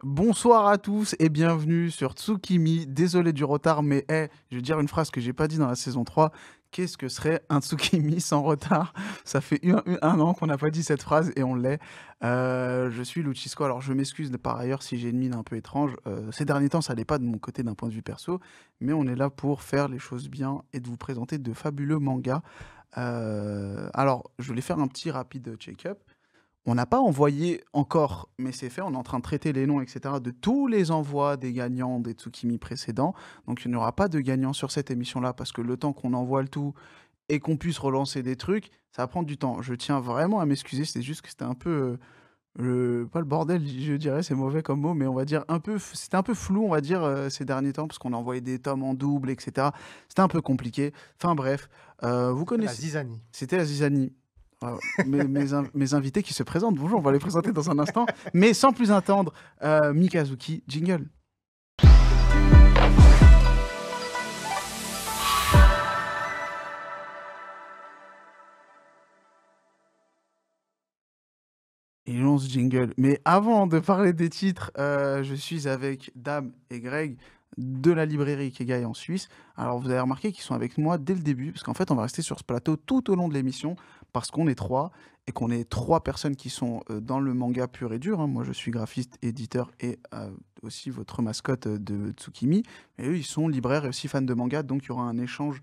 Bonsoir à tous et bienvenue sur Tsukimi. Désolé du retard, mais je vais dire une phrase que j'ai pas dit dans la saison 3. Qu'est-ce que serait un Tsukimi sans retard? Ça fait un an qu'on n'a pas dit cette phrase et on l'est. Je suis Luchisco, alors je m'excuse par ailleurs si j'ai une mine un peu étrange. Ces derniers temps, ça n'allait pas de mon côté d'un point de vue perso, mais on est là pour faire les choses bien et de vous présenter de fabuleux mangas. Alors, je voulais faire un petit rapide check-up. On n'a pas envoyé encore, mais c'est fait, on est en train de traiter les noms, et cetera, de tous les envois des gagnants des Tsukimi précédents. Donc il n'y aura pas de gagnant sur cette émission-là, parce que le temps qu'on envoie le tout et qu'on puisse relancer des trucs, ça va prendre du temps. Je tiens vraiment à m'excuser, c'est juste que c'était un peu... pas le bordel, je dirais, c'est mauvais comme mot, mais on va dire un peu, c'était un peu flou, on va dire, ces derniers temps, parce qu'on a envoyé des tomes en double, etc. C'était un peu compliqué. Enfin bref, vous La connaissez... zizanie. C'était la zizanie. Mes invités qui se présentent. Bonjour, on va les présenter dans un instant. Mais sans plus attendre, Mikazuki, jingle. Et lance jingle. Mais avant de parler des titres, je suis avec Dame et Greg de la librairie Kegai en Suisse. Alors vous avez remarqué qu'ils sont avec moi dès le début, parce qu'en fait on va rester sur ce plateau tout au long de l'émission, parce qu'on est trois, et qu'on est trois personnes qui sont dans le manga pur et dur, hein. Moi je suis graphiste, éditeur et aussi votre mascotte de Tsukimi. Et eux ils sont libraires et aussi fans de manga, donc il y aura un échange,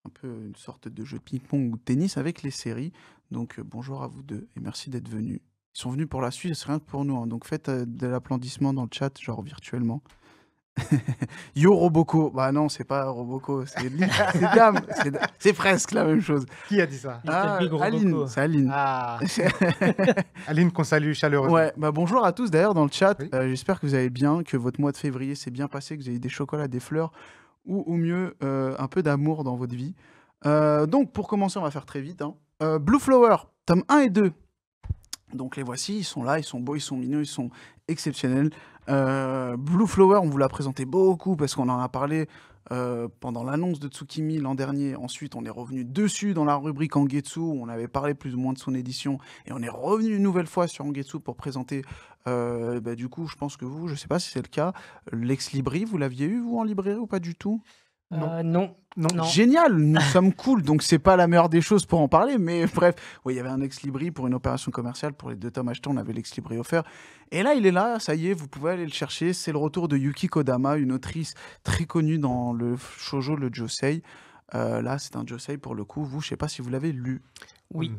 un peu une sorte de jeu de ping-pong ou de tennis avec les séries. Donc bonjour à vous deux et merci d'être venus. Ils sont venus pour la Suisse, c'est rien que pour nous, hein. Donc faites de l'applaudissement dans le chat, genre virtuellement. Yo Roboco, bah non, c'est pas Roboco, c'est Dame, c'est presque la même chose. Qui a dit ça? Ah, Little Big Aline, Roboco. c'est Aline. Ah, Aline qu'on salue chaleureusement. Ouais, bah bonjour à tous d'ailleurs dans le chat. Oui. J'espère que vous allez bien, que votre mois de février s'est bien passé, que vous avez eu des chocolats, des fleurs ou au mieux un peu d'amour dans votre vie. Donc pour commencer, on va faire très vite, hein. Blue Flower, tome 1 et 2. Donc les voici, ils sont là, ils sont beaux, ils sont mignons, ils sont exceptionnels. Blue Flower, on vous l'a présenté beaucoup parce qu'on en a parlé pendant l'annonce de Tsukimi l'an dernier. Ensuite, on est revenu dessus dans la rubrique Angetsu, où on avait parlé plus ou moins de son édition. Et on est revenu une nouvelle fois sur Angetsu pour présenter, du coup, je pense que vous, je sais pas si c'est le cas, Lex Libri, vous l'aviez eu, vous, en librairie ou pas du tout? Non. Non. Génial, nous sommes cool, donc c'est pas la meilleure des choses pour en parler, mais bref, oui, il y avait un ex-libri pour une opération commerciale, pour les 2 tomes achetés, on avait l'ex-libri offert, et là il est là, ça y est, vous pouvez aller le chercher, c'est le retour de Yuki Kodama, une autrice très connue dans le shoujo, le josei. Là c'est un josei pour le coup, vous, je sais pas si vous l'avez lu. Oui.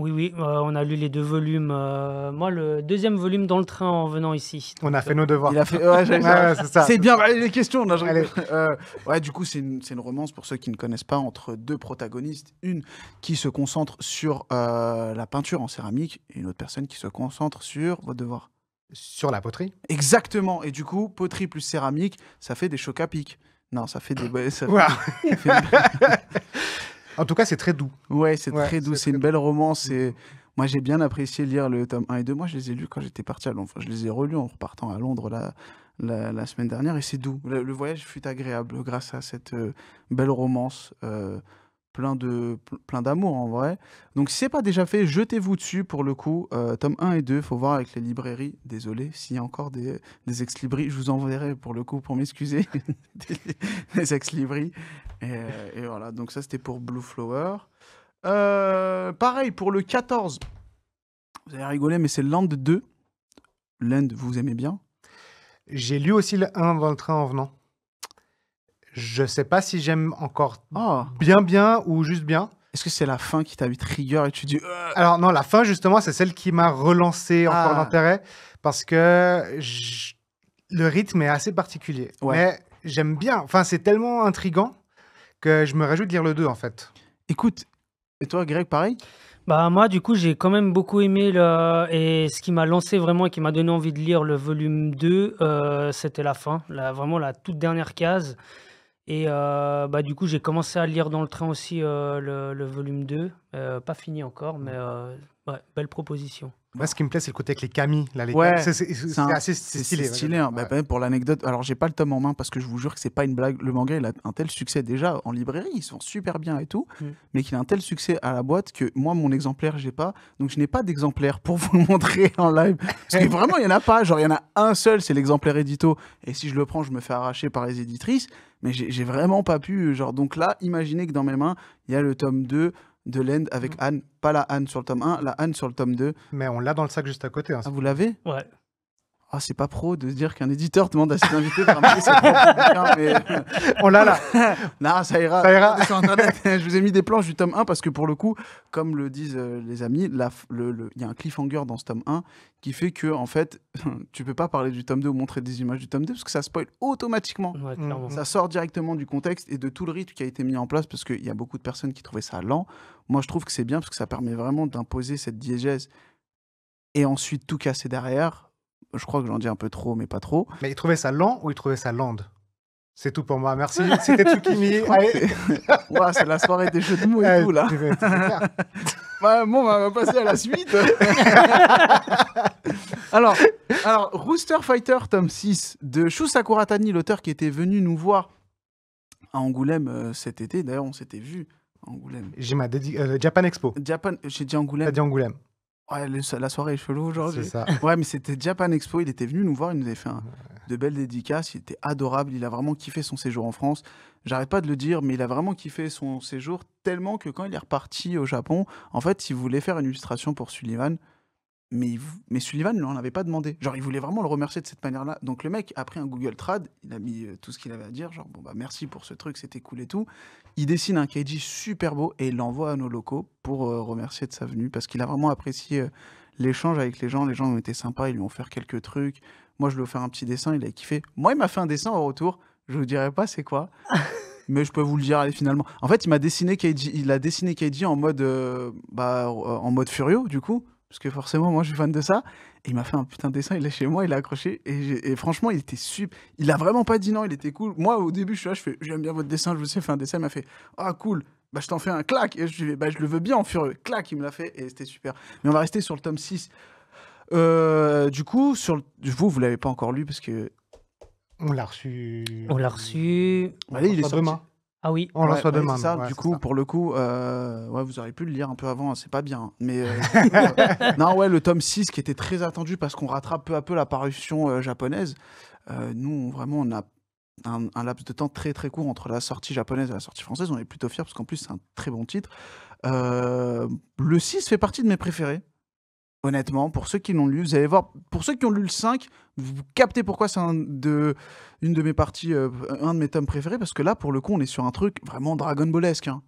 Oui, on a lu les 2 volumes. Moi, le 2e volume dans le train en venant ici. On a fait nos devoirs. Il a fait, ouais, Ouais, c'est ça. c'est bien, allez, les questions. Non, je Allez. rigole. Ouais, du coup, c'est une romance pour ceux qui ne connaissent pas entre 2 protagonistes. Une qui se concentre sur la peinture en céramique et une autre personne qui se concentre sur votre devoir. Sur la poterie. Exactement. Et du coup, poterie plus céramique, ça fait des chocs à pic. Non, ça fait des. Ouah. Ça fait- En tout cas, c'est très doux. Ouais, c'est Ouais, très doux, c'est c'est une très belle romance. Et moi, j'ai bien apprécié lire le tome 1 et 2. Moi, je les ai lus quand j'étais parti à Londres. Enfin, je les ai relus en repartant à Londres la semaine dernière. Et c'est doux. Le voyage fut agréable grâce à cette belle romance. Plein d'amour en vrai. Donc si c'est pas déjà fait, jetez-vous dessus pour le coup. Tome 1 et 2, faut voir avec les librairies. Désolé, s'il y a encore des ex-libris, je vous enverrai pour le coup pour m'excuser. des ex-libris. Et voilà, donc ça c'était pour Blue Flower. Pareil pour le 14. Vous allez rigoler, mais c'est Land 2. Land, vous aimez bien? J'ai lu aussi le 1 dans le train en venant. Je sais pas si j'aime encore Ah, bien ou juste bien. est-ce que c'est la fin qui t'a mis trigger et tu dis Alors non, la fin justement, c'est celle qui m'a relancé encore Ah. l'intérêt parce que le rythme est assez particulier. Ouais. Mais j'aime bien. Enfin, c'est tellement intriguant que je me réjouis de lire le 2 en fait. Écoute, et toi Greg, pareil? Bah, moi, du coup, j'ai quand même beaucoup aimé et ce qui m'a lancé vraiment et qui m'a donné envie de lire le volume 2, c'était la fin, vraiment la toute dernière case. Et du coup, j'ai commencé à lire dans le train aussi le volume 2. Pas fini encore, mais ouais, belle proposition. Moi, ce qui me plaît, c'est le côté avec les camis. Là, Ouais, c'est assez c'est stylé. ouais, stylé. Hein. Bah, ouais. bah, pour l'anecdote, alors j'ai pas le tome en main parce que je vous jure que c'est pas une blague. Le manga, il a un tel succès déjà en librairie, ils sont super bien et tout, mais qu'il a un tel succès à la boîte que moi, mon exemplaire, j'ai pas. Donc je n'ai pas d'exemplaire pour vous le montrer en live. Parce que vraiment, il y en a pas. Genre, il y en a un seul, c'est l'exemplaire édito. Et si je le prends, je me fais arracher par les éditrices. Mais j'ai vraiment pas pu. Genre, donc là, imaginez que dans mes mains, il y a le tome 2 de Land avec Anne. Pas la Anne sur le tome 1, la Anne sur le tome 2. Mais on l'a dans le sac juste à côté. Hein, Ah, vous l'avez? Ouais. Ah, c'est pas pro de se dire qu'un éditeur demande à ses invités de ramener ses propres bouquins, mais... on l'a là. Non, ça ira. Ça ira. Regardez sur Internet. Je vous ai mis des planches du tome 1 parce que pour le coup, comme le disent les amis, il y a un cliffhanger dans ce tome 1 qui fait que, en fait, tu peux pas parler du tome 2 ou montrer des images du tome 2 parce que ça spoil automatiquement. Ouais, clairement. Ça sort directement du contexte et de tout le rythme qui a été mis en place parce qu'il y a beaucoup de personnes qui trouvaient ça lent. Moi, je trouve que c'est bien parce que ça permet vraiment d'imposer cette diégèse et ensuite tout casser derrière. Je crois que j'en dis un peu trop, mais pas trop. Mais il trouvait ça lent ou il trouvait ça land? C'est tout pour moi. Merci. C'était Tsukimi. Allez. Ouah, c'est la soirée des jeux de mots et tout, là. Ouais, bon, on va passer à la suite. alors, Rooster Fighter, tome 6, de Shu Sakuratani, l'auteur qui était venu nous voir à Angoulême cet été. D'ailleurs, on s'était vu à Angoulême. J'ai ma Japan Expo. J'ai dit Angoulême. T'as dit Angoulême. Ouais, la soirée est chelou aujourd'hui. C'est ça. Ouais, mais c'était Japan Expo. Il était venu nous voir. Il nous avait fait de belles dédicaces. Il était adorable. Il a vraiment kiffé son séjour en France. J'arrête pas de le dire, mais il a vraiment kiffé son séjour tellement que quand il est reparti au Japon, en fait, il voulait faire une illustration pour Sullivan. Mais Sullivan ne lui en avait pas demandé. Genre, il voulait vraiment le remercier de cette manière-là. Donc, le mec a pris un Google Trad, il a mis tout ce qu'il avait à dire. Genre, bon, bah, merci pour ce truc, c'était cool et tout. Il dessine un Keiji super beau et il l'envoie à nos locaux pour remercier de sa venue parce qu'il a vraiment apprécié l'échange avec les gens. Les gens ont été sympas, ils lui ont offert quelques trucs. Moi, je lui ai offert un petit dessin, il a kiffé. Moi, il m'a fait un dessin au retour. Je vous dirai pas c'est quoi. Mais je peux vous le dire, allez, finalement. En fait, il a dessiné Keiji en mode Furio, du coup. Parce que forcément, moi, je suis fan de ça. Et il m'a fait un putain de dessin, il est chez moi, il a accroché. Et franchement, il était super. Il a vraiment pas dit non, il était cool. Moi, au début, je suis là, je fais, j'aime bien votre dessin, je vous ai fait un dessin. Il m'a fait, ah, cool, bah, je t'en fais un, clac. Et je lui ai dit, bah, je le veux bien en furieux. Clac, il me l'a fait et c'était super. Mais on va rester sur le tome 6. Du coup, vous l'avez pas encore lu parce que. On l'a reçu. On l'a reçu. Allez, il est sorti demain. Ah oui. On le reçoit demain. C'est ça, Ouais, du c'est coup, ça. pour le coup, vous auriez pu le lire un peu avant, hein, c'est pas bien. Hein. Mais non, ouais, le tome 6 qui était très attendu parce qu'on rattrape peu à peu la parution japonaise. Nous, vraiment, on a un laps de temps très très court entre la sortie japonaise et la sortie française. On est plutôt fiers parce qu'en plus, c'est un très bon titre. Le 6 fait partie de mes préférés. Honnêtement, pour ceux qui l'ont lu, vous allez voir, pour ceux qui ont lu le 5, vous captez pourquoi c'est une de mes parties, un de mes tomes préférés, parce que là, pour le coup, on est sur un truc vraiment Dragon Ballesque. Hein.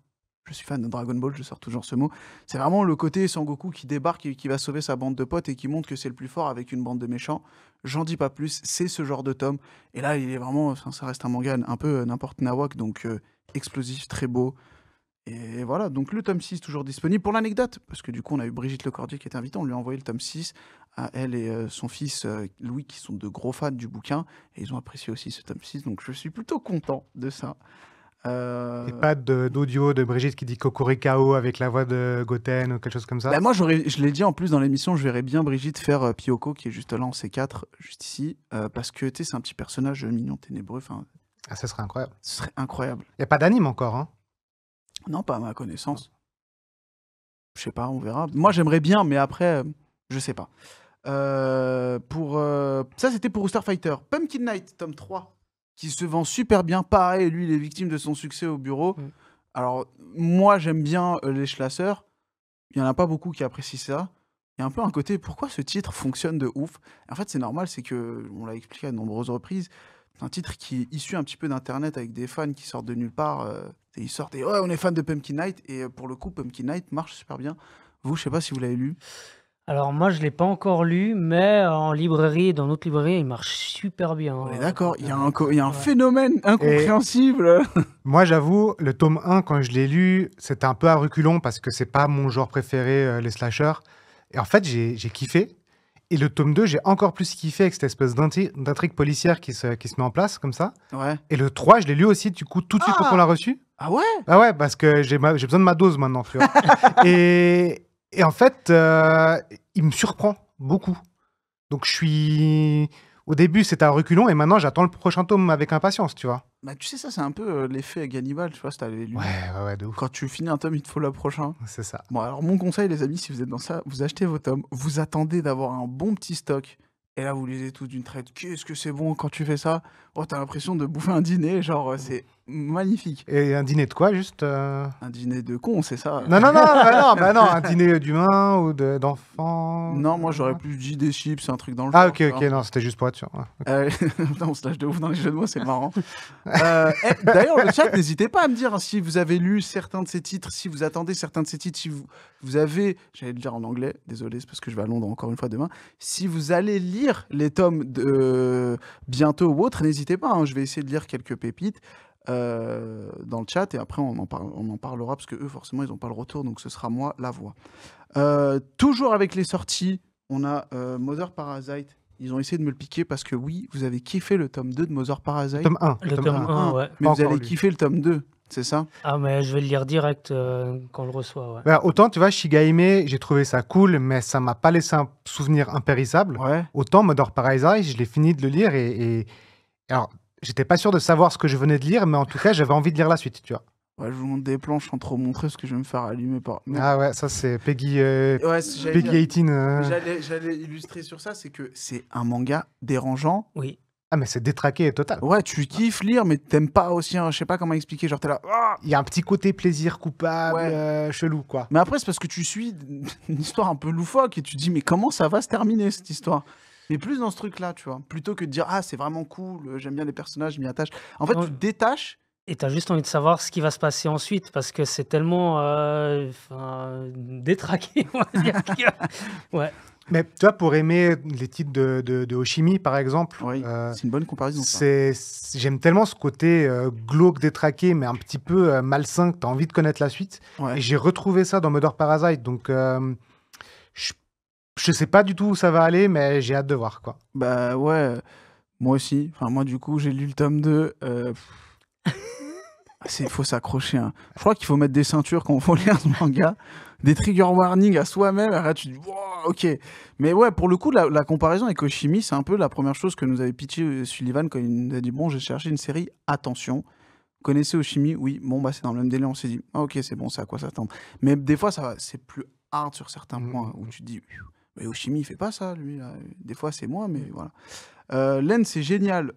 Je suis fan de Dragon Ball, je sors toujours ce mot. C'est vraiment le côté Sangoku qui débarque et qui va sauver sa bande de potes et qui montre que c'est le plus fort avec une bande de méchants. J'en dis pas plus, c'est ce genre de tome. Et là, il est vraiment, ça reste un manga un peu n'importe nawak, donc explosif, très beau. Et voilà, donc le tome 6 toujours disponible. Pour l'anecdote, parce que du coup on a eu Brigitte Lecordier qui est invitée, on lui a envoyé le tome 6 à elle et son fils Louis qui sont de gros fans du bouquin et ils ont apprécié aussi ce tome 6, donc je suis plutôt content de ça. Et pas d'audio de Brigitte qui dit Kokurikao avec la voix de Goten ou quelque chose comme ça? Bah moi je l'ai dit en plus dans l'émission, je verrais bien Brigitte faire Pyoko qui est juste là en C4, juste ici, parce que tu sais c'est un petit personnage mignon, ténébreux, Ah, ça serait incroyable. ce serait incroyable. Il n'y a pas d'anime encore, hein? Non, pas à ma connaissance. Je sais pas, on verra. Moi, j'aimerais bien, mais après, je sais pas. Ça, c'était pour Rooster Fighter. Pumpkin Night, tome 3, qui se vend super bien. Pareil, lui, il est victime de son succès au bureau. Alors, moi, j'aime bien les Schlassers. Il y en a pas beaucoup qui apprécient ça. Il y a un peu un côté, pourquoi ce titre fonctionne de ouf? En fait, c'est normal, c'est que, on l'a expliqué à de nombreuses reprises, c'est un titre qui est issu un petit peu d'Internet avec des fans qui sortent de nulle part. Ils sortent et ouais, on est fan de Pumpkin Night. Et pour le coup, Pumpkin Night marche super bien. Vous, je sais pas si vous l'avez lu. Alors moi, je l'ai pas encore lu, mais en librairie, dans notre librairie, il marche super bien. On est d'accord, il y a un phénomène incompréhensible. Moi, j'avoue, le tome 1, quand je l'ai lu, c'était un peu à reculons parce que c'est pas mon genre préféré, les slashers. Et en fait, j'ai kiffé. Et le tome 2, j'ai encore plus kiffé avec cette espèce d'intrigue policière qui se met en place, comme ça. Ouais. Et le 3, je l'ai lu aussi, du coup, tout de suite quand on l'a reçu. Ah ouais? Ah ouais, parce que j'ai besoin de ma dose maintenant, tu vois. et en fait, il me surprend. beaucoup. Donc au début, c'était à reculons et maintenant, j'attends le prochain tome avec impatience, tu vois. Bah, tu sais, ça, c'est un peu l'effet Gannibal, tu vois, si t'avais lu. Ouais, de ouf. Quand tu finis un tome, il te faut le prochain. C'est ça. Bon, alors, mon conseil, les amis, si vous êtes dans ça, vous achetez vos tomes, vous attendez d'avoir un bon petit stock. Et là, vous lisez tout d'une traite. Qu'est-ce que c'est bon quand tu fais ça? Oh, t'as l'impression de bouffer un dîner, genre, c'est magnifique. Et un dîner de quoi, juste Un dîner de con, c'est ça? Non, bah non, un dîner d'humain ou d'enfant. Non, moi, j'aurais plus dit des chips, un truc dans le Ah, genre, ok, tu vois. non, c'était juste pour être sûr. Ouais. Putain, on se lâche de ouf dans les jeux de mots, c'est marrant. D'ailleurs, le chat, n'hésitez pas à me dire si vous avez lu certains de ces titres, si vous attendez certains de ces titres, si vous avez, j'allais le dire en anglais, désolé, c'est parce que je vais à Londres encore une fois demain, si vous allez lire les tomes bientôt ou autre, n'hésitez pas, hein, je vais essayer de lire quelques pépites dans le chat et après on en parlera parce que eux, forcément, ils n'ont pas le retour, donc ce sera moi la voix. Toujours avec les sorties, on a Mother Parasite. Ils ont essayé de me le piquer parce que oui, vous avez kiffé le tome 2 de Mother Parasite. Tome 1. Le tome 1, ouais. Mais Pas vous encore allez lu. kiffer le tome 2, c'est ça? Ah, mais je vais le lire direct quand on le reçoit, ouais. Bah, autant, tu vois, Shigaime, j'ai trouvé ça cool, mais ça m'a pas laissé un souvenir impérissable. Ouais. Autant Mother Parasite, je l'ai fini de le lire et... Alors, j'étais pas sûr de savoir ce que je venais de lire, mais en tout cas, j'avais envie de lire la suite, tu vois. Ouais, je vous montre des planches sans trop montrer parce que je vais me faire allumer par. Mais- Ah ouais, ça c'est Peggy, Ouais, j'allais Peggy dire- 18. j'allais illustrer sur ça, c'est que c'est un manga dérangeant. Oui. Ah, mais c'est détraqué total. Ouais, tu kiffes lire, mais t'aimes pas aussi, je sais pas comment expliquer, genre t'es là. Ah. Il y a un petit côté plaisir coupable, Ouais. chelou, quoi. Mais après, c'est parce que tu suis une histoire un peu loufoque et tu te dis, mais comment ça va se terminer cette histoire? Mais plus dans ce truc-là, tu vois. Plutôt que de dire, ah, c'est vraiment cool, j'aime bien les personnages, je m'y attache. En fait, Ouais. tu te détaches. Et t'as juste envie de savoir ce qui va se passer ensuite parce que c'est tellement détraqué, on va dire. Ouais. Mais tu vois, pour aimer les titres de Hoshimi, par exemple, Oui, c'est une bonne comparaison. Ça. j'aime tellement ce côté glauque, détraqué, mais un petit peu malsain, que tu as envie de connaître la suite. Ouais. Et j'ai retrouvé ça dans Mother Parasite, donc je sais pas du tout où ça va aller, mais j'ai hâte de voir, quoi. Bah ouais, moi aussi. Enfin, moi, du coup, j'ai lu le tome 2. Il faut s'accrocher. Hein. Je crois qu'il faut mettre des ceintures quand on faut lire ce manga. Des trigger warnings à soi-même. Après, tu dis, wow, ok. Mais ouais, pour le coup, la comparaison avec Oshimi, c'est un peu la première chose que nous avait pitché Sullivan quand il nous a dit, bon, j'ai cherché une série, attention. Connaissez Oshimi? Oui, bon, bah c'est dans le même délai. On s'est dit, ah, ok, c'est bon, c'est à quoi s'attendre. Mais des fois, c'est plus hard sur certains points où tu te dis, mais Oshimi, il fait pas ça, lui. Là. Des fois, c'est moi, mais voilà. Len, c'est génial.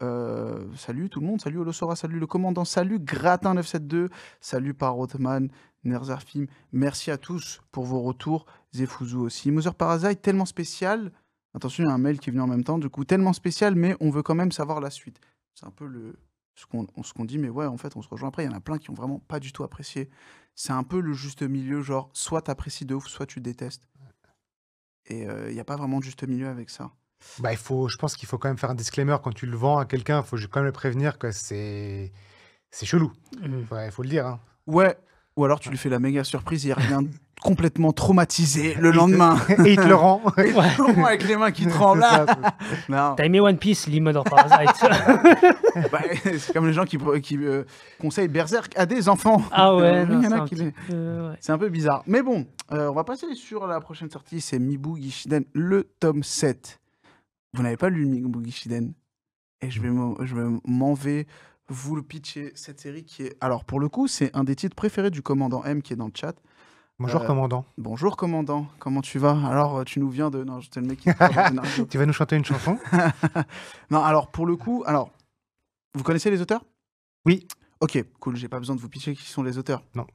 Salut tout le monde, salut Olosora, salut le commandant, salut Gratin972, salut Parotman, Nerzarfim. Merci à tous pour vos retours. Zefuzu aussi. Mother Parasite, tellement spécial. Attention, il y a un mail qui est venu en même temps, du coup, tellement spécial, mais on veut quand même savoir la suite. C'est un peu ce qu'on dit, mais ouais, en fait, on se rejoint après. Il y en a plein qui ont vraiment pas du tout apprécié. C'est un peu le juste milieu, genre, soit t'apprécies de ouf, soit tu détestes. Et il n'y a pas vraiment de juste milieu avec ça. Bah, je pense qu'il faut quand même faire un disclaimer quand tu le vends à quelqu'un. Il faut quand même le prévenir que c'est chelou. Il faut le dire. Hein. Ouais. Ou alors tu lui fais la méga surprise et il revient complètement traumatisé le lendemain. Et il te le rend. Et il te le rend avec les mains qui tremblent. C'est ça, Non. T'as aimé One Piece, lis Mother Parasite. Bah, c'est comme les gens qui conseillent Berserk à des enfants. Ah ouais, Oui, non, il y en c'est a un qui petit peu, ouais. C'est un peu bizarre. Mais bon, on va passer sur la prochaine sortie. C'est Mibu Gishiden, le tome 7. Vous n'avez pas lu Mibu Gishiden. Et je vais m'en vais vous le pitcher, cette série qui est... Alors, pour le coup, c'est un des titres préférés du commandant M qui est dans le chat. Bonjour, commandant. Bonjour, commandant. Comment tu vas? Alors, tu nous viens de... Non, j'étais le mec qui... parle de Naruto. Tu vas nous chanter une chanson? Non, alors, pour le coup... Alors, vous connaissez les auteurs? Oui. Ok, cool. J'ai pas besoin de vous pitcher qui sont les auteurs. Non.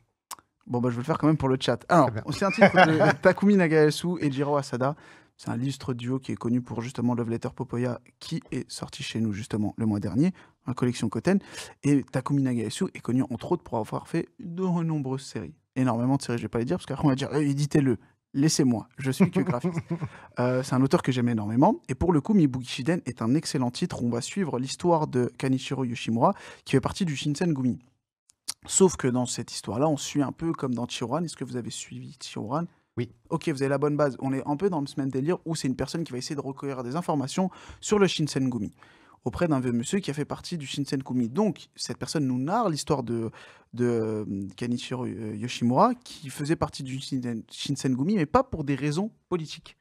Bon, bah, je vais le faire quand même pour le chat. Alors, Très bien. c'est un titre de Takumi Nagayasu et Jiro Asada. C'est un illustre duo qui est connu pour justement Love Letter Popoya, qui est sorti chez nous justement le mois dernier, en collection Koten. Et Takumi Nagayasu est connu entre autres pour avoir fait de nombreuses séries. Énormément de séries, je vais pas les dire, parce qu'après on va dire éditez-le, laissez-moi, je suis que graphiste. C'est un auteur que j'aime énormément. Et pour le coup, Mibu Gishiden est un excellent titre où on va suivre l'histoire de Kanichiro Yoshimura, qui fait partie du Shinsengumi. Sauf que dans cette histoire-là, on suit un peu comme dans Chirouran. Est-ce que vous avez suivi Chirouran? Oui. Ok, vous avez la bonne base. On est un peu dans le même délire où c'est une personne qui va essayer de recueillir des informations sur le Shinsengumi auprès d'un vieux monsieur qui a fait partie du Shinsengumi. Donc, cette personne nous narre l'histoire de Kanichiro Yoshimura qui faisait partie du Shinsengumi, mais pas pour des raisons politiques.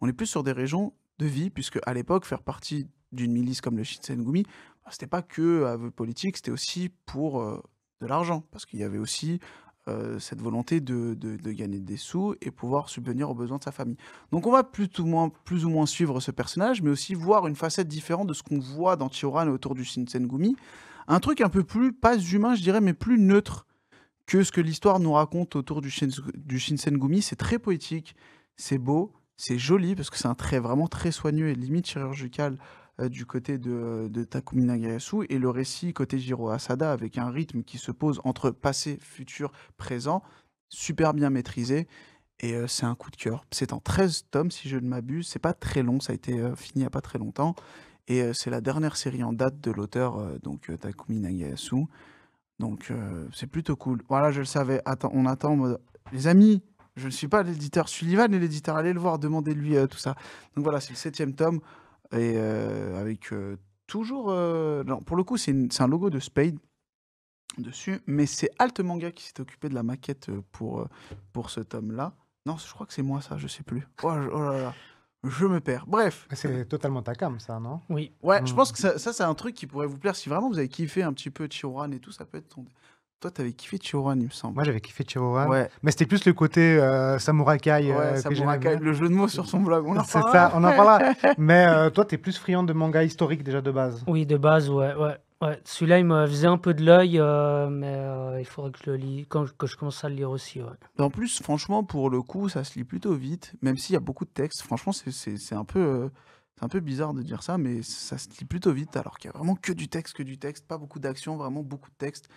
On est plus sur des raisons de vie, puisque à l'époque, faire partie d'une milice comme le Shinsengumi, c'était pas que à vue politique, c'était aussi pour de l'argent, parce qu'il y avait aussi cette volonté de gagner des sous et pouvoir subvenir aux besoins de sa famille. Donc on va plus ou moins suivre ce personnage, mais aussi voir une facette différente de ce qu'on voit dans Chiyoran et autour du Shinsengumi. Un truc un peu plus, pas humain je dirais, mais plus neutre que ce que l'histoire nous raconte autour du Shinsengumi. C'est très poétique, c'est beau, c'est joli, parce que c'est un trait vraiment très soigneux et limite chirurgical du côté de Takumi Nagayasu, et le récit côté Jiro Asada, avec un rythme qui se pose entre passé, futur, présent, super bien maîtrisé, et c'est un coup de cœur. C'est en 13 tomes, si je ne m'abuse, c'est pas très long, ça a été fini il n'y a pas très longtemps, et c'est la dernière série en date de l'auteur, Takumi Nagayasu. Donc c'est plutôt cool. Voilà, je le savais. Attends, on attend en mode... Les amis, je ne suis pas l'éditeur Sullivan et l'éditeur, allez le voir, demandez-lui tout ça. Donc voilà, c'est le 7e tome. Et avec toujours... non, pour le coup, c'est un logo de Spade dessus. Mais c'est Alt Manga qui s'est occupé de la maquette pour ce tome-là. Non, je crois que c'est moi ça, je sais plus. Oh là là, je me perds. Bref. C'est totalement ta cam, ça, non? Oui. Ouais, je pense que ça c'est un truc qui pourrait vous plaire. Si vraiment vous avez kiffé un petit peu Chiyoran et tout, ça peut être ton... Toi, t'avais kiffé Chiyoran, il me semble. Moi, j'avais kiffé Chiyoran. Ouais, Mais c'était plus le côté Samurai Kai ouais, que Samurai j'aimais Kai, bien. le jeu de mots sur son blog, on en C'est reparlera. ça, on en parlera. Mais toi, t'es plus friand de manga historique déjà de base. Oui, de base, ouais. Celui-là, il me faisait un peu de l'œil, mais il faudrait que je le lis, que je commence à le lire aussi, ouais. En plus, franchement, pour le coup, ça se lit plutôt vite, même s'il y a beaucoup de textes. Franchement, c'est un peu bizarre de dire ça, mais ça se lit plutôt vite, alors qu'il y a vraiment que du texte, pas beaucoup d'action, vraiment beaucoup de texte.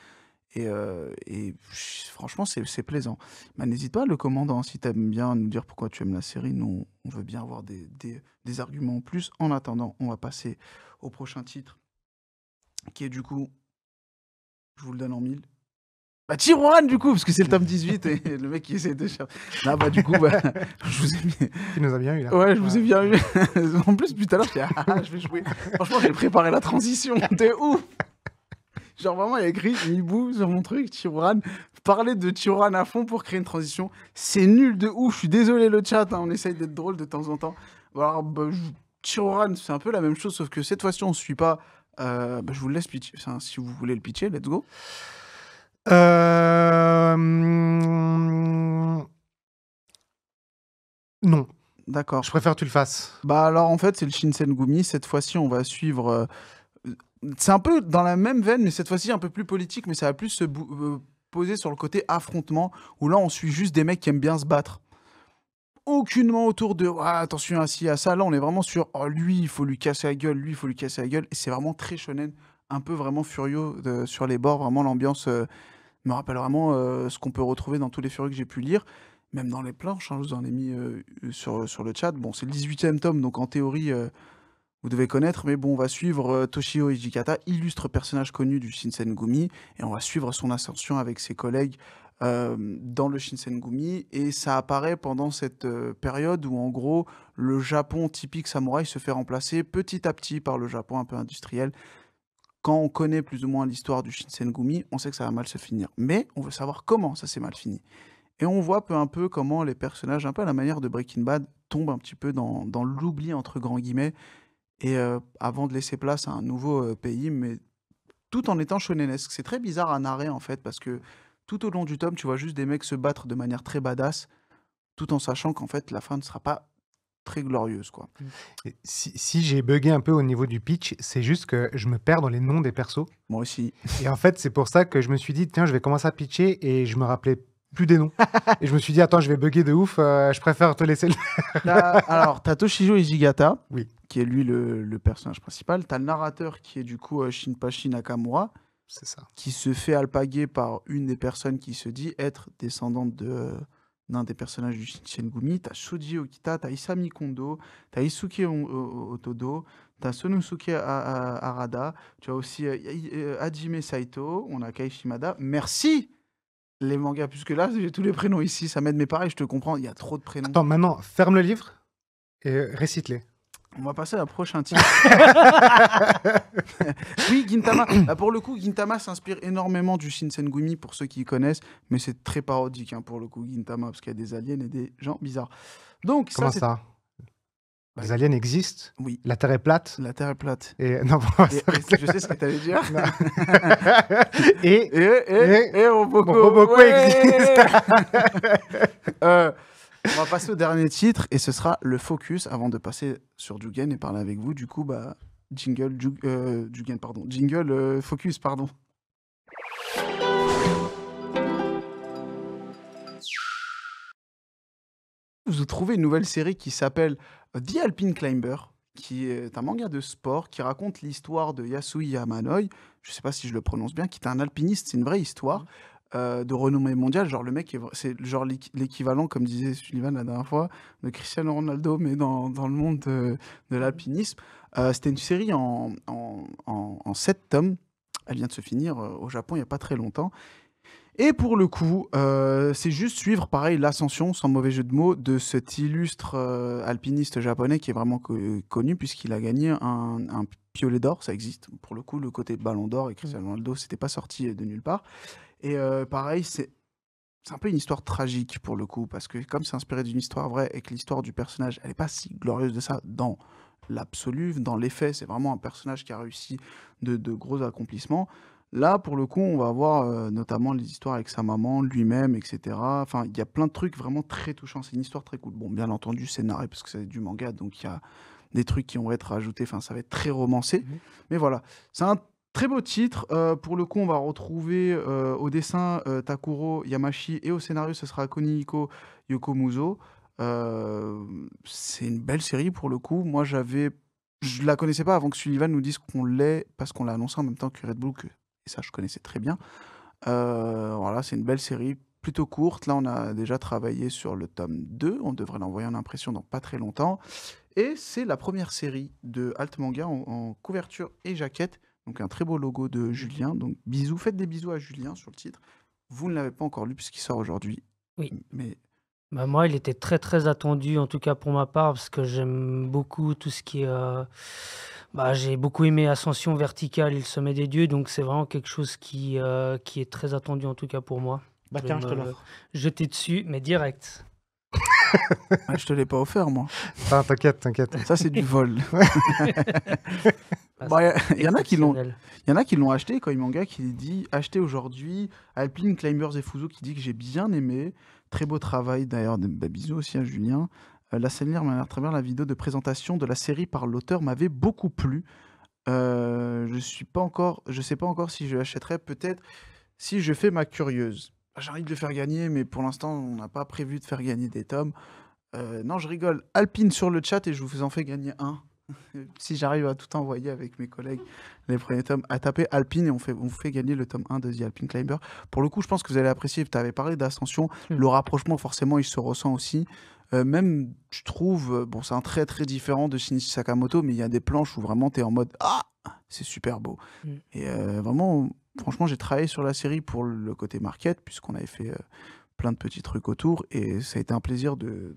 Et franchement, c'est plaisant. Bah, n'hésite pas, le commandant, si t'aimes bien nous dire pourquoi tu aimes la série. Nous, on veut bien avoir des arguments en plus. En attendant, on va passer au prochain titre, qui est du coup, je vous le donne en mille. Bah, Tijuana, du coup, parce que c'est le tome 18 et le mec qui essaie de chercher. Là, bah, du coup, bah, je vous ai mis. Tu nous as bien eu là. Ouais, je vous ai bien eu. En plus, tout à l'heure, je vais jouer. Franchement, j'ai préparé la transition. T'es ouf! Genre, vraiment, il y a écrit Mibou sur mon truc, Tijuana. Parler de Tijuana à fond pour créer une transition. C'est nul de ouf. Je suis désolé, le chat. On essaye d'être drôle de temps en temps. Alors, bah, Tijuana, c'est un peu la même chose, sauf que cette fois-ci, on ne suit pas. Bah, je vous le laisse pitcher. Enfin, si vous voulez le pitcher, let's go. Non, D'accord. je préfère que tu le fasses. Bah, alors, en fait, c'est le Shinsengumi. Cette fois-ci, on va suivre. C'est un peu dans la même veine, mais cette fois-ci un peu plus politique, mais ça va plus se poser sur le côté affrontement, où là on suit juste des mecs qui aiment bien se battre. Aucunement autour de attention à ci, à ça. Là on est vraiment sur lui il faut lui casser la gueule, lui il faut lui casser la gueule. Et c'est vraiment très shonen, un peu vraiment furieux sur les bords. Vraiment l'ambiance me rappelle vraiment ce qu'on peut retrouver dans tous les furieux que j'ai pu lire. Même dans les planches, hein, je vous en ai mis sur le chat. Bon, c'est le 18e tome, donc en théorie. Vous devez connaître, mais bon, on va suivre Toshio Hijikata, illustre personnage connu du Shinsengumi, et on va suivre son ascension avec ses collègues dans le Shinsengumi, et ça apparaît pendant cette période où, en gros, le Japon typique samouraï se fait remplacer petit à petit par le Japon un peu industriel. Quand on connaît plus ou moins l'histoire du Shinsengumi, on sait que ça va mal se finir, mais on veut savoir comment ça s'est mal fini. Et on voit peu à peu comment les personnages, un peu à la manière de Breaking Bad, tombent un petit peu dans l'oubli, entre grands guillemets, et avant de laisser place à un nouveau pays, mais tout en étant shonenesque. C'est très bizarre à narrer, en fait, parce que tout au long du tome, tu vois juste des mecs se battre de manière très badass, tout en sachant qu'en fait, la fin ne sera pas très glorieuse, quoi. Et si j'ai bugué un peu au niveau du pitch, c'est juste que je me perds dans les noms des persos. Moi aussi. Et en fait, c'est pour ça que je me suis dit, tiens, je vais commencer à pitcher et je me rappelais plus des noms. Et je me suis dit, attends, je vais bugger de ouf, je préfère te laisser le... Alors, t'as Toshio Hijigata, Oui. qui est lui le personnage principal. T'as le narrateur, qui est du coup Shinpachi Nakamura, C'est ça. qui se fait alpaguer par une des personnes qui se dit être descendante d'un des personnages du Shinsengumi. T'as Shoji Okita, t'as Isami Kondo, t'as Isuke Otodo, t'as Sonosuke Arada, tu as aussi Hajime Saito, on a Kai Shimada. Merci les mangas, puisque là j'ai tous les prénoms ici, ça m'aide, mais pareil, je te comprends, il y a trop de prénoms. Attends, maintenant, ferme le livre et récite-les. On va passer à la prochaine titre. Oui, Gintama. Là, pour le coup, Gintama s'inspire énormément du Shinsengumi pour ceux qui connaissent, mais c'est très parodique pour le coup, Gintama, parce qu'il y a des aliens et des gens bizarres. Donc, Comment c'est ça? Bah, les aliens existent, oui, la Terre est plate, la Terre est plate. et... Non, Je sais ce que tu allais dire. et... Et Robocop. Robocop Ouais. On va passer au dernier titre et ce sera le focus avant de passer sur Jugen et parler avec vous. Du coup, bah, Jugen, pardon. Jingle, focus, pardon. Vous trouvez une nouvelle série qui s'appelle The Alpine Climber, qui est un manga de sport qui raconte l'histoire de Yasui Yamanoi, je ne sais pas si je le prononce bien, qui est un alpiniste, c'est une vraie histoire de renommée mondiale. Genre le mec, c'est genre l'équivalent, comme disait Sullivan la dernière fois, de Cristiano Ronaldo, mais dans le monde de l'alpinisme. C'était une série en 7 tomes. Elle vient de se finir au Japon il n'y a pas très longtemps. Et pour le coup, c'est juste suivre, pareil, l'ascension, sans mauvais jeu de mots, de cet illustre alpiniste japonais qui est vraiment connu, puisqu'il a gagné un piolet d'or, ça existe. Pour le coup, le côté ballon d'or et Cristiano Ronaldo, c'était pas sorti de nulle part. Et pareil, c'est un peu une histoire tragique pour le coup, parce que comme c'est inspiré d'une histoire vraie et que l'histoire du personnage, elle n'est pas si glorieuse de ça dans l'absolu, dans les faits, c'est vraiment un personnage qui a réussi de gros accomplissements. Là, pour le coup, on va voir notamment les histoires avec sa maman, lui-même, etc. Enfin, il y a plein de trucs vraiment très touchants. C'est une histoire très cool. Bon, bien entendu, scénario, parce que c'est du manga, donc il y a des trucs qui vont être rajoutés. Enfin, ça va être très romancé. Mais voilà, c'est un très beau titre. Pour le coup, on va retrouver au dessin Takuro Yamashi et au scénario, ce sera Kunihiko Yokomuzo. C'est une belle série pour le coup. Moi, je la connaissais pas avant que Sullivan nous dise qu'on l'est, parce qu'on l'a annoncé en même temps que Red Bull, et ça, je connaissais très bien. Voilà, c'est une belle série, plutôt courte. Là, on a déjà travaillé sur le tome 2. On devrait l'envoyer en impression dans pas très longtemps. Et c'est la première série de Alt Manga en couverture et jaquette. Donc, un très beau logo de Julien. Donc, bisous. Faites des bisous à Julien sur le titre. Vous ne l'avez pas encore lu puisqu'il sort aujourd'hui. Oui. Mais Bah, moi, il était très, très attendu, en tout cas pour ma part, parce que j'aime beaucoup tout ce qui est... j'ai beaucoup aimé Ascension verticale, il sommet des dieux, donc c'est vraiment quelque chose qui est très attendu, en tout cas pour moi. Bah Je tiens, vais je te me l'offre. jeter dessus, mais direct. je te l'ai pas offert, moi. Ah, t'inquiète. Ça, c'est du vol. Ah, Bah, c'est il y en a qui l'ont. exceptionnel. Il y en a qui l'ont acheté, quand manga qui dit acheter aujourd'hui. Alpine Climbers et Fuso qui dit que j'ai bien aimé. Très beau travail d'ailleurs. Bisous aussi à Julien. La scène m'a l'air très bien. La vidéo de présentation de la série par l'auteur m'avait beaucoup plu. Je sais pas encore si je l'achèterai. Peut-être si je fais ma curieuse. J'ai envie de le faire gagner, mais pour l'instant, on n'a pas prévu de faire gagner des tomes. Non, je rigole. Alpine sur le chat et je vous en fais gagner un. Si j'arrive à tout envoyer avec mes collègues, les premiers tomes, à taper Alpine et on vous fait gagner le tome 1 de The Alpine Climber. Pour le coup, je pense que vous allez apprécier. Tu avais parlé d'Ascension. Le rapprochement, forcément, il se ressent aussi. Même, je trouve, bon, c'est un très très différent de Shinichi Sakamoto, mais il y a des planches où vraiment tu es en mode ah, c'est super beau. Et vraiment, franchement, j'ai travaillé sur la série pour le côté market, puisqu'on avait fait plein de petits trucs autour, et ça a été un plaisir de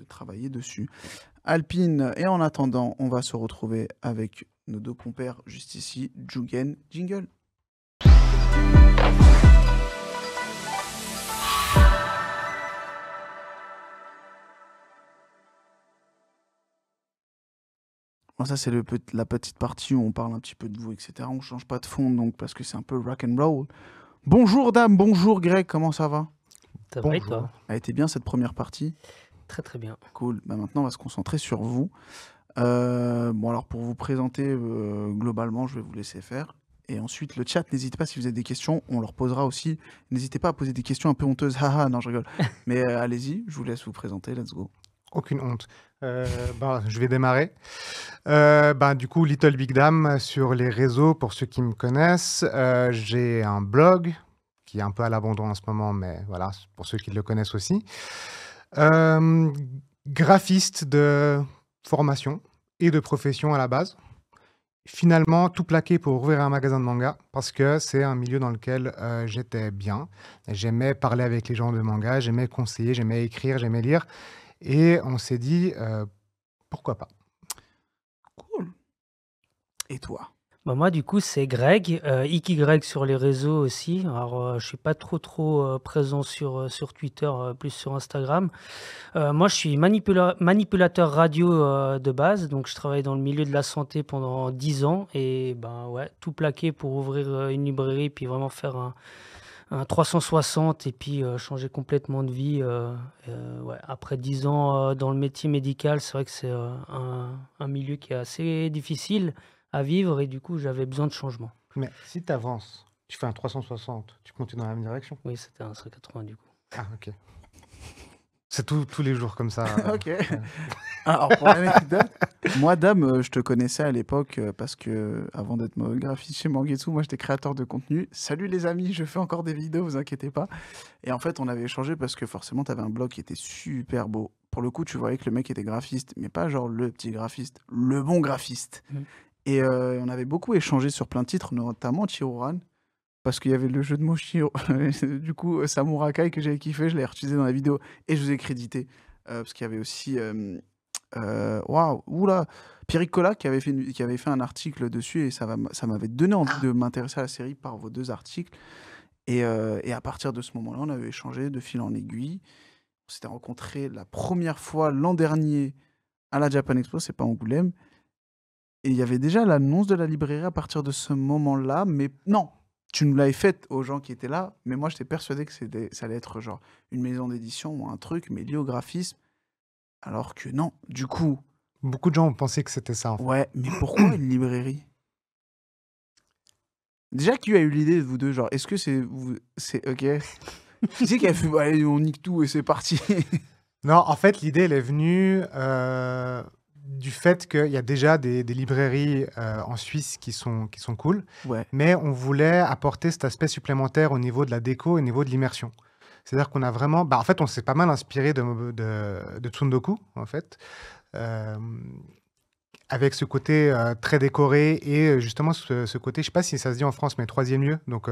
travailler dessus. Alpine, et en attendant, on va se retrouver avec nos deux compères juste ici, Jugen, jingle. Bon, ça, c'est la petite partie où on parle un petit peu de vous, etc. On change pas de fond, donc, parce que c'est un peu rock and roll. Bonjour, dame, bonjour, Greg, comment ça va? Ça va et toi? A été bien cette première partie? Très, très bien. Cool. Bah, maintenant, on va se concentrer sur vous. Bon, alors, pour vous présenter globalement, je vais vous laisser faire. Et ensuite, le chat, n'hésitez pas si vous avez des questions, on leur posera aussi. N'hésitez pas à poser des questions un peu honteuses. Haha, non, je rigole. Mais allez-y, je vous laisse vous présenter. Let's go. Aucune honte. Je vais démarrer. Du coup, Little Big Dam sur les réseaux, pour ceux qui me connaissent. J'ai un blog qui est un peu à l'abandon en ce moment, mais voilà, pour ceux qui le connaissent aussi. Graphiste de formation et de profession à la base. Finalement, tout plaqué pour ouvrir un magasin de manga parce que c'est un milieu dans lequel j'étais bien. J'aimais parler avec les gens de manga, j'aimais conseiller, j'aimais écrire, j'aimais lire. Et on s'est dit, pourquoi pas. Cool. Et toi? Bah, moi, du coup, c'est Greg, Ikigreg sur les réseaux aussi. Alors, je suis pas trop, présent sur Twitter, plus sur Instagram. Moi, je suis manipulateur radio, de base, donc je travaille dans le milieu de la santé pendant 10 ans et ben, ouais, tout plaqué pour ouvrir, une librairie, puis vraiment faire un 360 et puis, changer complètement de vie, ouais, après 10 ans, dans le métier médical, c'est vrai que c'est, un milieu qui est assez difficile à vivre et du coup, j'avais besoin de changement. Mais si tu avances, tu fais un 360, tu continues dans la même direction. Oui, c'était un 180 du coup. Ah, ok. C'est tous les jours comme ça. Ok. Alors, pour l'anecdote, moi, Dame, je te connaissais à l'époque parce que, avant d'être graphiste chez Mangetsu, moi, j'étais créateur de contenu. Salut les amis, je fais encore des vidéos, vous inquiétez pas. Et en fait, on avait échangé parce que forcément, tu avais un blog qui était super beau. Pour le coup, tu voyais que le mec était graphiste, mais pas genre le petit graphiste, le bon graphiste. Et on avait beaucoup échangé sur plein de titres, notamment Chihuran, parce qu'il y avait le jeu de mots Chiro. Du coup, Samurakai que j'avais kiffé, je l'ai réutilisé dans la vidéo et je vous ai crédité. Parce qu'il y avait aussi. Waouh, oula, Pierrick Collat qui avait fait un article dessus et ça m'avait donné envie de m'intéresser à la série par vos 2 articles. Et à partir de ce moment-là, on avait échangé de fil en aiguille. On s'était rencontrés la première fois l'an dernier à la Japan Expo, c'est pas Angoulême. Et il y avait déjà l'annonce de la librairie à partir de ce moment-là, mais non, tu nous l'avais faite aux gens qui étaient là, mais moi j'étais persuadé que ça allait être genre une maison d'édition ou un truc, mais lié au graphisme, alors que non. Du coup, Beaucoup de gens ont pensé que c'était ça, en fait. ouais, mais pourquoi une librairie? Déjà, qui a eu l'idée de vous deux? Genre, est-ce que c'est vous? C'est ok. Qui c'est qui a fait, bah, allez, on nique tout et c'est parti? Non, en fait, l'idée, elle est venue du fait qu'il y a déjà des librairies en Suisse qui sont cool, Ouais, mais on voulait apporter cet aspect supplémentaire au niveau de la déco et au niveau de l'immersion. C'est-à-dire qu'on a vraiment... Bah, en fait, on s'est pas mal inspiré de Tsundoku, en fait, euh, avec ce côté très décoré et justement ce côté, je sais pas si ça se dit en France, mais 3e lieu. Donc,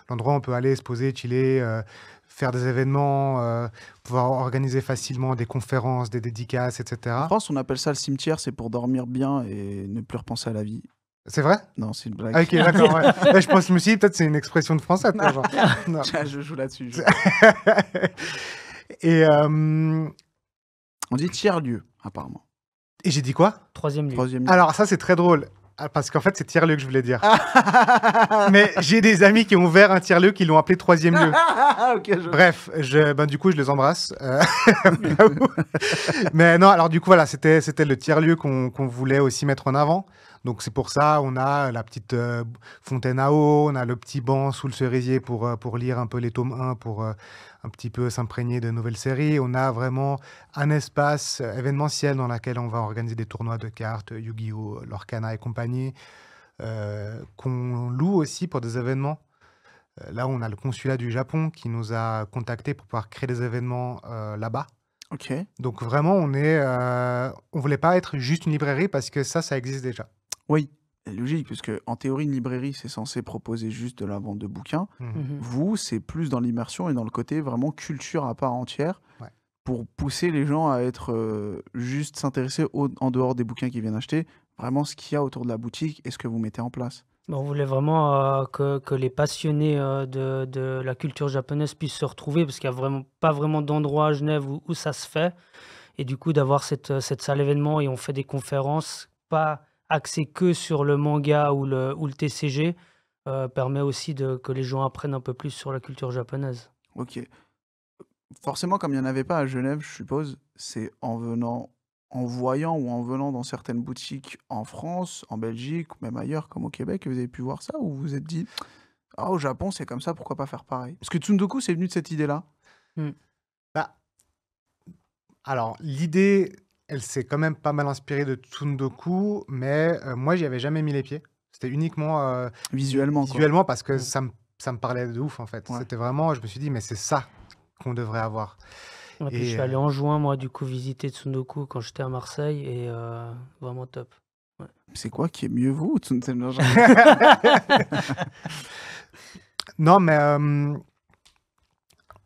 l'endroit où on peut aller se poser, chiller, faire des événements, pouvoir organiser facilement des conférences, des dédicaces, en etc. France, on appelle ça le cimetière, c'est pour dormir bien et ne plus repenser à la vie. C'est vrai? Non, c'est une blague. Ah, ok, d'accord. Ouais. Là, je me suis dit, peut-être c'est une expression de français. toi, genre. Non. Je joue là-dessus. Et, On dit tiers-lieu, apparemment. et j'ai dit quoi? 3e lieu. 3e lieu. Alors, ça, c'est très drôle. Parce qu'en fait, c'est tiers-lieu que je voulais dire. Mais j'ai des amis qui ont ouvert un tiers-lieu qui l'ont appelé 3e lieu. Ok, Bref, du coup, je les embrasse. Mais non, alors du coup, voilà, c'était le tiers-lieu qu'on voulait aussi mettre en avant. Donc c'est pour ça, on a la petite fontaine à eau, on a le petit banc sous le cerisier pour lire un peu les tomes 1, pour un petit peu s'imprégner de nouvelles séries. On a vraiment un espace événementiel dans lequel on va organiser des tournois de cartes, Yu-Gi-Oh!, Lorcana et compagnie, qu'on loue aussi pour des événements. Là, on a le consulat du Japon qui nous a contactés pour pouvoir créer des événements là-bas. Ok. Donc vraiment, on voulait pas être juste une librairie parce que ça existe déjà. Oui, c'est logique, parce que en théorie, une librairie, c'est censé proposer juste de la vente de bouquins. Vous, c'est plus dans l'immersion et dans le côté vraiment culture à part entière, Ouais. pour pousser les gens à être juste s'intéresser en dehors des bouquins qu'ils viennent acheter, vraiment ce qu'il y a autour de la boutique et ce que vous mettez en place. On voulait vraiment que les passionnés de la culture japonaise puissent se retrouver parce qu'il n'y a pas vraiment d'endroit à Genève où ça se fait. Et du coup, d'avoir cette salle événement et on fait des conférences, pas axées que sur le manga ou le TCG, permet aussi que les gens apprennent un peu plus sur la culture japonaise. Ok. Forcément, comme il n'y en avait pas à Genève, je suppose, c'est en voyant ou en venant dans certaines boutiques en France, en Belgique, ou même ailleurs, comme au Québec, que vous avez pu voir ça, ou vous vous êtes dit, ah, au Japon, c'est comme ça, pourquoi pas faire pareil? Parce que Tsundoku, c'est venu de cette idée-là. Bah, alors, l'idée, elle s'est quand même pas mal inspirée de Tsundoku, mais moi, j'y avais jamais mis les pieds. C'était uniquement Visuellement, quoi. visuellement parce que ça me parlait de ouf, en fait. Ouais. C'était vraiment, je me suis dit, mais c'est ça qu'on devrait avoir. Ouais, puis je suis allé en juin, moi, du coup, visiter Tsundoku quand j'étais à Marseille et vraiment top. C'est quoi qui est mieux, vous ou Tsundoku? Non, mais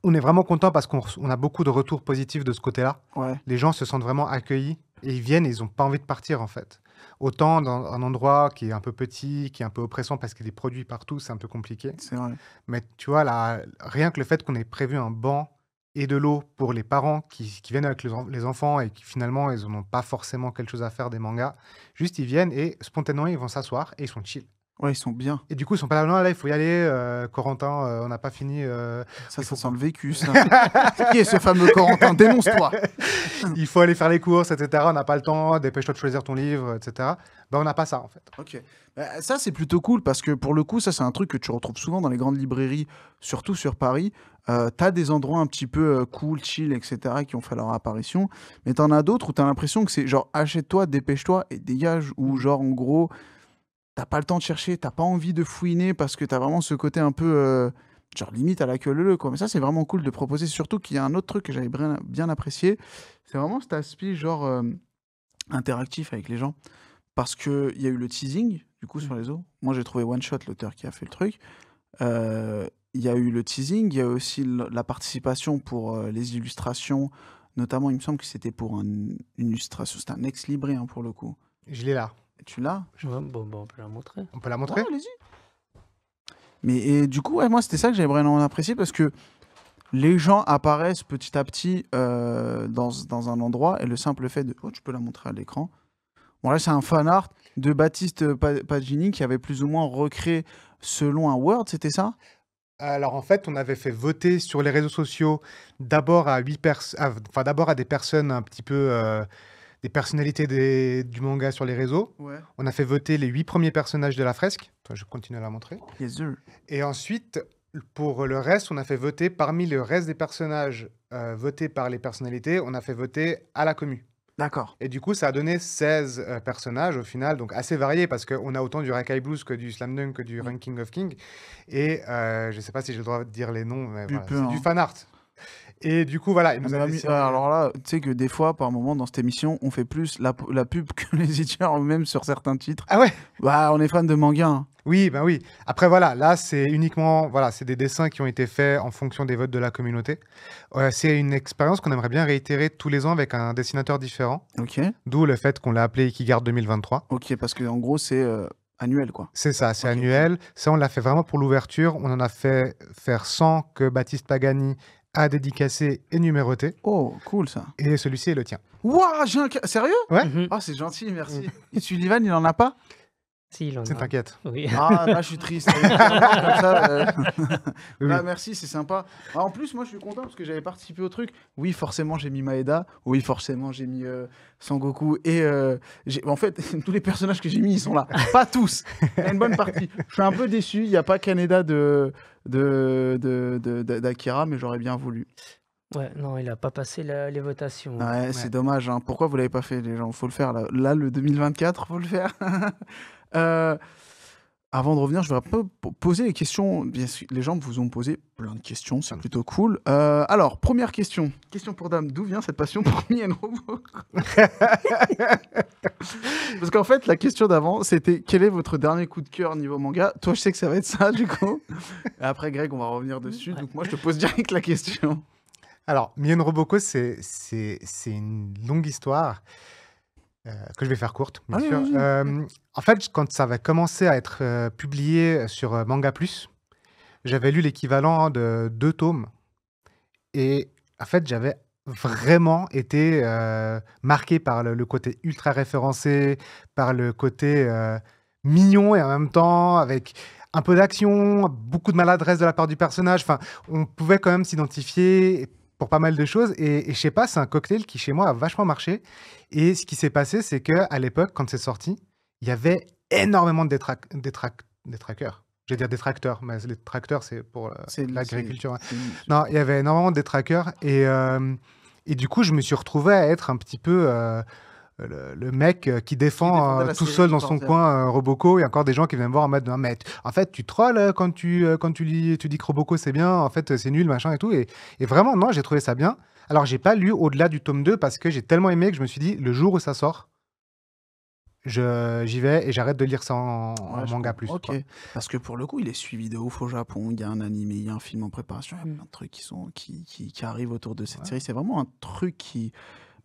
on est vraiment content parce qu'on a beaucoup de retours positifs de ce côté-là. Ouais. Les gens se sentent vraiment accueillis et ils viennent et ils n'ont pas envie de partir, en fait. Autant dans un endroit qui est un peu petit, qui est un peu oppressant parce qu'il y a des produits partout, c'est un peu compliqué. C'est vrai. Mais tu vois, là, rien que le fait qu'on ait prévu un banc et de l'eau pour les parents qui viennent avec les enfants et qui finalement, ils n'ont pas forcément quelque chose à faire des mangas, juste ils viennent et spontanément, ils vont s'asseoir et ils sont chill. Ouais, ils sont bien. Et du coup, ils sont pas là, non, là, il faut y aller, Corentin, on n'a pas fini. Ça il faut sent le vécu, ça. Qui est ce fameux Corentin? Dénonce-toi. il faut aller faire les courses, etc. On n'a pas le temps, dépêche-toi de choisir ton livre, etc. Ben, on n'a pas ça, en fait. Ok. Bah, ça, c'est plutôt cool parce que pour le coup, ça, c'est un truc que tu retrouves souvent dans les grandes librairies, surtout sur Paris. T'as des endroits un petit peu cool, chill, etc. qui ont fait leur apparition. Mais t'en as d'autres où t'as l'impression que c'est genre achète-toi, dépêche-toi et dégage. Ou genre, en gros, t'as pas le temps de chercher, t'as pas envie de fouiner parce que t'as vraiment ce côté un peu. Genre limite à la queue leu, quoi. Mais ça, c'est vraiment cool de proposer. Surtout qu'il y a un autre truc que j'avais bien apprécié. C'est vraiment cet aspect, genre, interactif avec les gens. Parce qu'il y a eu le teasing, du coup, sur les os. Moi, j'ai trouvé One Shot, l'auteur qui a fait le truc. Il y a eu le teasing, il y a aussi la participation pour les illustrations. Notamment, il me semble que c'était pour une illustration. C'était un ex-libré, hein, pour le coup. Je l'ai là. Et tu l'as? Ouais, bon, on peut la montrer. On peut la montrer? Ouais, allez-y. Mais et, du coup, ouais, moi, c'était ça que j'avais vraiment apprécié parce que les gens apparaissent petit à petit dans un endroit et le simple fait de... Oh, tu peux la montrer à l'écran. Bon, là, c'est un fan art de Baptiste Pagini qui avait plus ou moins recréé selon un Word, c'était ça? Alors en fait, on avait fait voter sur les réseaux sociaux d'abord à d'abord à des personnes un petit peu des personnalités du manga sur les réseaux. Ouais. On a fait voter les 8 premiers personnages de la fresque. Attends, je continue à la montrer. Yes, sir. Et ensuite, pour le reste, on a fait voter parmi le reste des personnages votés par les personnalités, on a fait voter à la commu. D'accord. Et du coup, ça a donné 16 personnages au final, donc assez variés parce qu'on a autant du Rakai Blues que du Slam Dunk que du Ranking of King. Et je ne sais pas si j'ai le droit de dire les noms, mais Tu voilà, peux, c'est hein. du fan art. Et du coup, voilà, il nous a décidé- Alors là, tu sais que des fois, par moment, dans cette émission, on fait plus la pub que les éditeurs eux-mêmes sur certains titres. Ah ouais? Bah, on est fan de manga, hein. Oui, ben oui. Après, voilà, là, c'est uniquement, voilà, c'est des dessins qui ont été faits en fonction des votes de la communauté. C'est une expérience qu'on aimerait bien réitérer tous les ans avec un dessinateur différent, Ok. d'où le fait qu'on l'a appelé Ikigar 2023. Ok, parce que en gros, c'est annuel, quoi. C'est ça, c'est Ok. annuel. Ça, on l'a fait vraiment pour l'ouverture. On en a fait faire 100 que Baptiste Pagani a dédicacé et numéroté. Oh, cool ça. Et celui-ci est le tien. Waouh, sérieux? Ouais. Mhm. Ah, c'est gentil, merci. Et Sullivan, il en a pas? Si, il en a. T'inquiète. Oui. Ah, là, je suis triste. Comme ça, Oui, Ah, oui. merci, c'est sympa. Ah, en plus, moi, je suis content parce que j'avais participé au truc. Oui, forcément, j'ai mis Maeda. Oui, forcément, j'ai mis Sangoku. Et en fait, tous les personnages que j'ai mis, ils sont là. Pas tous. Il y a une bonne partie. Je suis un peu déçu. Il n'y a pas Kaneda d'Akira, mais j'aurais bien voulu. Ouais, non, il a pas passé les votations. Ouais, c'est Ouais. dommage, hein. Pourquoi vous l'avez pas fait, les gens? Faut le faire, là. Là, le 2024, faut le faire. Avant de revenir, je vais un peu poser les questions. Bien sûr, les gens vous ont posé plein de questions, c'est plutôt cool. Alors, première question. Question pour Dame. D'où vient cette passion pour Mien Robot? Parce qu'en fait, la question d'avant, c'était quel est votre dernier coup de cœur niveau manga? Toi, je sais que ça va être ça, du coup. Et après, Greg, on va revenir dessus. Donc, moi, je te pose direct la question. Alors, Mien Roboko, c'est une longue histoire que je vais faire courte, bien Allez, sûr. vas-y. En fait, quand ça va commencer à être publié sur Manga Plus, j'avais lu l'équivalent de 2 tomes. Et en fait, j'avais vraiment été marqué par le côté ultra référencé, par le côté mignon et en même temps avec un peu d'action, beaucoup de maladresse de la part du personnage. Enfin, on pouvait quand même s'identifier pour pas mal de choses. Et je sais pas, c'est un cocktail qui chez moi a vachement marché. Et ce qui s'est passé, c'est qu'à l'époque, quand c'est sorti, il y avait énormément de détraqueurs. Je vais dire détracteurs, mais les tracteurs, c'est pour l'agriculture. Non, il y avait énormément de détraqueurs. Et du coup, je me suis retrouvé à être un petit peu le mec qui défend tout seul dans son coin Roboko. Il y a encore des gens qui viennent me voir en mode, non, mais en fait, tu trolls quand tu dis que Roboko c'est bien, en fait, c'est nul, machin et tout. Et vraiment, non, j'ai trouvé ça bien. Alors, j'ai pas lu au-delà du tome 2 parce que j'ai tellement aimé que je me suis dit, le jour où ça sort, j'y vais et j'arrête de lire ça en manga plus. Ok. Quoi. Parce que pour le coup, il est suivi de ouf au Japon. Il y a un animé, il y a un film en préparation. Il y a plein de trucs qui arrivent autour de cette série. C'est vraiment un truc qui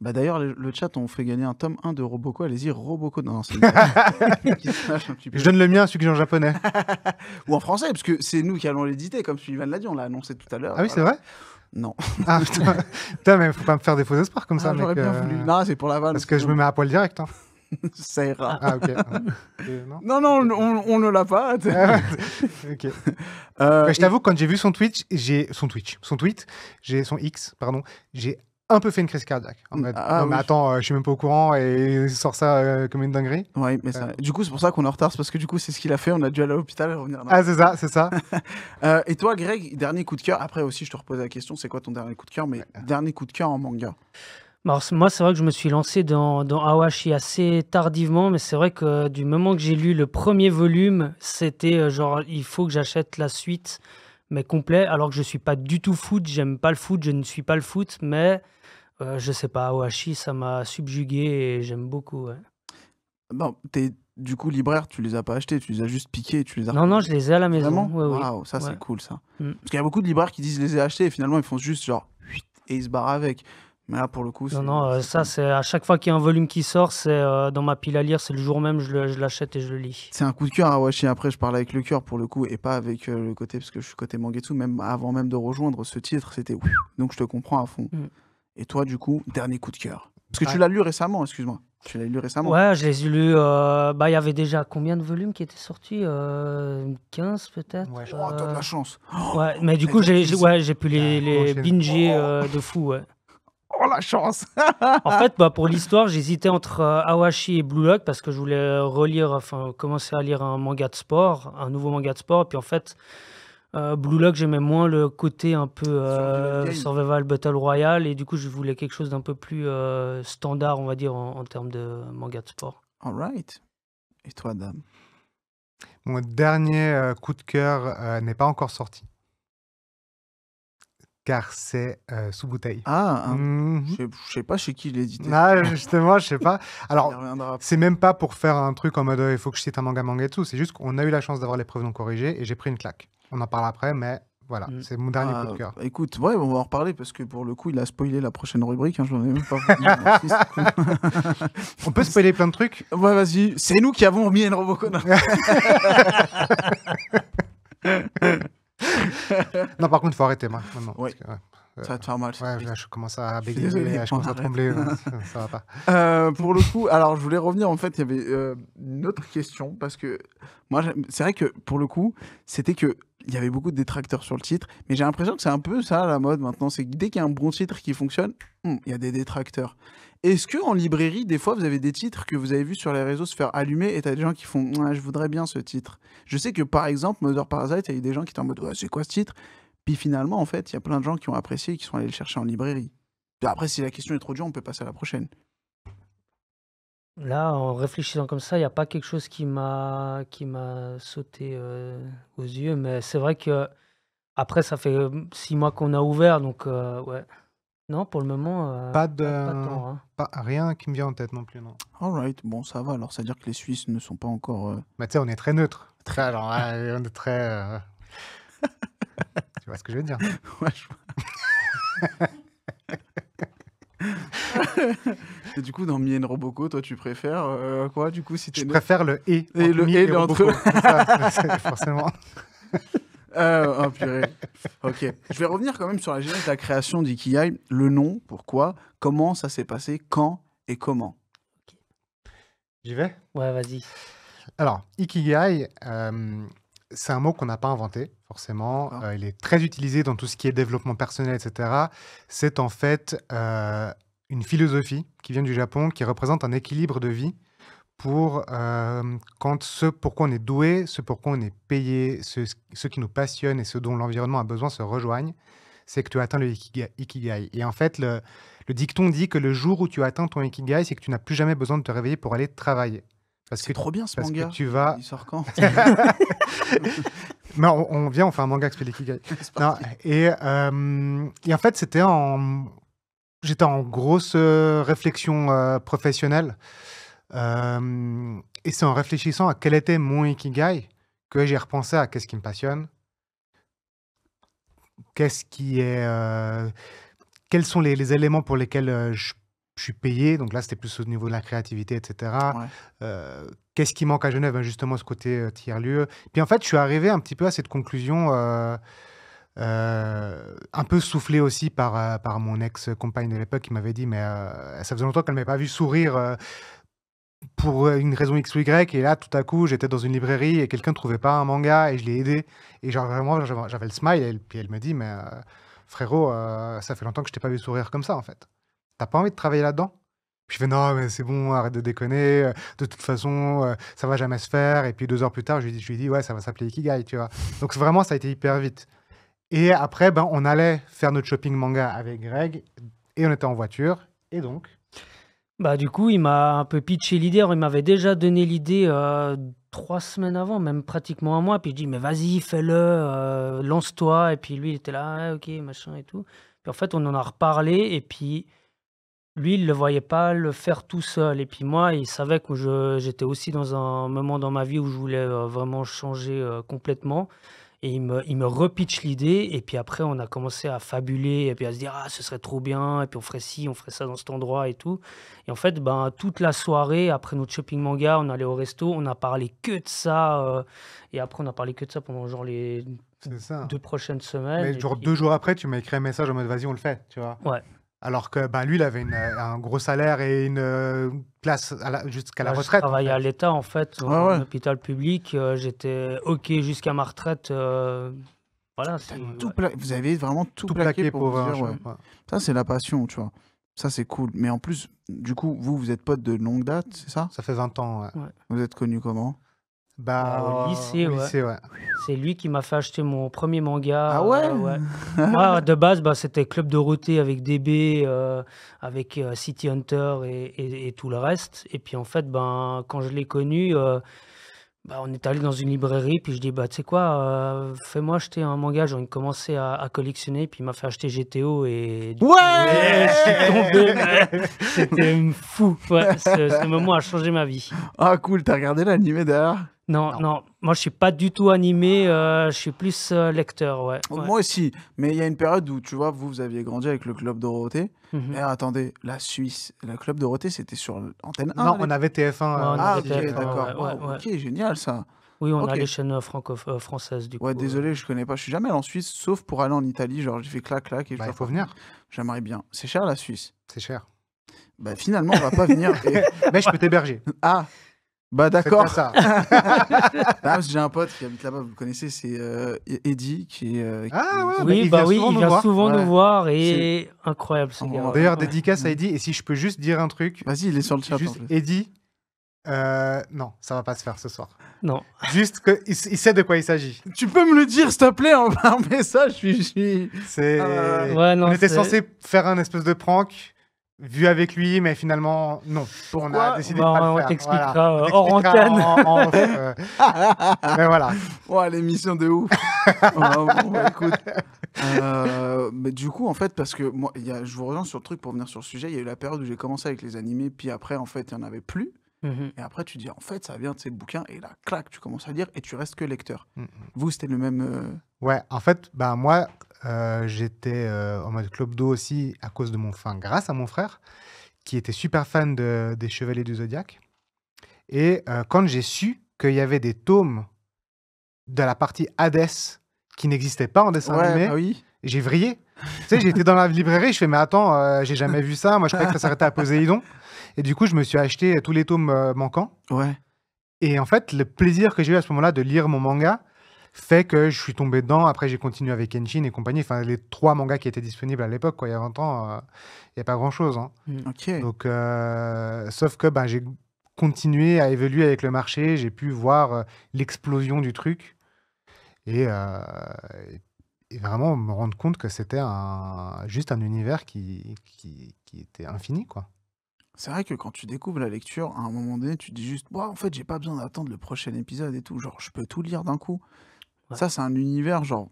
Bah d'ailleurs, le chat, on fait gagner un tome 1 de Roboko. Allez-y, Roboko. Non, c'est une blague. Qui se lâche un petit peu. Je donne le mien, celui que j'ai en japonais. Ou en français, parce que c'est nous qui allons l'éditer, comme Sullivan l'a dit, on l'a annoncé tout à l'heure. Ah oui, c'est voilà. vrai? Non. Ah putain. Putain, mais faut pas me faire des faux espoirs comme ça, Ah, j'aurais mec. bien voulu. Non, c'est pour la vanne. Parce que je me mets à poil direct. Hein. Ça ira. Ah, ok. Non? Non, on ne l'a pas. Ah, ouais. Ok. Ouais, je t'avoue, quand j'ai vu son tweet, son X, pardon, j'ai un peu fait une crise cardiaque. En mode, Ah, non, mais oui. attends, je suis même pas au courant et il sort ça comme une dinguerie. Ouais, mais ça... Du coup, c'est pour ça qu'on est en retard, c'est parce que du coup, c'est ce qu'il a fait. On a dû aller à l'hôpital et revenir. Ah, c'est ça, c'est ça. Et toi, Greg, dernier coup de cœur. Après aussi, je te repose la question, c'est quoi ton dernier coup de cœur? Mais dernier coup de cœur en manga. Alors, moi, c'est vrai que je me suis lancé dans Awashi assez tardivement, mais c'est vrai que du moment que j'ai lu le premier volume, c'était genre, il faut que j'achète la suite, mais complet, alors que je suis pas du tout foot, j'aime pas le foot, je ne suis pas le foot, mais je sais pas, Awashi, ça m'a subjugué et j'aime beaucoup. Ouais. Bon, du coup, libraire, tu les as pas achetés, tu les as juste piqués, tu les as. Non, je les ai à la maison. Vraiment? Ouais, oui. Waouh, ça, Ouais. c'est cool, ça. Mm. Parce qu'il y a beaucoup de libraires qui disent je les ai achetés et finalement, ils font juste genre et ils se barrent avec. Mais là, pour le coup, c'est. Non, ça, c'est à chaque fois qu'il y a un volume qui sort, c'est dans ma pile à lire, c'est le jour même, je l'achète et je le lis. C'est un coup de cœur à Washi. Après, je parle avec le cœur pour le coup et pas avec le côté, parce que je suis côté Mangetsu. Même avant même de rejoindre ce titre, c'était ouf. Donc, je te comprends à fond. Mm. Et toi, du coup, dernier coup de cœur. Parce que Ah. tu l'as lu récemment, excuse-moi. Tu l'as lu récemment. Ouais, je les ai lus. Il y avait déjà combien de volumes qui étaient sortis 15 peut-être. Ouais, je Oh, t'as de la chance. Ouais, mais du t'as coup, déjà j'ai pu les enchaîné. binger de fou. Ouais. Oh, la chance. En fait, pour l'histoire, j'hésitais entre Awashi et Blue Lock parce que je voulais commencer à lire un manga de sport, un nouveau manga de sport. Et puis en fait, Blue Lock, j'aimais moins le côté un peu Survival game. Survival Battle Royale. Et du coup, je voulais quelque chose d'un peu plus standard, on va dire, en termes de manga de sport. All right. Et toi, dame? Mon dernier coup de cœur n'est pas encore sorti. Car c'est sous bouteille. Ah, Mhm. je sais pas chez qui il est édité. Ah, justement, je sais pas. Alors, Il reviendra. c'est même pas pour faire un truc en mode il faut que je cite un manga et tout. C'est juste qu'on a eu la chance d'avoir les preuves non corrigées et j'ai pris une claque. On en parle après, mais voilà, Mm. c'est mon dernier Ah, coup de cœur. bah, écoute, ouais, on va en reparler parce que pour le coup, il a spoilé la prochaine rubrique. Hein, je n'en ai même pas voulu. On peut spoiler plein de trucs. Ouais, vas-y. C'est nous qui avons remis une Robocop. Non, par contre, il faut arrêter moi. maintenant, Ouais. parce que, ouais. Ça va te faire mal. Ouais, là, je commence à suis bégayer, désolé, je commence à on arrête. trembler. Ça va pas. Pour le coup, alors je voulais revenir, en fait, il y avait une autre question, parce que moi, c'est vrai que pour le coup, c'était que il y avait beaucoup de détracteurs sur le titre, mais j'ai l'impression que c'est un peu ça la mode maintenant, c'est que dès qu'il y a un bon titre qui fonctionne, il y a des détracteurs. Est-ce que en librairie, des fois, vous avez des titres que vous avez vus sur les réseaux se faire allumer et t'as des gens qui font « je voudrais bien ce titre ». Je sais que par exemple, Mother Parasite, il y a eu des gens qui étaient en mode « ouais, c'est quoi ce titre ?» Puis finalement, en fait, il y a plein de gens qui ont apprécié et qui sont allés le chercher en librairie. Puis après, si la question est trop dure, on peut passer à la prochaine. Là, en réfléchissant comme ça, il n'y a pas quelque chose qui m'a sauté aux yeux, mais c'est vrai que après, ça fait 6 mois qu'on a ouvert, donc ouais. Non, pour le moment, Pas de. pas tant. Hein. Rien qui me vient en tête non plus, non. Alright, bon, ça va. Alors, ça veut dire que les Suisses ne sont pas encore. Mais tu sais, on est très neutre. Alors, on est très. Tu vois ce que je veux dire? Ouais, Et du coup, dans Mien Roboko, toi, tu préfères quoi, du coup, si t'es Je neutre préfère le et. Et le Mi et entre Roboko. C'est ça, c'est forcément. Oh purée. Ok. Je vais revenir quand même sur la genèse de la création d'Ikigai. Le nom, pourquoi, comment ça s'est passé, quand et comment. J'y vais? Ouais, vas-y. Alors, Ikigai, c'est un mot qu'on n'a pas inventé, forcément. D'accord. Il est très utilisé dans tout ce qui est développement personnel, etc. C'est en fait une philosophie qui vient du Japon, qui représente un équilibre de vie pour quand ce pourquoi on est doué, ce pourquoi on est payé, ce qui nous passionne et ce dont l'environnement a besoin se rejoignent. C'est que tu atteins le Ikigai. Et en fait, le dicton dit que le jour où tu atteins ton Ikigai, c'est que tu n'as plus jamais besoin de te réveiller pour aller travailler. Parce C'est trop bien ce parce manga. que tu vas... Il sort quand? Mais on vient, on fait un manga qui s'appelle Ikigai. C'est Non, parti. et en fait, j'étais en grosse réflexion professionnelle. Et c'est en réfléchissant à quel était mon Ikigai que j'ai repensé à qu'est-ce qui me passionne, qu'est-ce qui est, quels sont les éléments pour lesquels je je suis payé, donc là, c'était plus au niveau de la créativité, etc. Ouais. Qu'est-ce qui manque à Genève? Ben, justement, ce côté tiers-lieu. Puis en fait, je suis arrivé un petit peu à cette conclusion, un peu soufflé aussi par mon ex-compagne de l'époque qui m'avait dit, mais ça faisait longtemps qu'elle ne m'avait pas vu sourire pour une raison X ou Y. Et là, tout à coup, j'étais dans une librairie et quelqu'un ne trouvait pas un manga et je l'ai aidé. Et genre, vraiment, j'avais le smile. Et puis elle me dit, mais frérot, ça fait longtemps que je t'ai pas vu sourire comme ça, en fait. T'as pas envie de travailler là-dedans? Puis je fais, non, mais c'est bon, arrête de déconner. De toute façon, ça va jamais se faire. Et puis 2 heures plus tard, je lui dis, ouais, ça va s'appeler Ikigai, tu vois. Donc vraiment, ça a été hyper vite. Et après, ben, on allait faire notre shopping manga avec Greg et on était en voiture. Et donc, Bah, du coup, il m'a un peu pitché l'idée. Alors, il m'avait déjà donné l'idée 3 semaines avant, même pratiquement un mois. Puis je dis, mais vas-y, fais-le, lance-toi. Et puis lui, il était là, ah, ok, machin et tout. Puis en fait, on en a reparlé. Et puis lui, il ne le voyait pas le faire tout seul. Et puis moi, il savait que j'étais aussi dans un moment dans ma vie où je voulais vraiment changer complètement. Et il me repitch l'idée. Et puis après, on a commencé à fabuler et puis à se dire, ah, ce serait trop bien. Et puis on ferait ci, on ferait ça dans cet endroit et tout. Et en fait, ben, toute la soirée, après notre shopping manga, on allait au resto, on a parlé que de ça. Et après, on a parlé que de ça pendant genre les c'est ça. 2 prochaines semaines. Mais Et genre puis, 2 jours après, tu m'as écrit un message en mode, vas-y, on le fait, tu vois. ouais. Alors que ben, lui, il avait un gros salaire et une place jusqu'à la Bah, je retraite, en travaillais à fait. l'État, en fait, dans Ouais, un ouais. hôpital public. J'étais OK jusqu'à ma retraite. Voilà, T'as c'est tout ouais. Vous avez vraiment tout Tout plaqué plaqué pour pour vous un dire, show. ouais. Ouais. Ça, c'est la passion, tu vois. Ça, c'est cool. Mais en plus, du coup, vous êtes potes de longue date, c'est ça? Ça fait 20 ans, ouais. Vous êtes connus comment? Bah, au lycée, au ouais. lycée, ouais. C'est lui qui m'a fait acheter mon premier manga. Ah ouais? Ouais. Moi, de base, bah, c'était Club Dorothée avec DB, avec City Hunter et tout le reste. Et puis en fait, ben, quand je l'ai connu, bah, on est allé dans une librairie. Puis je dis, bah, tu sais quoi, fais-moi acheter un manga. J'ai commencé à collectionner. Puis il m'a fait acheter GTO. Et du coup, Ouais! je suis tombé. Mais c'était fou. Ouais, ce moment a changé ma vie. Ah, cool, t'as regardé l'animé derrière? Non, non, moi je suis pas du tout animé, je suis plus lecteur, ouais. Moi aussi, mais il y a une période où, tu vois, vous aviez grandi avec le Club Dorothée. Mhm. Et attendez, la Suisse, le Club Dorothée, c'était sur Antenne 1. Non, on avait TF1. Ouais, on Ah, avait ok, TF1, d'accord. ouais, Waouh, ouais. ok, génial ça. Oui, on Ok. a les chaînes françaises du coup. Ouais, désolé, je connais pas. Je suis jamais allé en Suisse, sauf pour aller en Italie. Genre, j'ai fait clac, clac. Et Bah, je il faut venir. J'aimerais bien. C'est cher la Suisse. C'est cher. Bah, finalement, on va pas venir. Mais je peux t'héberger. Ah, bah Faites d'accord. pas ça. Ah, parce que j'ai un pote qui habite là-bas, vous le connaissez, c'est Eddy qui est. Ah ouais, Oui, il bah vient oui, souvent il nous vient voir. souvent Ouais. nous voir et incroyable ce Oh, gars. D'ailleurs, Ouais. dédicace à Eddie. Et si je peux juste dire un truc, Vas-y, il est sur le chat. en juste plus. Eddie, non, ça va pas se faire ce soir. Non. Juste qu'il sait de quoi il s'agit. Tu peux me le dire, s'il te plaît, en par message. Je suis. C'est. Ouais, non, On était c'est- censé faire un espèce de prank vu avec lui, mais finalement, non. On Pourquoi a décidé Bah, de pas on le faire. t'expliquera, Voilà. On hors t'expliquera antenne. en off, mais voilà. Ouais, l'émission de ouf. Bon, écoute. Mais du coup, en fait, parce que moi, je vous rejoins sur le truc pour venir sur le sujet. Il y a eu la période où j'ai commencé avec les animés, puis après, en fait, il n'y en avait plus. Mhm. Et après, tu dis, en fait, ça vient de ces bouquins, et là, clac, tu commences à lire, et tu restes que lecteur. Mm, mm. Vous, c'était le même. Ouais, en fait, bah, moi, j'étais en mode club d'eau aussi à cause de grâce à mon frère, qui était super fan des Chevaliers du Zodiaque. Et quand j'ai su qu'il y avait des tomes de la partie Hades qui n'existaient pas en dessin animé, ah oui. j'ai vrillé. Tu sais, j'étais dans la librairie, je fais, mais attends, j'ai jamais vu ça. Moi, je croyais que ça s'arrêtait à Poséidon. Et du coup, je me suis acheté tous les tomes manquants. Ouais. Et en fait, le plaisir que j'ai eu à ce moment-là de lire mon manga fait que je suis tombé dedans. Après, j'ai continué avec Kenshin et compagnie. Enfin, les 3 mangas qui étaient disponibles à l'époque, quoi, il y a 20 ans, il n'y a pas grand-chose. Hein. Ok. Donc, sauf que ben, j'ai continué à évoluer avec le marché. J'ai pu voir l'explosion du truc. Et vraiment me rendre compte que c'était juste un univers qui était infini, quoi. C'est vrai que quand tu découvres la lecture, à un moment donné, tu te dis juste, en fait, j'ai pas besoin d'attendre le prochain épisode et tout. Genre, je peux tout lire d'un coup. Ouais. Ça, c'est un univers, genre,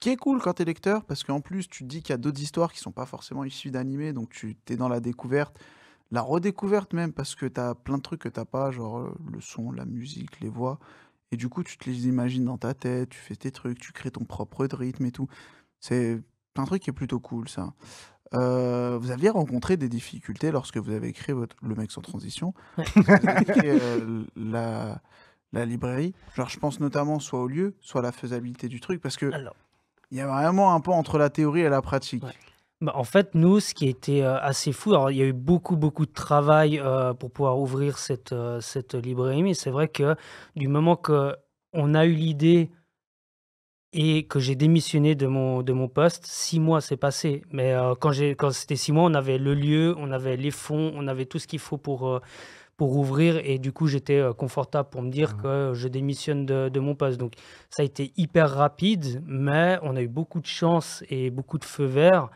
qui est cool quand t'es lecteur, parce qu'en plus, tu te dis qu'il y a d'autres histoires qui sont pas forcément issues d'animés, donc tu t'es dans la découverte, la redécouverte même, parce que t'as plein de trucs que t'as pas, genre le son, la musique, les voix. Et du coup, tu te les imagines dans ta tête, tu fais tes trucs, tu crées ton propre rythme et tout. C'est un truc qui est plutôt cool, ça. vous aviez rencontré des difficultés lorsque vous avez créé le mec sans transition, Ouais. vous avez créé la librairie. Genre, je pense notamment soit au lieu, soit à la faisabilité du truc, parce que Alors, il y a vraiment un pont entre la théorie et la pratique. ouais. Bah, en fait, nous, ce qui était assez fou, alors il y a eu beaucoup, beaucoup de travail pour pouvoir ouvrir cette librairie, mais c'est vrai que du moment qu'on a eu l'idée et que j'ai démissionné de mon poste, 6 mois s'est passé. Mais quand c'était 6 mois, on avait le lieu, on avait les fonds, on avait tout ce qu'il faut pour ouvrir. Et du coup, j'étais confortable pour me dire Mhm. que je démissionne de mon poste. Donc, ça a été hyper rapide, mais on a eu beaucoup de chance et beaucoup de feux verts.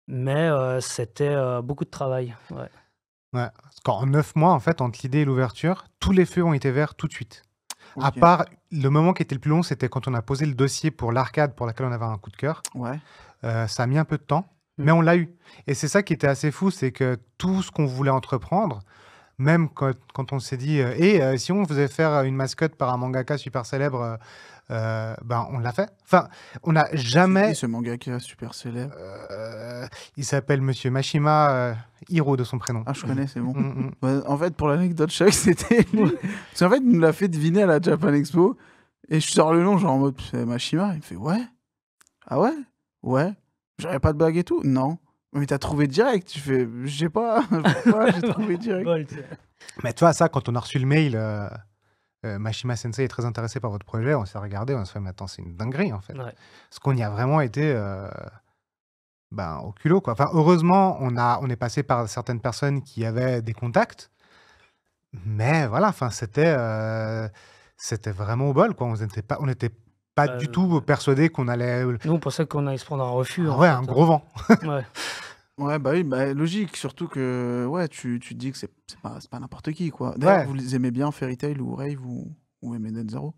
Mais c'était beaucoup de travail. Ouais. Ouais, parce qu'en 9 mois, en fait, entre l'idée et l'ouverture, tous les feux ont été verts tout de suite. À Ok. part le moment qui était le plus long, c'était quand on a posé le dossier pour l'arcade pour laquelle on avait un coup de cœur. Ouais. Ça a mis un peu de temps, Mm. mais on l'a eu. Et c'est ça qui était assez fou, c'est que tout ce qu'on voulait entreprendre, même quand on s'est dit, si on faisait faire une mascotte par un mangaka super célèbre, ben on l'a fait. Enfin, on n'a C'est qui jamais. ce mangaka super célèbre? Il s'appelle Monsieur Mashima, Hiro de son prénom. Ah, je connais, c'est bon. Mm, mm. Ouais, en fait, pour l'anecdote, je savais que c'était lui. Parce qu'en fait, il nous l'a fait deviner à la Japan Expo. Et je sors le nom, genre en mode, c'est Mashima. Il me fait, ouais. Ah ouais? Ouais. J'aurais pas de blague et tout? Non. Mais t'as trouvé direct. Tu fais, je sais pas. Pourquoi j'ai trouvé direct? Bol, tu sais. Mais tu vois, ça, quand on a reçu le mail, Mashima Sensei est très intéressé par votre projet, on s'est regardé, on s'est fait, mais attends, c'est une dinguerie en fait. Ouais. Parce qu'on y a vraiment été au culot, quoi. Enfin, heureusement, on est passé par certaines personnes qui avaient des contacts, mais voilà, enfin, c'était vraiment au bol, quoi. On n'était pas Bah, du tout persuadés qu'on allait. Nous, on pensait qu'on allait se prendre un refus. Ah en ouais, fait. un gros vent. Ouais. Ouais, bah oui, bah, logique. Surtout que, ouais, tu te dis que c'est pas n'importe qui, quoi. D'ailleurs, Ouais. vous les aimez bien Fairy Tail ou Rave ou aimez Net Zero?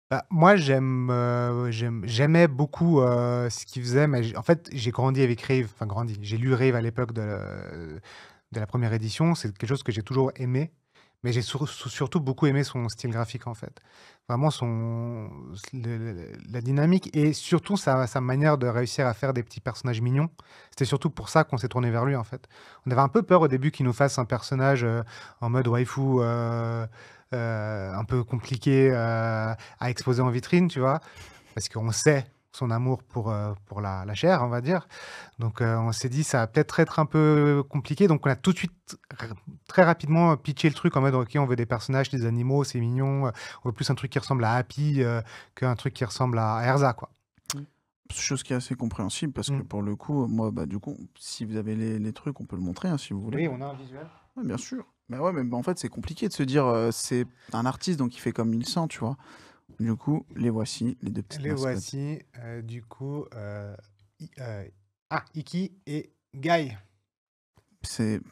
Bah, moi, j'aimais beaucoup ce qu'il faisait, mais en fait, j'ai grandi avec Rave, enfin grandi. J'ai lu Rave à l'époque de la première édition. C'est quelque chose que j'ai toujours aimé, mais j'ai surtout beaucoup aimé son style graphique, en fait. Vraiment, la dynamique et surtout sa manière de réussir à faire des petits personnages mignons. C'était surtout pour ça qu'on s'est tourné vers lui, en fait. On avait un peu peur au début qu'il nous fasse un personnage en mode waifu. Un peu compliqué à exposer en vitrine, tu vois, parce qu'on sait son amour pour la chair, on va dire. Donc on s'est dit, ça va peut-être être un peu compliqué. Donc on a tout de suite, très rapidement, pitché le truc en mode, ok, on veut des personnages, des animaux, c'est mignon. On veut plus un truc qui ressemble à Happy qu'un truc qui ressemble à Erza, quoi. Chose qui est assez compréhensible parce que Mm. pour le coup, moi, bah, du coup, si vous avez les trucs, on peut le montrer si vous voulez. Oui, on a un visuel. Ouais, bien sûr. Mais ouais, mais bah, en fait, c'est compliqué de se dire c'est un artiste donc il fait comme il sent, tu vois. Du coup, les voici, les deux petites Les mascottes. voici, du coup, Iki et Guy.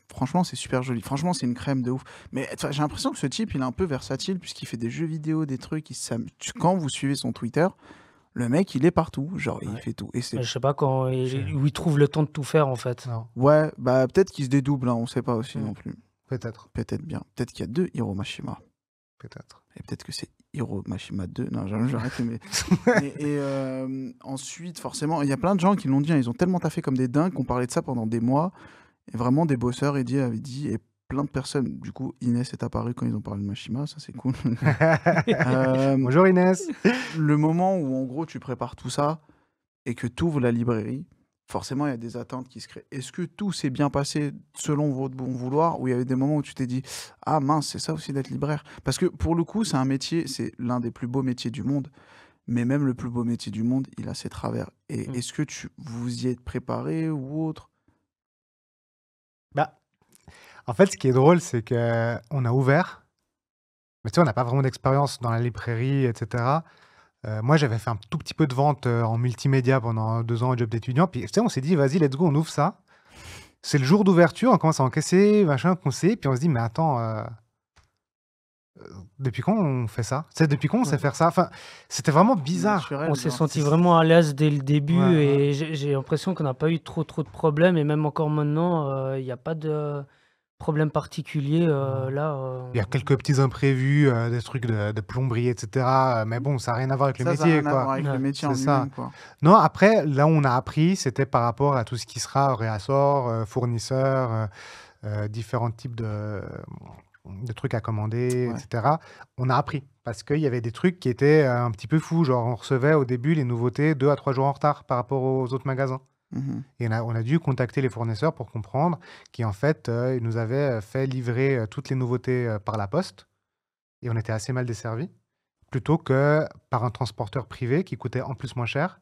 Franchement, c'est super joli. Franchement, c'est une crème de ouf. Mais j'ai l'impression que ce type, il est un peu versatile puisqu'il fait des jeux vidéo, des trucs. Quand vous suivez son Twitter, le mec, il est partout. Genre, il Ouais. fait tout. Et c'est Mais je sais pas où il trouve le temps de tout faire, en fait. Non, ouais, bah peut-être qu'il se dédouble, hein, on sait pas aussi Mm. non plus. peut-être, Peut-être bien. Peut-être qu'il y a deux Hiro Mashima. peut-être. Et peut-être que c'est Hiro Mashima 2. Non, j'ai arrêté. Mais... ensuite, forcément, il y a plein de gens qui l'ont dit. Hein, ils ont tellement taffé comme des dingues qu'on parlait de ça pendant des mois. Et vraiment, des bosseurs, Eddie avait dit. Et plein de personnes. Du coup, Inès est apparue quand ils ont parlé de Mashima. Ça, c'est cool. Bonjour Inès. Le moment où, en gros, tu prépares tout ça et que tu ouvres la librairie, forcément, il y a des attentes qui se créent. Est-ce que tout s'est bien passé selon votre bon vouloir ou il y avait des moments où tu t'es dit « Ah mince, c'est ça aussi d'être libraire ?» Parce que pour le coup, c'est un métier, c'est l'un des plus beaux métiers du monde. Mais même le plus beau métier du monde, il a ses travers. Et est-ce que vous y êtes préparé ou autre? Bah, en fait, ce qui est drôle, c'est que on a ouvert, mais tu sais, on n'a pas vraiment d'expérience dans la librairie, etc. Moi, j'avais fait un tout petit peu de vente en multimédia pendant 2 ans au job d'étudiant. Puis, tu sais, on s'est dit, vas-y, let's go, on ouvre ça. C'est le jour d'ouverture, on commence à encaisser, machin, conseiller. Puis on se dit, mais attends, depuis quand on fait ça? Tu sais, depuis quand on sait faire ça? Enfin, c'était vraiment bizarre. Naturel, On s'est genre. senti vraiment à l'aise dès le début Ouais, et j'ai l'impression qu'on n'a pas eu trop de problèmes et même encore maintenant, il n'y a pas de problème particulier là. Il y a quelques petits imprévus, des trucs de plomberie, etc. Mais bon, ça n'a rien à voir avec le Ça n'a métier, rien à voir quoi. avec le Ouais, métier en C'est ça. lui-même, quoi. Non, après, là où on a appris, c'était par rapport à tout ce qui sera réassort, fournisseur, différents types de trucs à commander, Ouais. etc. On a appris parce qu'il y avait des trucs qui étaient un petit peu fous. Genre, on recevait au début les nouveautés 2 à 3 jours en retard par rapport aux autres magasins. Mhm. Et on a dû contacter les fournisseurs pour comprendre qu'en fait, ils nous avaient fait livrer toutes les nouveautés par la poste. Et on était assez mal desservis. Plutôt que par un transporteur privé qui coûtait en plus moins cher,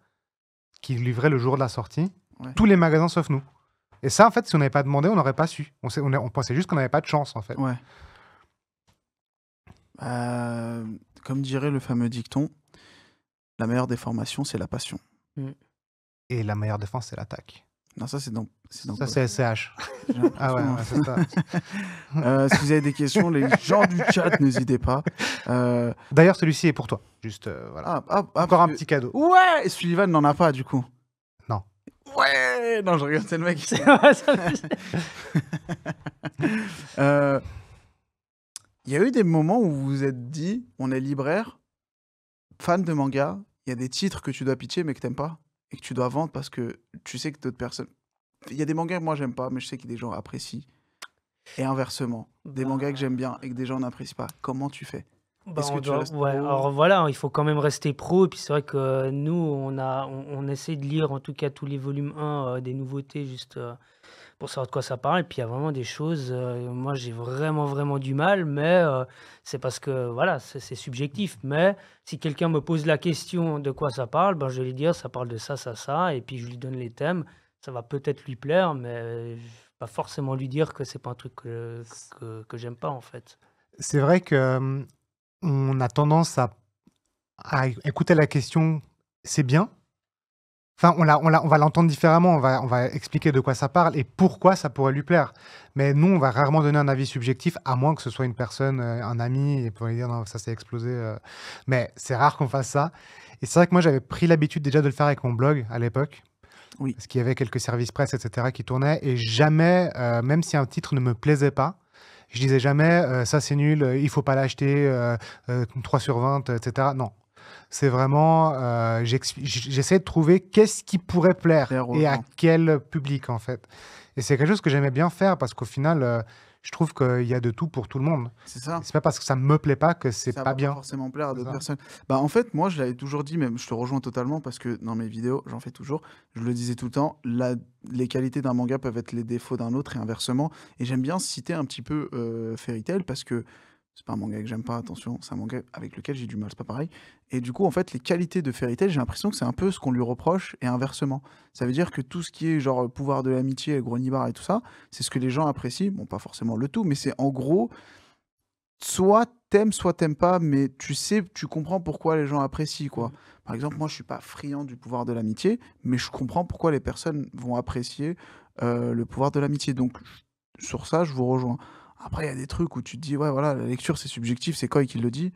qui livrait le jour de la sortie. Ouais. Tous les magasins sauf nous. Et ça, en fait, si on n'avait pas demandé, on n'aurait pas su. On pensait juste qu'on n'avait pas de chance, en fait. Ouais. Comme dirait le fameux dicton, la meilleure des formations, c'est la passion. Et la meilleure défense, c'est l'attaque. Non, ça, c'est dans Ça, quoi? c'est SCH. J'ai Ah ouais, l'impression, ouais, c'est ça. Si vous avez des questions, les gens du chat, n'hésitez pas. D'ailleurs, celui-ci est pour toi. Juste, voilà. Encore un petit cadeau. Ouais, Sullivan n'en a pas, du coup. Non. Ouais, non, je regarde, c'est le mec. Il y a eu des moments où vous vous êtes dit, on est libraire, fan de manga, il y a des titres que tu dois pitcher mais que t'aimes pas et que tu dois vendre parce que tu sais que d'autres personnes... Il y a des mangas que moi j'aime pas, mais je sais que des gens apprécient. Et inversement, des mangas que j'aime bien et que des gens n'apprécient pas. Comment tu fais? Est-ce que tu restes pro? Alors voilà, il faut quand même rester pro. Et puis c'est vrai que nous, on essaie de lire en tout cas tous les volumes 1 des nouveautés juste pour savoir de quoi ça parle. Et puis il y a vraiment des choses, moi j'ai vraiment du mal, mais c'est parce que voilà, c'est subjectif. Mais si quelqu'un me pose la question de quoi ça parle, ben, je vais lui dire ça parle de ça, et puis je lui donne les thèmes. Ça va peut-être lui plaire, mais je vais pas forcément lui dire que c'est pas un truc que j'aime pas en fait. C'est vrai que on a tendance à écouter la question, c'est bien. Enfin, on va l'entendre différemment, on va expliquer de quoi ça parle et pourquoi ça pourrait lui plaire. Mais nous, on va rarement donner un avis subjectif, à moins que ce soit une personne, un ami, et pour lui dire non, ça s'est explosé. Mais c'est rare qu'on fasse ça. Et c'est vrai que moi, j'avais pris l'habitude déjà de le faire avec mon blog à l'époque. Oui. Parce qu'il y avait quelques services presse, etc., qui tournaient. Et jamais, même si un titre ne me plaisait pas, je disais jamais ça c'est nul, il faut pas l'acheter, 3 sur 20, etc. Non. C'est vraiment, j'essaie de trouver qu'est-ce qui pourrait plaire Plaire aux et à gens. quel public en fait. Et c'est quelque chose que j'aimais bien faire parce qu'au final, je trouve qu'il y a de tout pour tout le monde. C'est ça. C'est pas parce que ça me plaît pas que c'est Ça pas va bien. pas forcément plaire à C'est d'autres ça. personnes. Bah, en fait, moi, je l'avais toujours dit, même je te rejoins totalement parce que dans mes vidéos, j'en fais toujours. Je le disais tout le temps, les qualités d'un manga peuvent être les défauts d'un autre et inversement. Et j'aime bien citer un petit peu Fairy Tail parce que c'est pas un manga que j'aime pas, attention, c'est un manga avec lequel j'ai du mal, c'est pas pareil. Et du coup, en fait, les qualités de Fairy Tail, j'ai l'impression que c'est un peu ce qu'on lui reproche et inversement. Ça veut dire que tout ce qui est genre pouvoir de l'amitié, Gronibar et tout ça, c'est ce que les gens apprécient. Bon, pas forcément le tout, mais c'est en gros soit t'aimes pas, mais tu sais, tu comprends pourquoi les gens apprécient, quoi. Par exemple, moi, je suis pas friand du pouvoir de l'amitié, mais je comprends pourquoi les personnes vont apprécier le pouvoir de l'amitié. Donc, sur ça, je vous rejoins. Après, il y a des trucs où tu te dis, ouais, voilà, la lecture, c'est subjectif, c'est Koi qui le dit.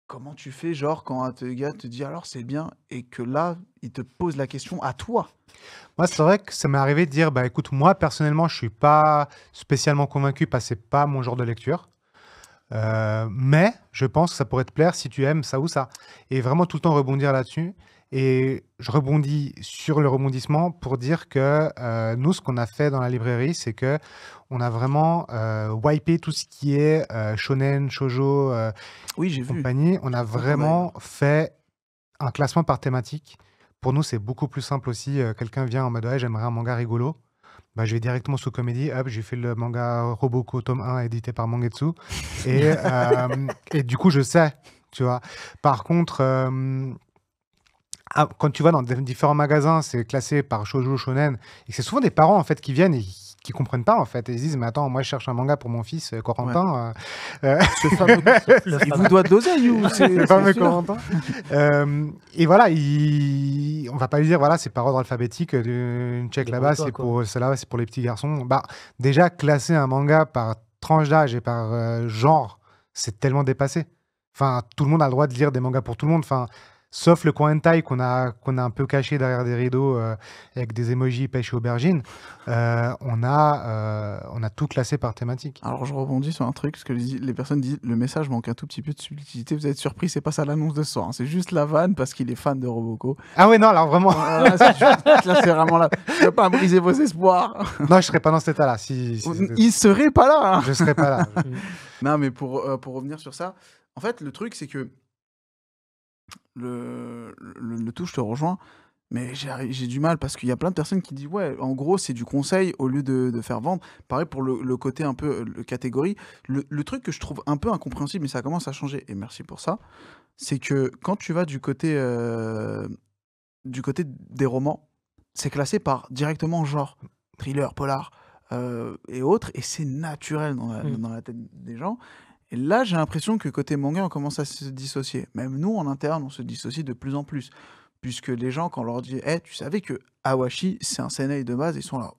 Comment tu fais, genre, quand un gars te dit, alors, c'est bien, et que là, il te pose la question à toi? Moi, c'est vrai que ça m'est arrivé de dire, bah écoute, moi personnellement, je suis pas spécialement convaincu parce que c'est pas mon genre de lecture. Mais je pense que ça pourrait te plaire si tu aimes ça ou ça. Et vraiment tout le temps rebondir là-dessus. Et je rebondis sur le rebondissement pour dire que nous, ce qu'on a fait dans la librairie, c'est que on a vraiment wipé tout ce qui est shonen, shoujo, Oui, j'ai vu. compagnie. On a Trop cool, vraiment fait un classement par thématique. Pour nous, c'est beaucoup plus simple aussi. Quelqu'un vient en mode ouais, j'aimerais un manga rigolo. Bah, je vais directement sous comédie. Hop, j'ai fait le manga Roboko tome 1 édité par Mangetsu. Et du coup, je sais, tu vois. Par contre, quand tu vas dans différents magasins, c'est classé par shoujo, shonen, et c'est souvent des parents en fait qui viennent et qui comprennent pas en fait. Et ils se disent mais attends, moi je cherche un manga pour mon fils Corentin. Ce fameux... il vous doit de l'oseille ou c'est Le fameux celui-là Corentin. Et voilà, on va pas lui dire voilà c'est par ordre alphabétique, une check là-bas Débrouille-toi, c'est quoi. pour celle-là c'est pour les petits garçons. Bah déjà classer un manga par tranche d'âge et par genre, c'est tellement dépassé. Enfin, tout le monde a le droit de lire des mangas pour tout le monde. Enfin, Sauf le coin hentai qu'on a un peu caché derrière des rideaux avec des emojis pêche et aubergine. On a tout classé par thématique. Alors je rebondis sur un truc, parce que les personnes disent le message manque un tout petit peu de subtilité. Vous êtes surpris, c'est pas ça l'annonce de ce soir, hein. C'est juste la vanne parce qu'il est fan de Roboco. Ah ouais, non, alors vraiment. Là, c'est vraiment là. Je veux pas briser vos espoirs. Non, je serais pas dans cet état-là. Il serait pas là, hein. Je serais pas là. Non, mais pour revenir sur ça, en fait, le truc, c'est que le tout, je te rejoins, mais j'ai du mal parce qu'il y a plein de personnes qui disent ouais, en gros, c'est du conseil au lieu de faire vendre. Pareil pour le côté un peu le catégorie. Le truc que je trouve un peu incompréhensible, mais ça commence à changer, et merci pour ça, c'est que quand tu vas du côté des romans, c'est classé par directement genre thriller, polar et autres, et c'est naturel dans la tête des gens. Et là, j'ai l'impression que côté manga, on commence à se dissocier. Même nous, en interne, on se dissocie de plus en plus. Puisque les gens, quand on leur dit hey, tu savais que Awashi, c'est un seinen de base, ils sont là.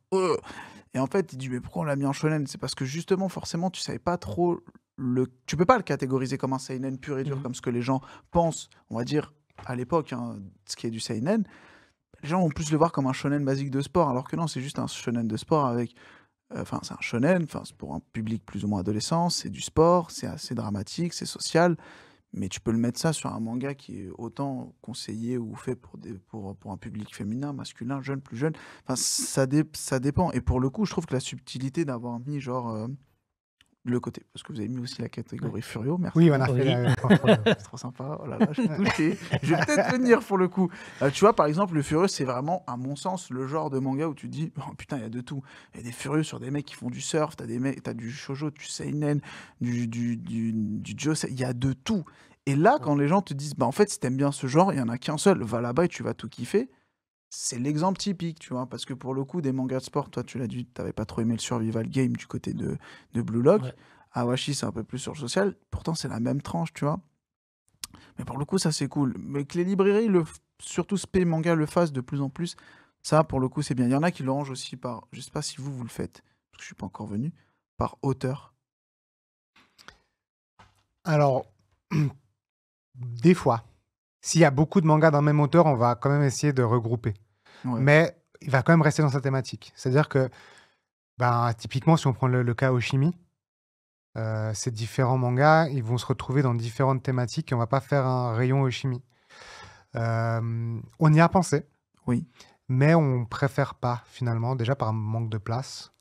Et en fait, ils disent mais pourquoi on l'a mis en shonen? C'est parce que justement, forcément, tu savais pas trop tu peux pas le catégoriser comme un seinen pur et dur, comme ce que les gens pensent, on va dire, à l'époque, hein, ce qui est du seinen. Les gens vont plus le voir comme un shonen basique de sport, alors que non, c'est juste un shonen de sport avec. Enfin, c'est un shonen, c'est pour un public plus ou moins adolescent, c'est du sport, c'est assez dramatique, c'est social, mais tu peux le mettre ça sur un manga qui est autant conseillé ou fait pour un public féminin, masculin, jeune, plus jeune. Enfin, ça dépend. Et pour le coup, je trouve que la subtilité d'avoir mis genre le côté, parce que vous avez mis aussi la catégorie Furio, merci. Oui, on a fait c'est trop sympa. Oh là là, je suis touché. Je vais peut-être venir pour le coup. Tu vois, par exemple, le Furieux, c'est vraiment, à mon sens, le genre de manga où tu te dis, oh putain, il y a de tout. Il y a des Furieux sur des mecs qui font du surf, t'as du shoujo, du seinen, du josei, il y a de tout. Et là, quand les gens te disent, bah en fait, si t'aimes bien ce genre, il y en a qu'un seul, va là-bas et tu vas tout kiffer. C'est l'exemple typique, tu vois, parce que pour le coup, des mangas de sport, toi, tu l'as dit, t'avais pas trop aimé le survival game du côté de Blue Lock. Ouais. Awashi, c'est un peu plus sur le social. Pourtant, c'est la même tranche, tu vois. Mais pour le coup, ça, c'est cool. Mais que les librairies, surtout Spé Manga, le fassent de plus en plus, ça, pour le coup, c'est bien. Il y en a qui le rangent aussi par, je sais pas si vous le faites, parce que je suis pas encore venu, par auteur. Alors, des fois, s'il y a beaucoup de mangas d'un même auteur, on va quand même essayer de regrouper. Ouais. Mais il va quand même rester dans sa thématique. C'est-à-dire que, typiquement, si on prend le cas Oshimi, ces différents mangas, ils vont se retrouver dans différentes thématiques et on va pas faire un rayon Oshimi. On y a pensé, Oui. mais on préfère pas, finalement, déjà par manque de place.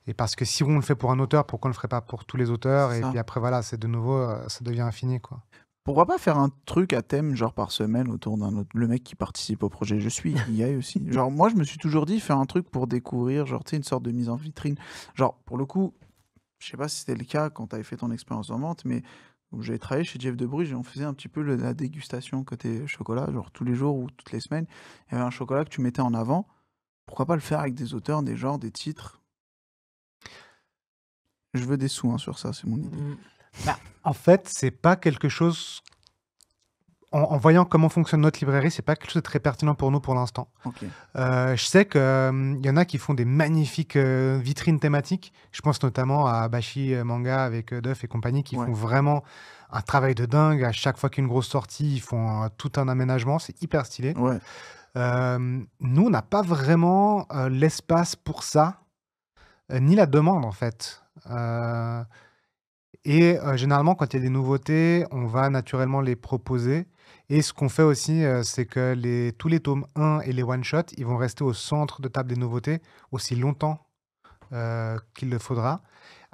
Et parce que si on le fait pour un auteur, pourquoi on le ferait pas pour tous les auteurs? C'est Et ça. puis après, voilà, c'est de nouveau, ça devient infini, quoi. Pourquoi pas faire un truc à thème, genre par semaine, autour d'un autre. Le mec qui participe au projet Je suis, il y a aussi. Genre, moi, je me suis toujours dit, faire un truc pour découvrir, genre, tu sais, une sorte de mise en vitrine. Genre, pour le coup, je sais pas si c'était le cas quand tu avais fait ton expérience en vente, mais où j'avais travaillé chez Jeff de Bruges et on faisait un petit peu la dégustation côté chocolat, genre tous les jours ou toutes les semaines. Il y avait un chocolat que tu mettais en avant. Pourquoi pas le faire avec des auteurs, des genres, des titres? Je veux des sous hein, sur ça, c'est mon idée. En fait, c'est pas quelque chose. En voyant comment fonctionne notre librairie, c'est pas quelque chose de très pertinent pour nous pour l'instant. Ok. Je sais qu'il y en a qui font des magnifiques vitrines thématiques. Je pense notamment à Bashi Manga avec Duff et compagnie qui Ouais. font vraiment un travail de dingue. À chaque fois qu'une grosse sortie, ils font tout un aménagement. C'est hyper stylé. Ouais. Nous, on n'a pas vraiment l'espace pour ça, ni la demande en fait. Généralement, quand il y a des nouveautés, on va naturellement les proposer. Et ce qu'on fait aussi, c'est que tous les tomes 1 et les one-shots, ils vont rester au centre de table des nouveautés aussi longtemps qu'il le faudra.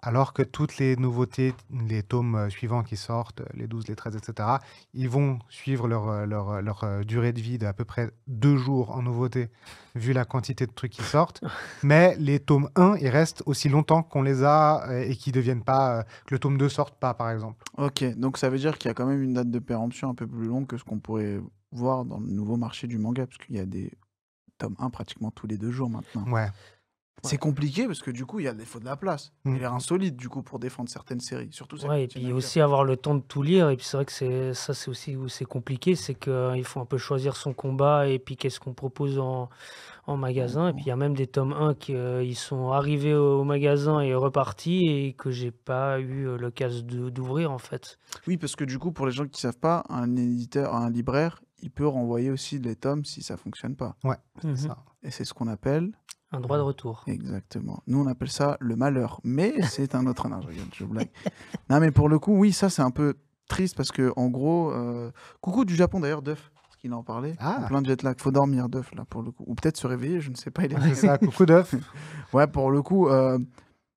Alors que toutes les nouveautés, les tomes suivants qui sortent, les 12, les 13, etc., ils vont suivre leur durée de vie d'à peu près 2 jours en nouveauté, vu la quantité de trucs qui sortent. Mais les tomes 1, ils restent aussi longtemps qu'on les a et qu'ils ne deviennent pas, que le tome 2 sorte pas, par exemple. Ok, donc ça veut dire qu'il y a quand même une date de péremption un peu plus longue que ce qu'on pourrait voir dans le nouveau marché du manga, parce qu'il y a des tomes 1 pratiquement tous les 2 jours maintenant. Ouais. C'est compliqué parce que du coup, il il faut de la place. Mm. Il est insolite du coup pour défendre certaines séries, surtout celles Ouais, et qui tiennent puis à cœur. aussi avoir le temps de tout lire. Et puis c'est vrai que c'est aussi où c'est compliqué, c'est qu'il faut un peu choisir son combat et puis qu'est-ce qu'on propose en magasin. Et puis il y a même des tomes 1 qui ils sont arrivés au magasin et repartis et que j'ai pas eu l'occasion d'ouvrir en fait. Oui, parce que du coup, pour les gens qui savent pas, un éditeur, un libraire, il peut renvoyer aussi les tomes si ça fonctionne pas. Ouais, c'est Mhm. ça. Et c'est ce qu'on appelle Un droit de retour. exactement. Nous, on appelle ça le malheur. Mais c'est un autre... Non, je rigole, je blague. Non, mais pour le coup, oui, ça, c'est un peu triste parce que, en gros... Coucou du Japon, d'ailleurs, Duff, parce qu'il en parlait. En Ah, plein de jet lag. Faut dormir, Duff, là, pour le coup. Ou peut-être se réveiller, je ne sais pas. Il est c'est ça. Coucou Duff. Ouais, pour le coup,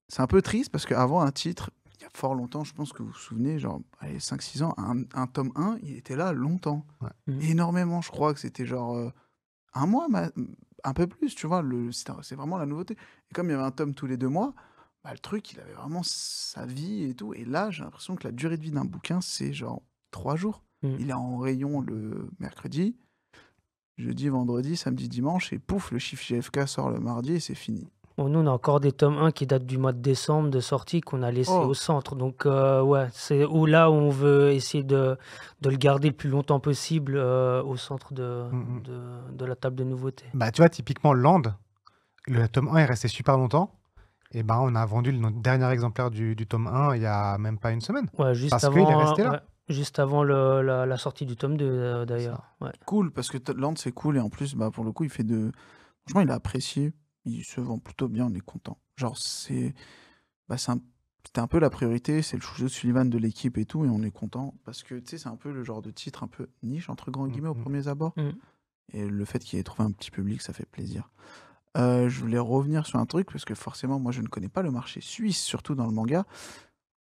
c'est un peu triste parce qu'avant un titre, il y a fort longtemps, je pense que vous vous souvenez, genre, allez, 5-6 ans, un tome 1, il était là longtemps. Ouais. Mhm. Énormément, je crois que c'était genre un mois, un peu plus, tu vois. C'est vraiment la nouveauté. Et comme il y avait un tome tous les 2 mois, bah, le truc, il avait vraiment sa vie et tout. Et là, j'ai l'impression que la durée de vie d'un bouquin, c'est genre 3 jours. Mhm. Il est en rayon le mercredi, jeudi, vendredi, samedi, dimanche, et pouf, le chiffre JFK sort le mardi et c'est fini. Bon, nous, on a encore des tomes 1 qui datent du mois de décembre de sortie qu'on a laissé Oh, au centre. Donc, ouais, c'est là où on veut essayer de le garder le plus longtemps possible au centre Mm, mm. de la table de nouveautés. Bah, tu vois, typiquement, Land, le tome 1 est resté super longtemps. Et ben, on a vendu notre dernier exemplaire du tome 1 il y a même pas une semaine. Ouais, juste Parce qu'il est avant, resté là. ouais, juste avant la sortie du tome 2, C'est d'ailleurs. ça. Ouais. cool, parce que Land, c'est cool, et en plus, bah, pour le coup, il fait de... Franchement, il a apprécié, il se vend plutôt bien, on est content. Genre, bah, c'était un peu la priorité, c'est le chouchou de Sullivan de l'équipe et tout, et on est content, parce que, tu sais, c'est un peu le genre de titre un peu niche, entre grands guillemets, au Mm, mm. premier abord, Mm. et le fait qu'il ait trouvé un petit public, ça fait plaisir. Je voulais revenir sur un truc, parce que forcément, moi, je ne connais pas le marché suisse, surtout dans le manga.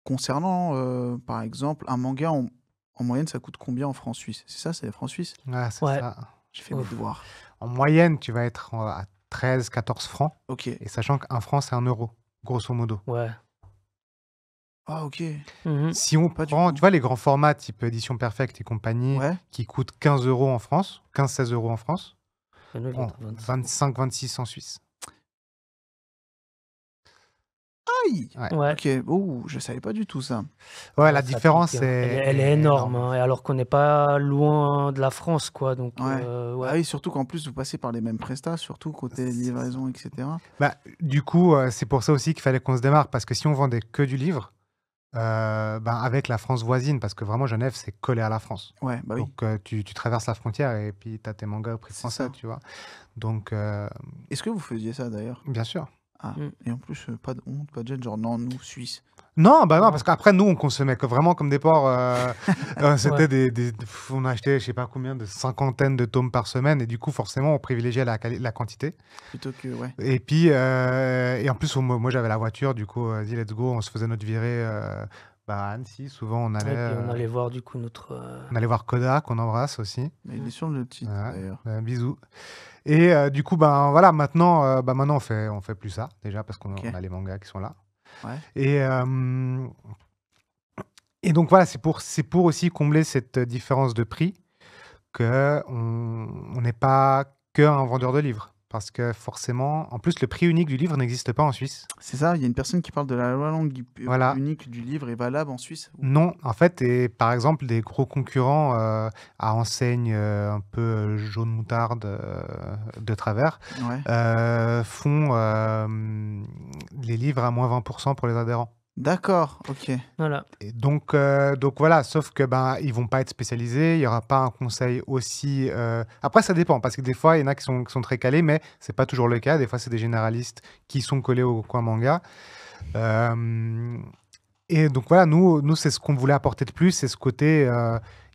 Concernant, par exemple, un manga, en moyenne, ça coûte combien en francs suisses? C'est ça, c'est les francs suisses? Ouais, c'est Ouais. ça. J'ai fait mes Ouf. devoirs. En moyenne, tu vas être à 13-14 francs. Ok. Et sachant qu'un franc, c'est 1 euro, grosso modo. Ouais. Ah, ok. Mhm. Si on Pas du prend, tout. tu vois, les grands formats type Édition Perfecte et compagnie, Ouais. qui coûtent 15 euros en France, 15-16 euros en France, Et nous, il va être à 25. 25-26 en Suisse. Aïe! Ouais. Ouais. Ok. Ouh, je savais pas du tout ça. Ouais, Ouais, la ça différence pique, hein. est, Elle est est énorme, énorme. hein, et alors qu'on n'est pas loin de la France, quoi. Donc, Ouais. ouais. Ah oui, surtout qu'en plus, vous passez par les mêmes prestats, surtout côté C'est ça. livraison, etc. Bah, du coup, c'est pour ça aussi qu'il fallait qu'on se démarque, parce que si on vendait que du livre, ben, avec la France voisine, parce que vraiment Genève, c'est collé à la France. Ouais, bah oui, Donc tu traverses la frontière et puis tu as tes mangas au prix c'est français, ça. tu vois. Donc, Est-ce que vous faisiez ça d'ailleurs? bien sûr. Ah, Mm. et en plus, pas de honte, pas de gêne, genre non, nous, Suisse. Non, bah non, Non. parce qu'après, nous, on consommait vraiment comme des porcs. C'était Ouais. on achetait, je sais pas combien, de cinquantaines de tomes par semaine. Et du coup, forcément, on privilégiait la quantité. Plutôt que, ouais. Et puis, et en plus, moi, j'avais la voiture. Du coup, vas-y, let's go. On se faisait notre virée à Annecy. Souvent, on Et puis, on allait, allait voir, du coup, notre. on allait voir Kodak, qu'on embrasse aussi. Mais il est sur le titre Ouais, d'ailleurs. bisous. Et du coup, ben voilà, maintenant on fait plus ça, déjà, parce qu'on Ok. on a les mangas qui sont là. Ouais. Et donc voilà, c'est pour aussi combler cette différence de prix que on n'est pas qu'un vendeur de livres. Parce que forcément, en plus, le prix unique du livre n'existe pas en Suisse. C'est ça, il y a une personne qui parle de la loi langue Voilà. unique du livre est valable en Suisse. Non, en fait, et par exemple, des gros concurrents à enseigne un peu jaune moutarde de travers Ouais. font les livres à moins 20% pour les adhérents. D'accord, ok. Voilà. Et donc voilà, sauf que ben ils vont pas être spécialisés, il y aura pas un conseil aussi. Après, ça dépend parce que des fois il y en a qui sont très calés, mais c'est pas toujours le cas. Des fois, c'est des généralistes qui sont collés au coin manga. Et donc voilà, nous c'est ce qu'on voulait apporter de plus, c'est ce côté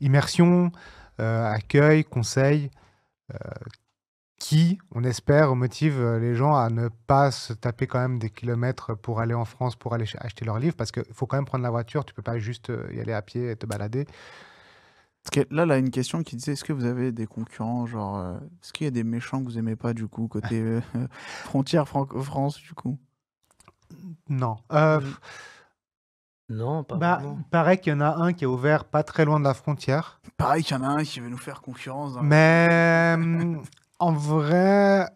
immersion, accueil, conseil, qui, on espère, motive les gens à ne pas se taper quand même des kilomètres pour aller en France, pour aller acheter leurs livres, parce qu'il faut quand même prendre la voiture, tu peux pas juste y aller à pied et te balader. Parce que là, une question qui disait, est-ce que vous avez des concurrents, genre, est-ce qu'il y a des méchants que vous aimez pas, du coup, côté frontière France, du coup? Non. Non, pas Bah, vraiment. il paraît qu'il y en a un qui est ouvert pas très loin de la frontière, Pareil qu'il y en a un qui veut nous faire concurrence dans mais en vrai,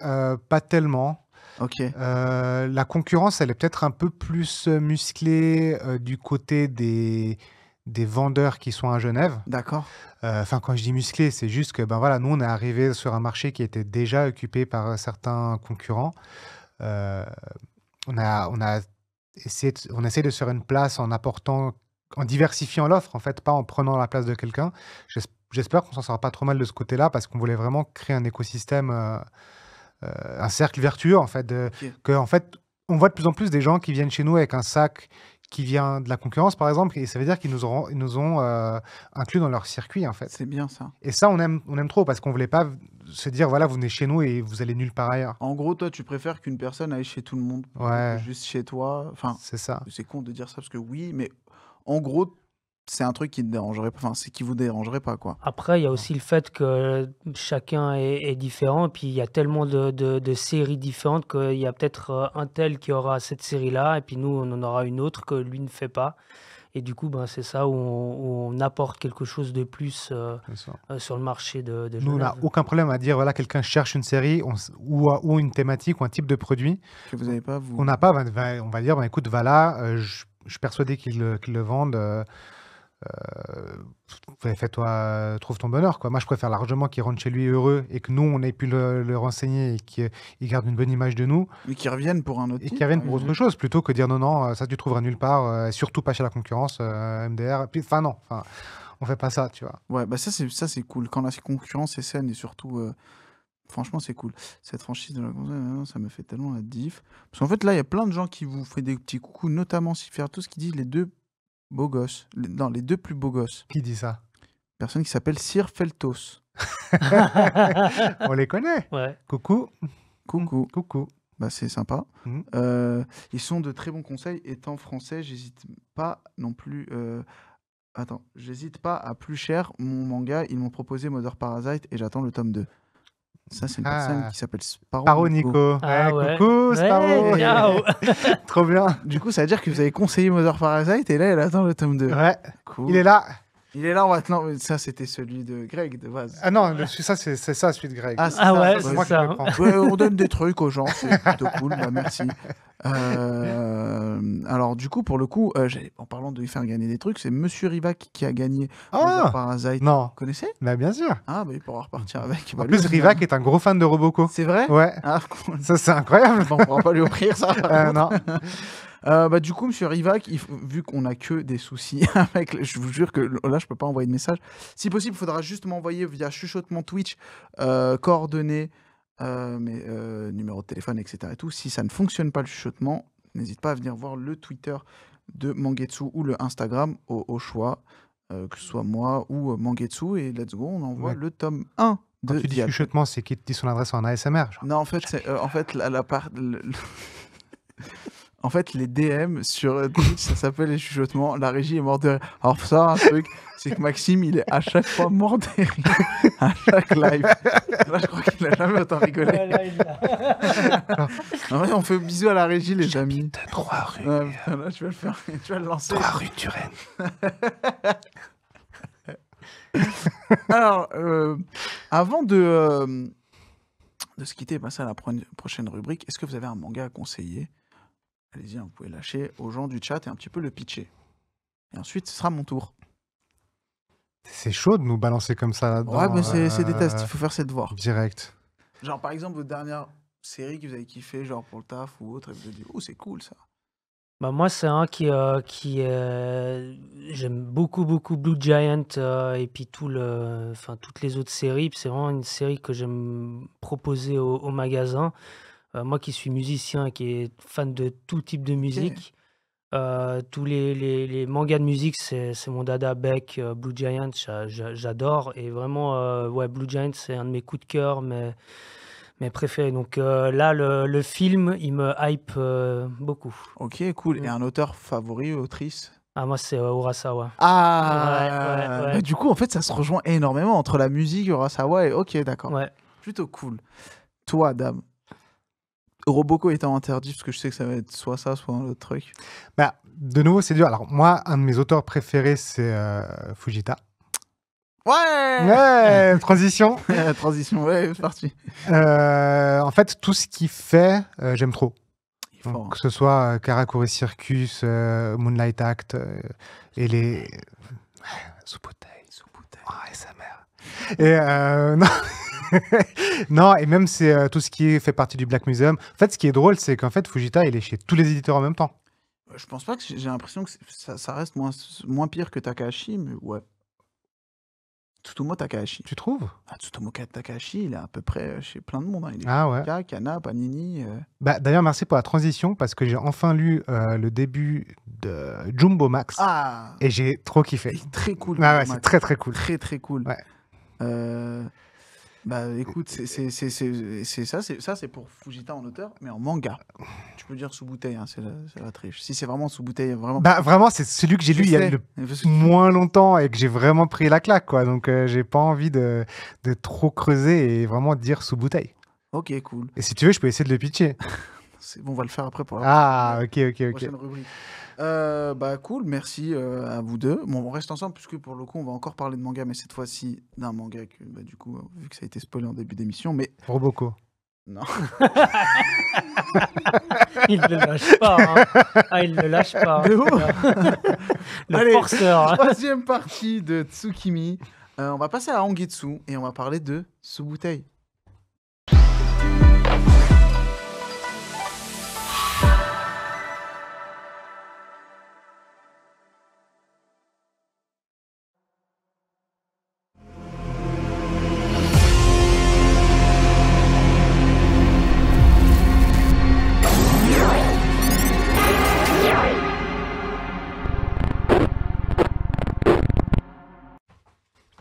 pas tellement. Ok, La concurrence, elle est peut-être un peu plus musclée du côté des vendeurs qui sont à Genève. d'accord. Enfin, quand je dis musclé, c'est juste que ben voilà, nous, on est arrivé sur un marché qui était déjà occupé par certains concurrents. Euh, on essaie de se faire une place en apportant, en diversifiant l'offre, en fait, pas en prenant la place de quelqu'un. j'espère qu'on s'en sort pas trop mal de ce côté-là parce qu'on voulait vraiment créer un écosystème, un cercle vertueux en fait, Ok. que en fait, on voit de plus en plus des gens qui viennent chez nous avec un sac qui vient de la concurrence par exemple, et ça veut dire ils nous ont inclus dans leur circuit en fait. C'est bien ça. Et ça, on aime trop parce qu'on voulait pas se dire voilà, vous venez chez nous et vous allez nulle part ailleurs. En gros, toi, tu préfères qu'une personne aille chez tout le monde plutôt que Ouais, juste chez toi. Enfin, c'est ça. c'est con de dire ça parce que oui, mais en gros, c'est un truc qui te dérangerait pas. Enfin, c'est qui vous dérangerait pas, quoi. Après, il y a aussi le fait que chacun est différent, et puis il y a tellement de séries différentes qu'il y a peut-être un tel qui aura cette série-là, et puis nous, on en aura une autre que lui ne fait pas. Et du coup, ben, c'est ça où on apporte quelque chose de plus C'est ça. sur le marché de Nous, on n'a Genève. aucun problème à dire voilà, quelqu'un cherche une série ou une thématique ou un type de produit Que vous n'avez pas, qu'on vous. n'a pas. On va dire ben, écoute, va là, je suis persuadé qu'ils le vendent. Fais-toi, trouve ton bonheur, quoi. Moi, je préfère largement qu'il rentre chez lui heureux et que nous, on ait pu le renseigner et qu'il garde une bonne image de nous Mais qui reviennent pour un autre et titre, qu'il revienne par pour exemple. autre chose plutôt que dire non, non, ça tu trouveras nulle part, surtout pas chez la concurrence, MDR. Puis, enfin, non, enfin, on fait pas ça, tu vois. Ouais, bah ça, c'est cool. Quand la concurrence est saine et surtout, franchement, c'est cool. Cette franchise de la ça me fait tellement la diff. Parce qu'en fait, là, il y a plein de gens qui vous font des petits coucous, notamment Sifertus qui dit les deux beaux gosses. Non, les deux plus beaux gosses. Qui dit ça? Personne qui s'appelle Sir Feltos. On les connaît. Ouais. Coucou. Coucou. Coucou. Bah, c'est sympa. Mhm. Ils sont de très bons conseils. Étant français, j'hésite pas non plus. Attends, j'hésite pas à plus cher. Mon manga, ils m'ont proposé Mother Parasite et j'attends le tome 2. Ça, c'est une personne Ah. qui s'appelle Sparrow Sparrow Nico. Nico. Ah Ouais, ouais. coucou, Ouais, Sparrow. ciao. Trop bien. Du coup, ça veut dire que vous avez conseillé Mother Parasite et là, elle attend le tome 2. Ouais. Cool. Il est là. Il est là, on va te l'en- Ça, c'était celui de Greg, de base. Ah non, ça, c'est ça, celui de Greg. Ah, c'est Ah ça. ouais, c'est c'est moi qui ça. le prends. Ouais, on donne des trucs aux gens, c'est plutôt cool, bah merci. Alors du coup, pour le coup, en parlant de lui faire gagner des trucs, c'est Monsieur Rivac qui a gagné Mother Ah Parasite. non, Vous connaissez? bah bien sûr. Ah, bah il pourra repartir avec. En Bah, lui plus, aussi, Rivac hein. est un gros fan de Roboco. C'est vrai? Ouais, Ah, cool. ça c'est incroyable. Bon, on pourra pas lui offrir ça. par contre. Non. Bah, du coup, Monsieur Rivac, vu qu'on a que des soucis avec, je vous jure que là, je peux pas envoyer de message. Si possible, il faudra juste m'envoyer via chuchotement Twitch coordonnées, numéro de téléphone, etc. Et tout. Si ça ne fonctionne pas le chuchotement, n'hésite pas à venir voir le Twitter de Mangetsu ou le Instagram au choix, que ce soit moi ou Mangetsu. Et let's go, on envoie Ouais. le tome 1 Quand de tu dis Diablo. chuchotement, c'est qu'il te dit son adresse en ASMR. Genre. Non, en fait, la part. En fait, les DM sur Twitch, ça s'appelle les chuchotements. La régie est morte de rire. Alors, ça, un truc, c'est que Maxime, il est à chaque fois mort de rire à chaque live. Là, je crois qu'il a jamais autant rigolé. Ouais, là, il a- En vrai, on fait bisous à la régie, les amis. 3 rues. Ouais, putain, là, tu vas le faire, tu vas le lancer. rue Turenne. Alors, avant de se quitter et passer à la prochaine rubrique, est-ce que vous avez un manga à conseiller? Allez-y, vous pouvez lâcher aux gens du chat et un petit peu le pitcher. Et ensuite, ce sera mon tour. C'est chaud de nous balancer comme ça là-dedans. Ouais, mais c'est des tests, il faut faire ses devoirs. Direct. Genre, par exemple, votre dernière série que vous avez kiffé, genre pour le taf ou autre, et vous avez dit, oh, c'est cool ça. Bah, moi, c'est un qui j'aime beaucoup Blue Giant, et puis toutes les autres séries. Puis c'est vraiment une série que j'aime proposer au magasin. Moi qui suis musicien et qui est fan de tout type de musique, tous les mangas de musique, c'est mon dada. Beck, Blue Giant, j'adore. Et vraiment, ouais, Blue Giant, c'est un de mes coups de cœur, mes préférés. Donc là, le film, il me hype beaucoup. Ok, cool. Mm. Et un auteur favori, autrice? Ah, moi, c'est Urasawa. Ah, Ouais. bah, du coup, en fait, ça se rejoint énormément entre la musique, Urasawa et... Ok, d'accord. Ouais. Plutôt cool. Toi, Dame, Roboco étant interdit, parce que je sais que ça va être soit ça, soit un autre truc. Bah, de nouveau, c'est dur. Alors, moi, un de mes auteurs préférés, c'est Fujita. Ouais Ouais, transition. Transition, ouais, c'est parti. En fait, tout ce qu'il fait, j'aime trop. Il est fort, Donc, que ce soit Karakuri Circus, Moonlight Act et les. Sous-bouteille. Oh, ASMR. Et non. Non, et même c'est tout ce qui fait partie du Black Museum. En fait, ce qui est drôle, c'est qu'en fait, Fujita, il est chez tous les éditeurs en même temps. Je pense pas que j'ai l'impression que ça reste moins pire que Takahashi, mais ouais. Tsutomu Takahashi. Tu trouves? Tsutomu Takahashi, il est à peu près chez plein de monde. Hein. Il est Ah ouais. Manga, Kana, Panini. Bah, d'ailleurs, merci pour la transition parce que j'ai enfin lu le début de Jumbo Max Ah, et j'ai trop kiffé. il est très cool. Ah ouais, Max. c'est très très cool. Très très cool. Ouais. Bah écoute, ça c'est pour Fujita en auteur, mais en manga. Tu peux dire sous bouteille, hein, c'est la triche. Si c'est vraiment sous bouteille, vraiment. Bah vraiment, c'est celui que j'ai Je lu il y a sais, le parce que- moins longtemps et que j'ai vraiment pris la claque, quoi. Donc j'ai pas envie de trop creuser et vraiment dire sous bouteille. Ok, cool. Et si tu veux, je peux essayer de le pitcher. C'est bon, on va le faire après pour la Ah, ok. prochaine rubrique. Bah cool, merci à vous deux. Bon, on reste ensemble puisque pour le coup, on va encore parler de manga, mais cette fois-ci d'un manga que, bah, du coup, vu que ça a été spoilé en début d'émission, mais Roboko. non. Il ne le lâche pas. Hein. Ah, il ne le lâche pas. De ouf. Le Allez. forceur. Hein. Troisième partie de Tsukimi. On va passer à Angetsu et on va parler de sous bouteille.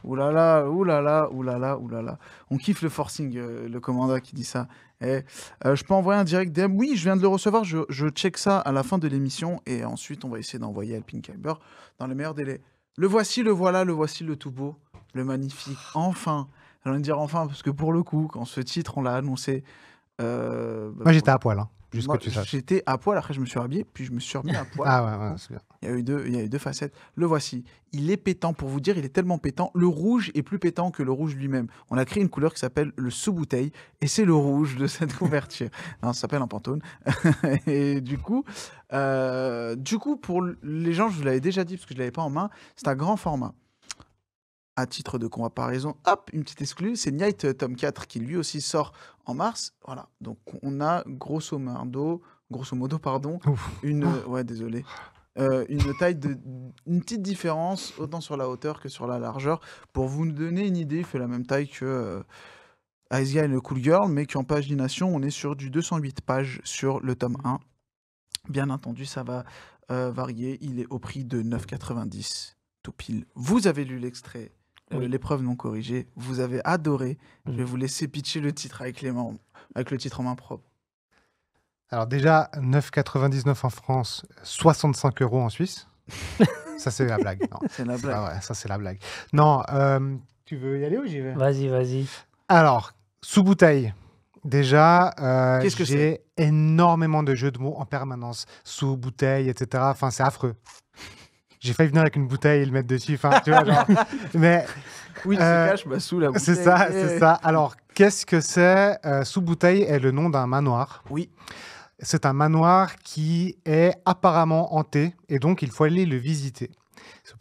Oulala, oulala, oulala, oulala. On kiffe le forcing, le commandant qui dit ça. Je peux envoyer un direct DM? Oui, je viens de le recevoir. Je check ça à la fin de l'émission et ensuite on va essayer d'envoyer Alpine Kyber dans les meilleurs délais. Le voici, le voilà, le voici le tout beau, le magnifique. Enfin, j'allais dire enfin parce que pour le coup, quand ce titre on l'a annoncé, Moi, j'étais à poil, hein, juste moi, que tu saches. j'étais à poil. Après, je me suis habillé, puis je me suis remis à poil. Ah ouais, c'est bien. Il y a eu deux facettes. Le voici. Il est pétant. Pour vous dire, il est tellement pétant. Le rouge est plus pétant que le rouge lui-même. On a créé une couleur qui s'appelle le sous-bouteille. Et c'est le rouge de cette couverture. Non, ça s'appelle un Pantone. Et du coup, pour les gens, je vous l'avais déjà dit parce que je ne l'avais pas en main, c'est un grand format. À titre de comparaison, hop, une petite exclue, c'est Night tome 4 qui lui aussi sort en mars. Voilà, donc on a grosso modo, Ouf. ouais, désolé, une taille une petite différence autant sur la hauteur que sur la largeur. Pour vous donner une idée, il fait la même taille que Ice Guy et le Cool Girl, mais qu'en pagination, on est sur du 208 pages sur le tome 1. Bien entendu, ça va varier. Il est au prix de 9,90 tout pile. Vous avez lu l'extrait. Oui. L'épreuve non corrigée, vous avez adoré. Je vais Mhm. vous laisser pitcher le titre avec le titre en main propre. Alors déjà, 9,99 en France, 65 € en Suisse. Ça, c'est la blague. Non, C'est la c'est blague. pas vrai, ça, c'est la blague. Non, tu veux y aller ou j'y vais? Vas-y. Alors, sous bouteille. Déjà, Qu'est-ce que j'ai énormément de jeux de mots en permanence. Sous bouteille, etc. Enfin, c'est affreux. J'ai failli venir avec une bouteille et le mettre dessus. Enfin, tu vois, genre. Mais Oui, il se cache sous la bouteille. c'est ça, c'est ça. Alors, qu'est-ce que c'est? Sous bouteille est le nom d'un manoir. Oui, C'est un manoir qui est apparemment hanté et donc il faut aller le visiter.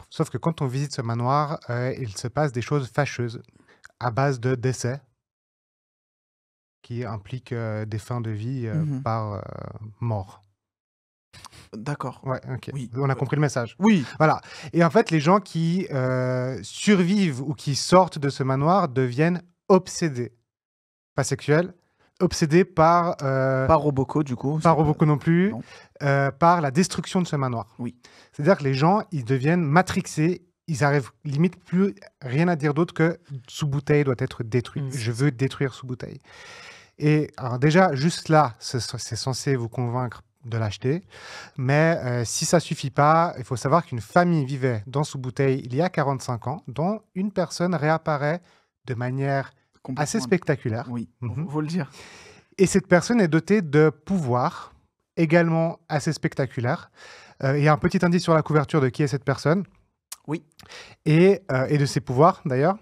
Sauf que quand on visite ce manoir, il se passe des choses fâcheuses à base de décès qui impliquent des fins de vie Mhm. par mort. d'accord. Ouais, ok. Oui. On a compris le message. Oui, Voilà. Et en fait, les gens qui survivent ou qui sortent de ce manoir deviennent obsédés. Pas sexuels, obsédés par... pas Roboco du coup. Pas Robocop non plus, Non. par la destruction de ce manoir. Oui. C'est-à-dire que les gens, ils deviennent matrixés, ils arrivent limite plus rien à dire d'autre que sous bouteille doit être détruit. Mm. Je veux détruire sous bouteille. Et alors déjà, juste là, c'est censé vous convaincre de l'acheter. Mais si ça suffit pas, il faut savoir qu'une famille vivait dans sous bouteille il y a 45 ans, dont une personne réapparaît de manière Complètement. assez spectaculaire. Oui, Mhm. faut le dire. Et cette personne est dotée de pouvoirs également assez spectaculaires. Il y a un petit indice sur la couverture de qui est cette personne. Oui. Et de ses pouvoirs, d'ailleurs.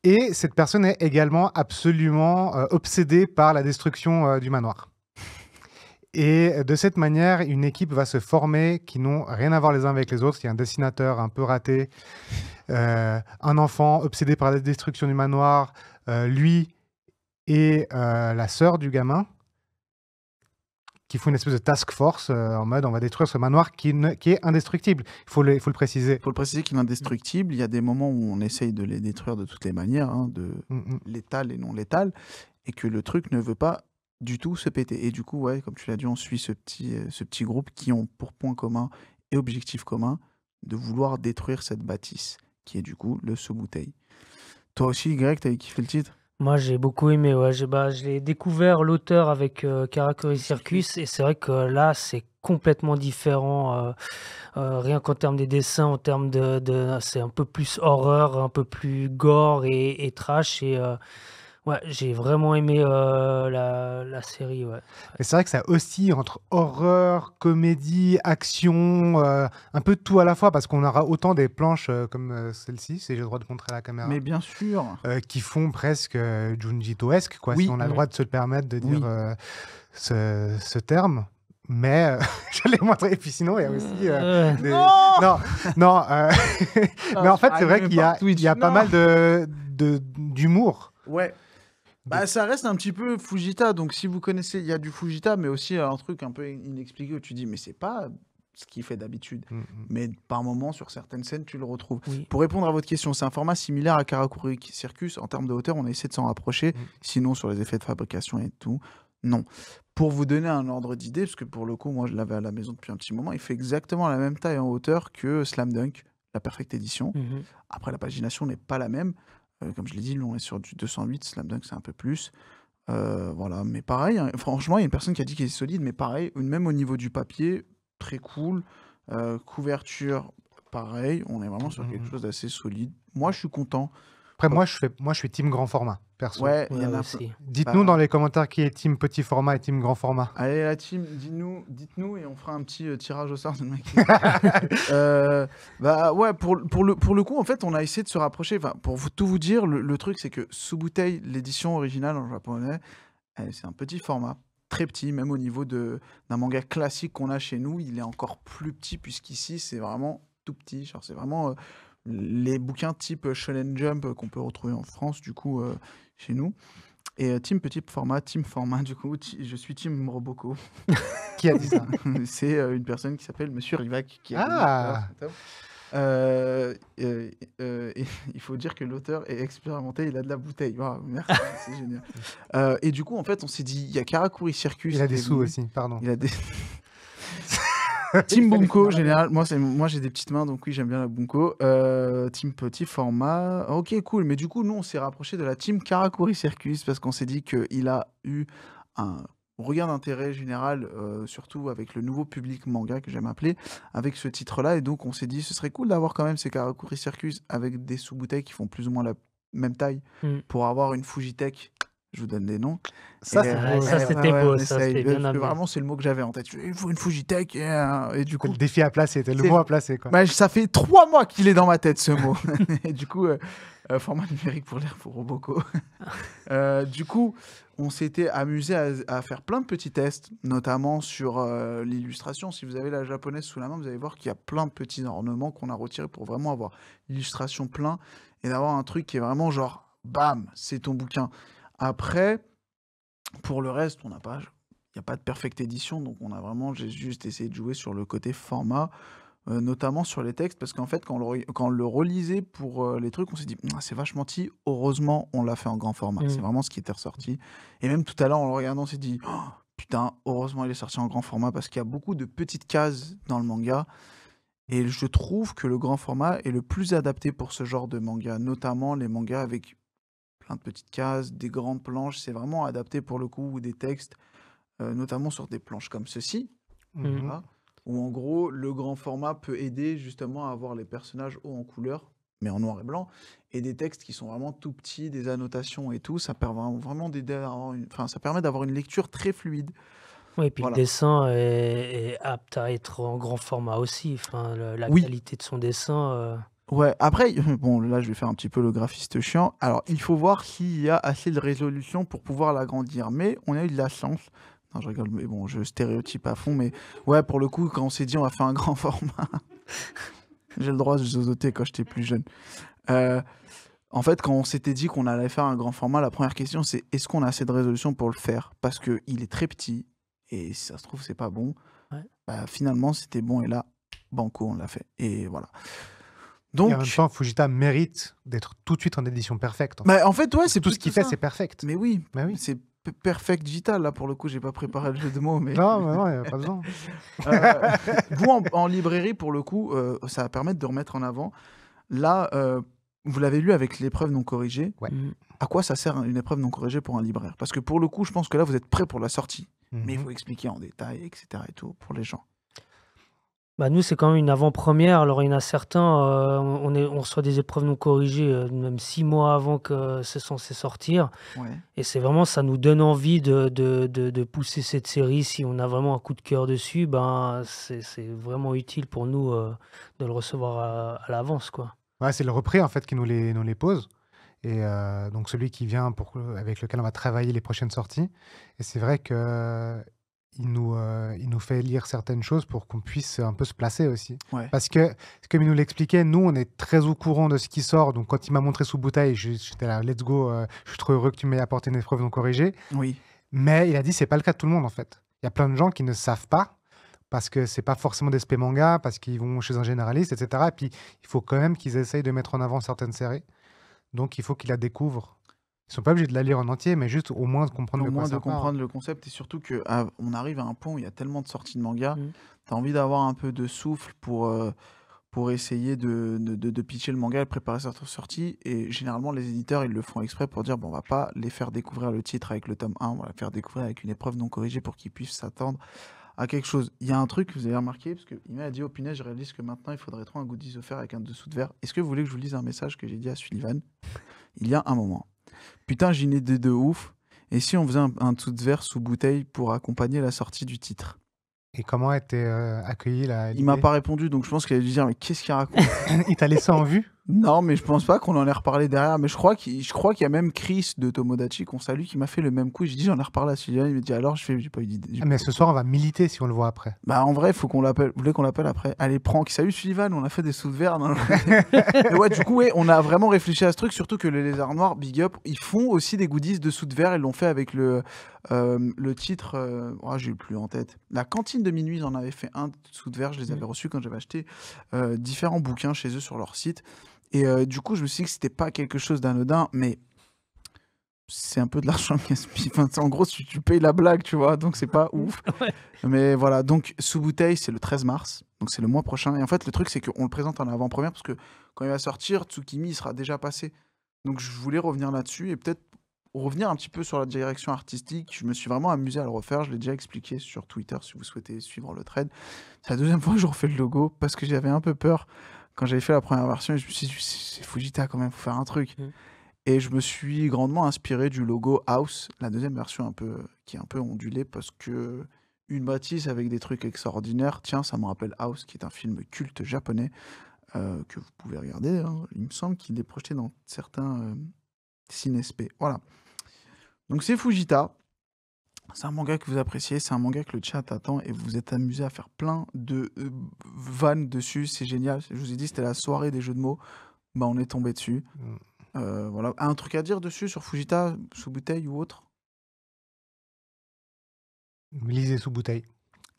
Et cette personne est également absolument obsédée par la destruction du manoir. Et de cette manière, une équipe va se former qui n'ont rien à voir les uns avec les autres. Il y a un dessinateur un peu raté, un enfant obsédé par la destruction du manoir, lui et la sœur du gamin. qui font une espèce de task force en mode on va détruire ce manoir qui est indestructible. Il faut le préciser. Il faut le préciser qu'il est indestructible. Il y a des moments où on essaye de les détruire de toutes les manières, hein, de létal et non létal, et que le truc ne veut pas du tout se péter. Et du coup, ouais, comme tu l'as dit, on suit ce petit groupe qui ont pour point commun et objectif commun de vouloir détruire cette bâtisse, qui est du coup le sous-bouteille. Toi aussi, Greg, t'avais kiffé le titre? Moi, j'ai beaucoup aimé. Ouais. Je l'ai découvert l'auteur avec Karakuri Circus et c'est vrai que là, c'est complètement différent. Rien qu'en termes des dessins, en termes c'est un peu plus horreur, un peu plus gore et trash. Et ouais, j'ai vraiment aimé la série. Ouais. Et c'est vrai que ça oscille entre horreur, comédie, action, un peu de tout à la fois, parce qu'on aura autant des planches comme celle-ci, si j'ai le droit de montrer à la caméra, Mais bien sûr. qui font presque Junjito-esque, quoi, Oui. si on a le droit de se le permettre de Oui. dire ce terme. Mais je l'ai montré. Et puis sinon, il y a aussi des... Non, mais en fait, c'est vrai qu'il y a pas mal d'humour. Ouais. Bah, ça reste un petit peu Fujita. Donc, si vous connaissez, il y a du Fujita, mais aussi un truc un peu inexpliqué où tu dis, mais c'est pas ce qu'il fait d'habitude. Mais par moment, sur certaines scènes, tu le retrouves. Oui. Pour répondre à votre question, c'est un format similaire à Karakuri Circus. En termes de hauteur, on a essayé de s'en rapprocher. Sinon, sur les effets de fabrication et tout, non. Pour vous donner un ordre d'idée, parce que pour le coup, moi, je l'avais à la maison depuis un petit moment, il fait exactement la même taille en hauteur que Slam Dunk, la Perfect Edition. Après, la pagination n'est pas la même. Comme je l'ai dit, on est sur du 208, Slam Dunk, c'est un peu plus. Voilà, mais pareil, hein, franchement, il y a une personne qui a dit qu'il est solide, mais pareil, même au niveau du papier, très cool. Couverture, pareil, on est vraiment sur quelque chose d'assez solide. Moi, je suis content. Après, moi, je suis team grand format, perso. Ouais, il y Ouais, en a aussi. Dites-nous dans les commentaires qui est team petit format et team grand format. Allez, la team, dites-nous et on fera un petit tirage au sort de mec. Bah ouais, pour le coup, en fait, on a essayé de se rapprocher. Enfin, pour tout vous dire, le truc, c'est que Sous-Bouteille, l'édition originale en japonais, c'est un petit format, très petit, même au niveau d'un manga classique qu'on a chez nous, il est encore plus petit, puisqu'ici, c'est vraiment tout petit. Genre, c'est vraiment les bouquins type Shonen Jump qu'on peut retrouver en France, du coup, chez nous. Et team format, du coup, je suis team Roboko. Qui a dit ça? C'est une personne qui s'appelle Monsieur Rivac. Qui a Ah. il faut dire que l'auteur est expérimenté, il a de la bouteille. Wow, merci, c'est génial. Et du coup, en fait, on s'est dit, il y a Karakuri Circus. Il a des qui est sous venu. aussi, pardon. Il a des... Team Bunko, général. Moi, j'ai des petites mains, donc oui, j'aime bien la Bunko. Team petit format. Ok, cool. Mais du coup, nous, on s'est rapproché de la team Karakuri Circus parce qu'on s'est dit qu'il a eu un regain d'intérêt général, surtout avec le nouveau public manga que j'aime appeler, avec ce titre-là. Et donc, on s'est dit, ce serait cool d'avoir quand même ces Karakuri Circus avec des sous-bouteilles qui font plus ou moins la même taille pour avoir une Fujitech. Je vous donne des noms. Ça, Et, c'est Ouais, beau. ça, c'était beau, on ça, essaye. c'était bien Parce que amené. vraiment, c'est le mot que j'avais en tête. Il faut une Fujitech. Et du coup, Le défi à placer, c'était le C'est- mot à placer, quoi. bah, ça fait 3 mois qu'il est dans ma tête, ce mot. Et du coup, format numérique pour l'air pour Roboko. Du coup, on s'était amusé à faire plein de petits tests, notamment sur l'illustration. Si vous avez la japonaise sous la main, vous allez voir qu'il y a plein de petits ornements qu'on a retirés pour vraiment avoir l'illustration plein et d'avoir un truc qui est vraiment genre, bam, c'est ton bouquin. Après, pour le reste, il n'y a pas de perfect édition, donc j'ai juste essayé de jouer sur le côté format, notamment sur les textes, parce qu'en fait, quand on le relisait pour les trucs, on s'est dit, c'est vachement petit, heureusement, on l'a fait en grand format. C'est vraiment ce qui était ressorti. Et même tout à l'heure, en le regardant, on s'est dit, oh, putain, heureusement, il est sorti en grand format, parce qu'il y a beaucoup de petites cases dans le manga. Et je trouve que le grand format est le plus adapté pour ce genre de manga, notamment les mangas avec plein de petites cases, des grandes planches. C'est vraiment adapté pour le coup, ou des textes, notamment sur des planches comme ceci, voilà, où en gros, le grand format peut aider justement à avoir les personnages hauts en couleur, mais en noir et blanc, et des textes qui sont vraiment tout petits, des annotations et tout. Ça permet vraiment d'aider à avoir ça permet d'avoir une lecture très fluide. Oui, et puis Voilà. le dessin est apte à être en grand format aussi. Enfin, la Oui. qualité de son dessin. Ouais, après, bon, là, je vais faire un petit peu le graphiste chiant. Alors, il faut voir s'il y a assez de résolution pour pouvoir l'agrandir. Mais on a eu de la chance. Non, je rigole, mais bon, je stéréotype à fond. Mais ouais, pour le coup, quand on s'est dit on va faire un grand format, j'ai le droit de zozoter quand j'étais plus jeune. En fait, quand on s'était dit qu'on allait faire un grand format, la première question, c'est est-ce qu'on a assez de résolution pour le faire? Parce qu'il est très petit et si ça se trouve, c'est pas bon. Ouais. Bah, finalement, c'était bon, et là, banco, on l'a fait. Et voilà. Et en même Donc, temps, Fujita mérite d'être tout de suite en édition perfecte. bah, en fait, ouais, Parce que c'est tout ce plutôt qu'il fait, ça. c'est perfect. Mais oui, Mais oui. c'est perfect digital, là, pour le coup, j'ai pas préparé le jeu de mots, mais... Non, mais non, il n'y a pas besoin. Vous, en librairie, pour le coup, ça va permettre de remettre en avant. Là, vous l'avez lu avec l'épreuve non corrigée. Ouais. Mm. À quoi ça sert une épreuve non corrigée pour un libraire? Parce que pour le coup, je pense que là, vous êtes prêt pour la sortie. Mais il Mhm. faut expliquer en détail, etc. et tout, pour les gens. Bah, nous, c'est quand même une avant-première. Alors, il y en a certains, on reçoit des épreuves non corrigées, même 6 mois avant que c'est censé sortir. Ouais. Et c'est vraiment, ça nous donne envie de pousser cette série. Si on a vraiment un coup de cœur dessus, ben, c'est vraiment utile pour nous de le recevoir à l'avance, quoi. Ouais, c'est le repris en fait qui nous les pose. Et donc celui qui vient avec lequel on va travailler les prochaines sorties. Et c'est vrai que il nous fait lire certaines choses pour qu'on puisse un peu se placer aussi. Ouais. Parce que, comme il nous l'expliquait, nous, on est très au courant de ce qui sort. Donc quand il m'a montré sous bouteille, j'étais là, let's go, je suis trop heureux que tu m'aies apporté une épreuve non corrigée. Oui. Mais il a dit, c'est pas le cas de tout le monde en fait. Il y a plein de gens qui ne savent pas parce que c'est pas forcément des spé manga, parce qu'ils vont chez un généraliste, etc. Et puis, il faut quand même qu'ils essayent de mettre en avant certaines séries. Donc, il faut qu'ils la découvrent. Ils sont pas obligés de la lire en entier, mais juste au moins de comprendre Au de quoi moins de ça parle. comprendre le concept, et surtout qu'on arrive à un point où il y a tellement de sorties de manga, Mm. tu as envie d'avoir un peu de souffle pour essayer de pitcher le manga et préparer cette sortie. Et généralement, les éditeurs, ils le font exprès pour dire, bon, on va pas les faire découvrir le titre avec le tome 1, on va les faire découvrir avec une épreuve non corrigée pour qu'ils puissent s'attendre à quelque chose. Il y a un truc que vous avez remarqué, parce qu'il m'a dit, oh punaise, je réalise que maintenant, il faudrait trop un goodies offert avec un dessous de verre. Est-ce que vous voulez que je vous lise un message que j'ai dit à Sullivan il y a un moment? Putain, j'ai une idée de ouf. Et si on faisait un dessous de verre sous bouteille pour accompagner la sortie du titre? Et comment a été accueilli Il m'a pas répondu, donc je pense qu'il a dû dire, mais qu'est-ce qu'il raconte? Il t'a laissé en vue? Non, mais je pense pas qu'on en ait reparlé derrière. Mais je crois qu'il y a même Chris de Tomodachi qu'on salue qui m'a fait le même coup. J'ai dit, j'en ai reparlé à Sylvain. Il m'a dit, alors, j'ai pas eu d'idée. Ah, mais ce soir, on va militer si on le voit après. Bah, en vrai, faut qu'on l'appelle. Vous voulez qu'on l'appelle après? Allez, prank. Salut Sullivan, on a fait des sous de verre. Et ouais, du coup, ouais, on a vraiment réfléchi à ce truc. Surtout que les Lézards Noirs, Big Up, ils font aussi des goodies de sous de verre. Ils l'ont fait avec le titre. J'ai plus en tête. La cantine de minuit, ils en avaient fait un sous de verre. Je les avais reçus quand j'avais acheté différents bouquins chez eux sur leur site. Et du coup, je me suis dit que c'était pas quelque chose d'anodin, mais c'est un peu de l'argent gaspillé. Enfin, en gros, tu payes la blague, tu vois, donc c'est pas ouf. Ouais. Mais voilà, donc sous bouteille, c'est le 13 mars, donc c'est le mois prochain. Et en fait, le truc, c'est qu'on le présente en avant-première parce que quand il va sortir, Tsukimi, il sera déjà passé. Donc je voulais revenir là-dessus et peut-être revenir un petit peu sur la direction artistique. Je me suis vraiment amusé à le refaire. Je l'ai déjà expliqué sur Twitter si vous souhaitez suivre le thread. C'est la deuxième fois que je refais le logo parce que j'avais un peu peur quand j'avais fait la première version. Et je me suis dit, c'est Fujita quand même, faut faire un truc. Et je me suis grandement inspiré du logo House, la deuxième version qui est un peu ondulée parce que une bâtisse avec des trucs extraordinaires, tiens, ça me rappelle House, qui est un film culte japonais que vous pouvez regarder. Hein. Il me semble qu'il est projeté dans certains ciné-spé. Voilà. Donc c'est Fujita. C'est un manga que vous appréciez, c'est un manga que le chat attend et vous vous êtes amusé à faire plein de vannes dessus. C'est génial. Je vous ai dit, c'était la soirée des jeux de mots. Bah, on est tombé dessus. Voilà. Un truc à dire dessus sur Fujita, sous bouteille ou autre? Lisez sous bouteille.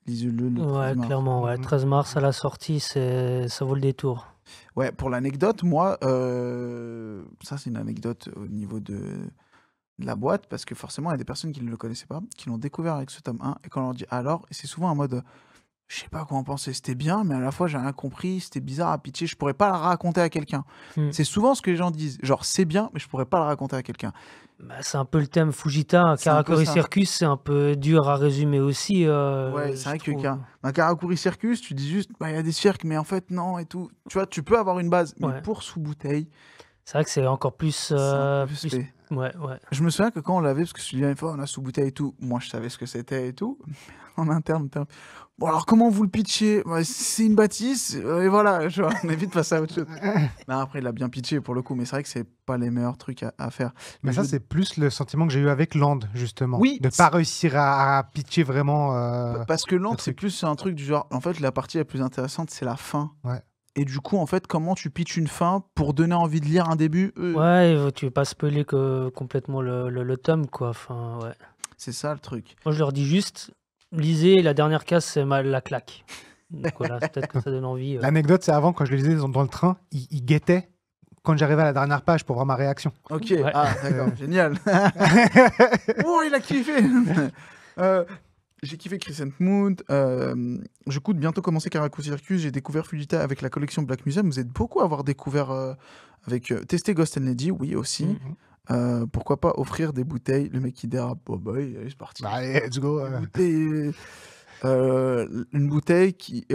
Lisez-le le 13 Ouais, mars. clairement, ouais. 13 mars à la sortie, ça vaut le détour. Ouais, pour l'anecdote, moi, ça c'est une anecdote au niveau de la boîte, parce que forcément, il y a des personnes qui ne le connaissaient pas, qui l'ont découvert avec ce tome 1, et quand on leur dit alors, et c'est souvent en mode, je sais pas quoi en penser, c'était bien, mais à la fois j'ai rien compris, c'était bizarre à pitcher, je pourrais pas le raconter à quelqu'un. C'est souvent ce que les gens disent, genre c'est bien, mais je pourrais pas le raconter à quelqu'un. Bah, c'est un peu le thème Fujita. C'est un peu Karakuri ça. Circus, c'est un peu dur à résumer aussi. Ouais, c'est vrai je que trouve. Karakuri Circus, tu dis juste, il y a des cirques, mais en fait, non, et tout. Tu vois, tu peux avoir une base, mais Ouais. pour sous bouteille, C'est vrai que c'est encore plus. c'est un peu plus- spé. Ouais, ouais. Je me souviens que quand on l'avait, parce que celui-là, une fois, on a sous bouteille et tout, moi je savais ce que c'était et tout, en interne. Bon, alors comment vous le pitchez? C'est une bâtisse, et voilà, tu vois, on évite de passer à autre chose. Non, après, il a bien pitché pour le coup, mais c'est vrai que c'est pas les meilleurs trucs à faire. Mais Le ça, jeu- c'est plus le sentiment que j'ai eu avec Land, justement. Oui, De pas réussir à pitcher vraiment. Parce que Land, le c'est truc. plus un truc du genre, en fait, la partie la plus intéressante, c'est la fin. Ouais. Et du coup, en fait, comment tu pitches une fin pour donner envie de lire un début? Ouais, tu veux pas spoiler complètement le tome, quoi. Enfin, ouais. C'est ça le truc. Moi, je leur dis juste, Lisez, la dernière case, c'est la claque. Donc voilà, peut-être que ça donne envie. L'anecdote, c'est avant, quand je le lisais dans le train, il guettait quand j'arrivais à la dernière page pour voir ma réaction. Ok, Ouais. ah d'accord, génial. Oh, il a kiffé. J'ai kiffé Crescent Moon. Je compte bientôt commencer Caraco Circus. J'ai découvert Fujita avec la collection Black Museum. Vous êtes beaucoup à avoir découvert avec tester Ghost and Lady, oui aussi. Pourquoi pas offrir des bouteilles. Le mec qui dérape, oh boy, allez, c'est parti. Bah, allez, let's go. Une bouteille qui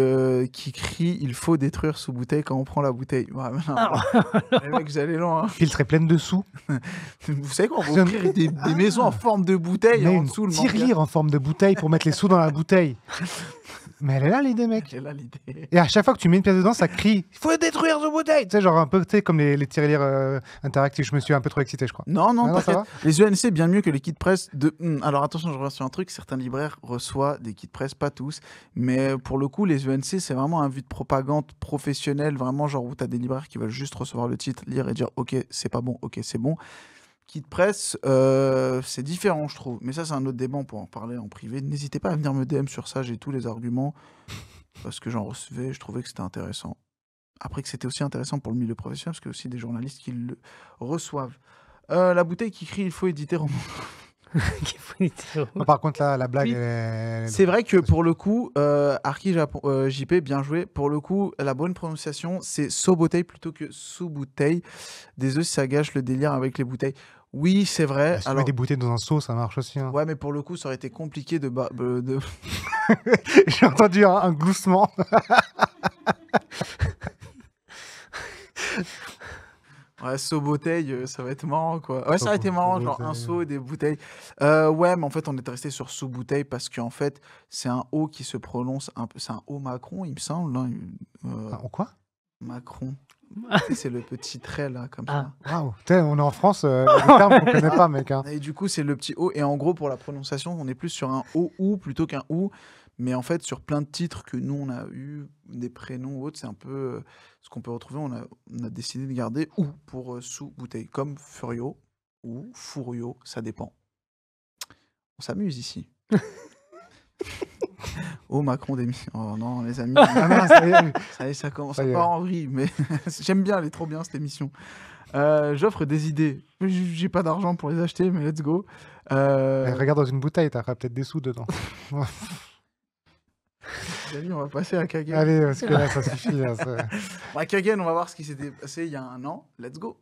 crie il faut détruire sous bouteille quand on prend la bouteille. Ouais, mais non, les mecs, vous allez loin. Hein. Filtre est pleine de sous. Vous savez qu'on va offrir des maisons en forme de bouteille Mais en une dessous le tirelire en forme de bouteille pour mettre les sous dans la bouteille. Mais elle est là, l'idée, mec. J'ai là l'idée. Et à chaque fois que tu mets une pièce dedans, ça crie il faut détruire ce bouteille. Tu sais, genre un peu comme les tirelires interactifs. Je me suis un peu trop excité, je crois. Non, non, Ah non, ça t'inquiète. Les ENC, bien mieux que les kits presse. Alors attention, je reviens sur un truc. Certains libraires reçoivent des kits presse, pas tous. Mais pour le coup, les ENC, c'est vraiment un but de propagande professionnelle. Vraiment, genre où tu as des libraires qui veulent juste recevoir le titre, lire et dire ok, c'est pas bon, ok, c'est bon. Kit presse, c'est différent, je trouve. Mais ça, c'est un autre débat, on peut en parler en privé. N'hésitez pas à venir me DM sur ça, j'ai tous les arguments. Parce que j'en recevais, je trouvais que c'était intéressant. Après que c'était aussi intéressant pour le milieu professionnel, parce qu'il y a aussi des journalistes qui le reçoivent. La bouteille qui crie il faut éditer roman. Qu'il faut éditer. Non, par contre, là, la blague, Oui. elle est... C'est vrai que pour le coup, Arki JP, bien joué. Pour le coup, la bonne prononciation, c'est so-bouteille plutôt que sous-bouteille. Désolé si ça gâche le délire avec les bouteilles. Oui, c'est vrai. Si tu mets des bouteilles dans un seau, ça marche aussi. Hein. Ouais, mais pour le coup, ça aurait été compliqué de... J'ai entendu un gloussement. Ouais, seau bouteille, ça va être marrant, quoi. Ouais, ça aurait été marrant, genre un seau et des bouteilles. Ouais, mais en fait, on est resté sur sous bouteille parce qu'en fait, c'est un O qui se prononce un peu. C'est un O Macron, il me semble. Hein, Quoi Macron. Tu sais, c'est le petit trait là, comme Ah. ça. Waouh, on est en France, il y a des termes qu'on connaît pas, mec. Hein. Et du coup, c'est le petit O. Et en gros, pour la prononciation, on est plus sur un O-OU plutôt qu'un OU. Mais en fait, sur plein de titres que nous, on a eu, des prénoms ou autres, c'est un peu ce qu'on peut retrouver. On a décidé de garder OU pour sous-bouteille, comme Furio ou Furio, ça dépend. On s'amuse ici. Oh, Macron des... Oh non, les amis. Ah non, ça y est. Ça y est, ça commence Ça à y est. part en vrille, mais j'aime bien, elle est trop bien cette émission. J'offre des idées. J'ai pas d'argent pour les acheter, mais let's go. Mais regarde dans une bouteille, t'auras peut-être des sous dedans. Les amis, on va passer à Kagen. Allez, parce que là, ça suffit. Là, À Kagen, on va voir ce qui s'était passé il y a un an. Let's go.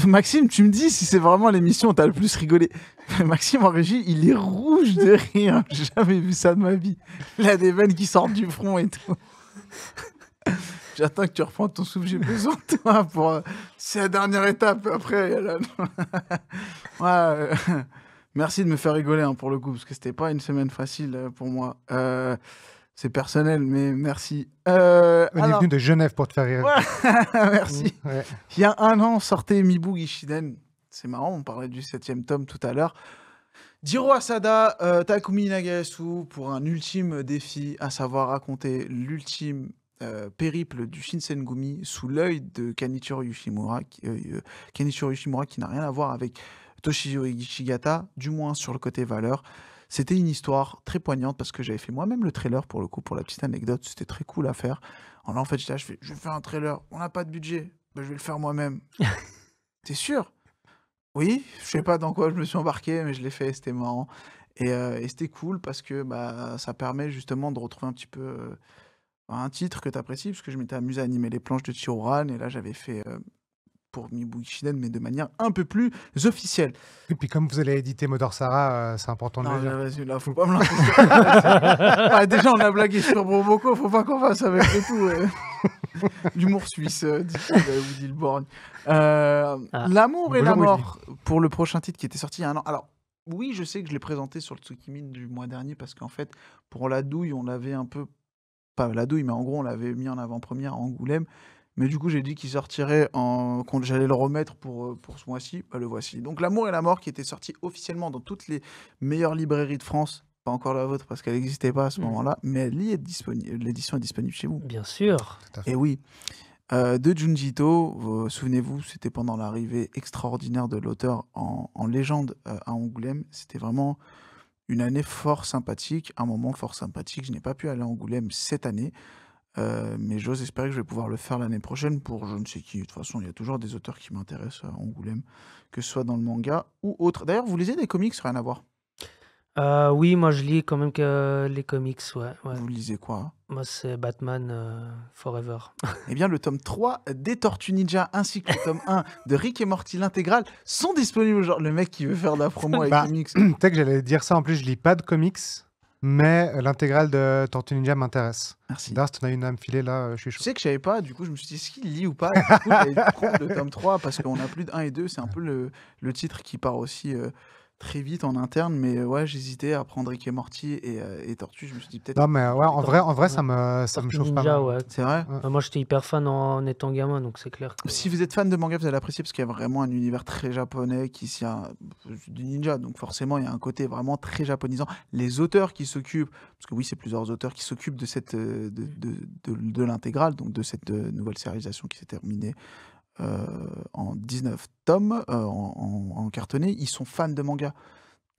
Maxime, tu me dis si c'est vraiment l'émission où t'as le plus rigolé. Maxime en régie, il est rouge de rire. J'ai jamais vu ça de ma vie. Il a des veines qui sortent du front et tout. J'attends que tu reprends ton souffle, j'ai besoin de toi pour... C'est la dernière étape, après... il y a la- Ouais, merci de me faire rigoler hein, pour le coup, parce que c'était pas une semaine facile pour moi. C'est personnel, mais merci. On est Alors- venu de Genève pour te faire rire. Ouais, merci. Ouais. Il y a un an, sortait Mibu Gishiden. C'est marrant, on parlait du 7e tome tout à l'heure. Jiro Asada, Takumi Nagayasu pour un ultime défi, à savoir raconter l'ultime périple du Shinsengumi sous l'œil de Kenichiro Yoshimura, qui n'a rien à voir avec Toshio Higashigata, du moins sur le côté valeur. C'était une histoire très poignante parce que j'avais fait moi-même le trailer pour le coup, pour la petite anecdote, c'était très cool à faire. Alors là, en fait, je vais faire un trailer, on n'a pas de budget, ben, je vais le faire moi-même. T'es sûr? Oui, je sais pas dans quoi je me suis embarqué, mais je l'ai fait, c'était marrant. Et c'était cool parce que bah, ça permet justement de retrouver un petit peu un titre que tu apprécies, parce que je m'étais amusé à animer les planches de Chirouran, et là j'avais fait pour Mibu Gishiden, mais de manière un peu plus officielle. Et puis comme vous allez éditer Modor Sarah, c'est important de Non, le dire. vas-y, là, faut pas me lancer. Ouais, déjà, on a blagué sur Broboko, faut pas qu'on fasse avec le tout. Ouais. L'humour suisse, dit Dilborn. L'amour et la Bonjour, mort, pour le prochain titre qui était sorti il y a un an. Alors, oui, je sais que je l'ai présenté sur le Tsukimi du mois dernier, parce qu'en fait, pour la douille, on l'avait un peu... Pas la douille, mais en gros, on l'avait mis en avant-première à Angoulême. Mais du coup, j'ai dit qu'il sortirait quand j'allais le remettre pour ce mois-ci. Bah, le voici. Donc, L'amour et la mort qui était sorti officiellement dans toutes les meilleures librairies de France. pas encore la vôtre parce qu'elle n'existait pas à ce Hmm. moment-là, mais elle y est disponible. L'édition est disponible chez vous. Bien sûr. Tout à fait. Et oui, de Junji Ito, souvenez-vous, c'était pendant l'arrivée extraordinaire de l'auteur en légende à Angoulême. C'était vraiment une année fort sympathique, un moment fort sympathique. Je n'ai pas pu aller à Angoulême cette année, mais j'ose espérer que je vais pouvoir le faire l'année prochaine pour je ne sais qui. De toute façon, il y a toujours des auteurs qui m'intéressent à Angoulême, que ce soit dans le manga ou autre. D'ailleurs, vous lisez des comics, rien à voir. Oui, moi je lis quand même que les comics, ouais. Vous lisez quoi? Moi c'est Batman Forever. Eh bien, le tome 3 des Tortues Ninja ainsi que le tome 1 de Rick et Morty l'intégrale sont disponibles. Genre, le mec qui veut faire de la promo avec Bah, comics. Tu sais que j'allais dire ça, en plus, je lis pas de comics, mais l'intégrale de Tortue Ninja m'intéresse. Merci. D'ailleurs, si t'en as une à me filer, là, je suis Je chaud. sais que je savais pas, du coup, je me suis dit, est-ce qu'il lit ou pas? Et du coup, j'avais dû prendre le tome 3 parce qu'on a plus de 1 et 2. C'est un peu le titre qui part aussi très vite en interne. Mais ouais, j'hésitais à prendre Rick et Morty et Tortue. Je me suis dit, peut-être. Non, mais ouais, en vrai, Ouais. ça me Tortue chauffe pas Ninja, mal. ouais. C'est vrai? Moi j'étais hyper fan en étant gamin, donc c'est clair que... Si vous êtes fan de manga, vous allez apprécier parce qu'il y a vraiment un univers très japonais qui s'y a du ninja, donc forcément il y a un côté vraiment très japonisant. Les auteurs qui s'occupent, parce que oui, c'est plusieurs auteurs qui s'occupent de cette de l'intégrale, donc de cette nouvelle sérialisation qui s'est terminée en 19 tomes en cartonné, ils sont fans de manga,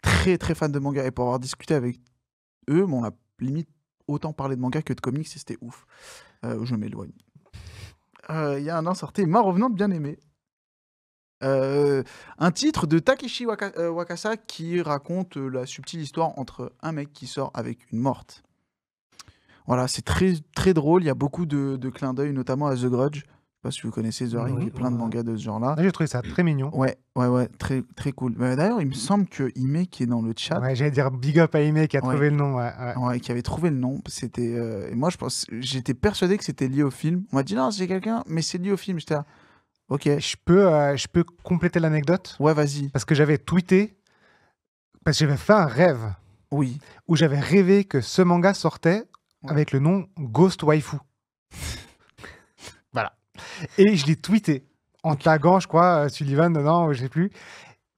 très très fans de manga, et pour avoir discuté avec eux, on a limite autant parlé de manga que de comics, et c'était ouf. Je m'éloigne. Il y a un an sortait Ma revenante bien aimée. Un titre de Takeshi Wakasa qui raconte la subtile histoire entre un mec qui sort avec une morte. Voilà, c'est très, très drôle. Il y a beaucoup de clins d'œil, notamment à The Grudge. Je sais pas si vous connaissez The Ring, il y a plein de mangas de ce genre-là. Là, j'ai trouvé ça très mignon. Ouais, très, très cool. D'ailleurs, il me semble que Ime, qui est dans le chat, Ouais, j'allais dire big up à Aimé qui a Ouais. trouvé le nom. Ouais, ouais. ouais, qui avait trouvé le nom, c'était. Et moi, j'étais persuadé que c'était lié au film. On m'a dit non, c'est quelqu'un, mais c'est lié au film. J'étais là, ok, Je peux compléter l'anecdote ouais, vas-y. parce que j'avais tweeté, parce que j'avais fait un rêve Oui. où j'avais rêvé que ce manga sortait Ouais. avec le nom Ghost Waifu. Voilà. Et je l'ai tweeté en taguant, je crois, Sullivan dedans, je sais plus.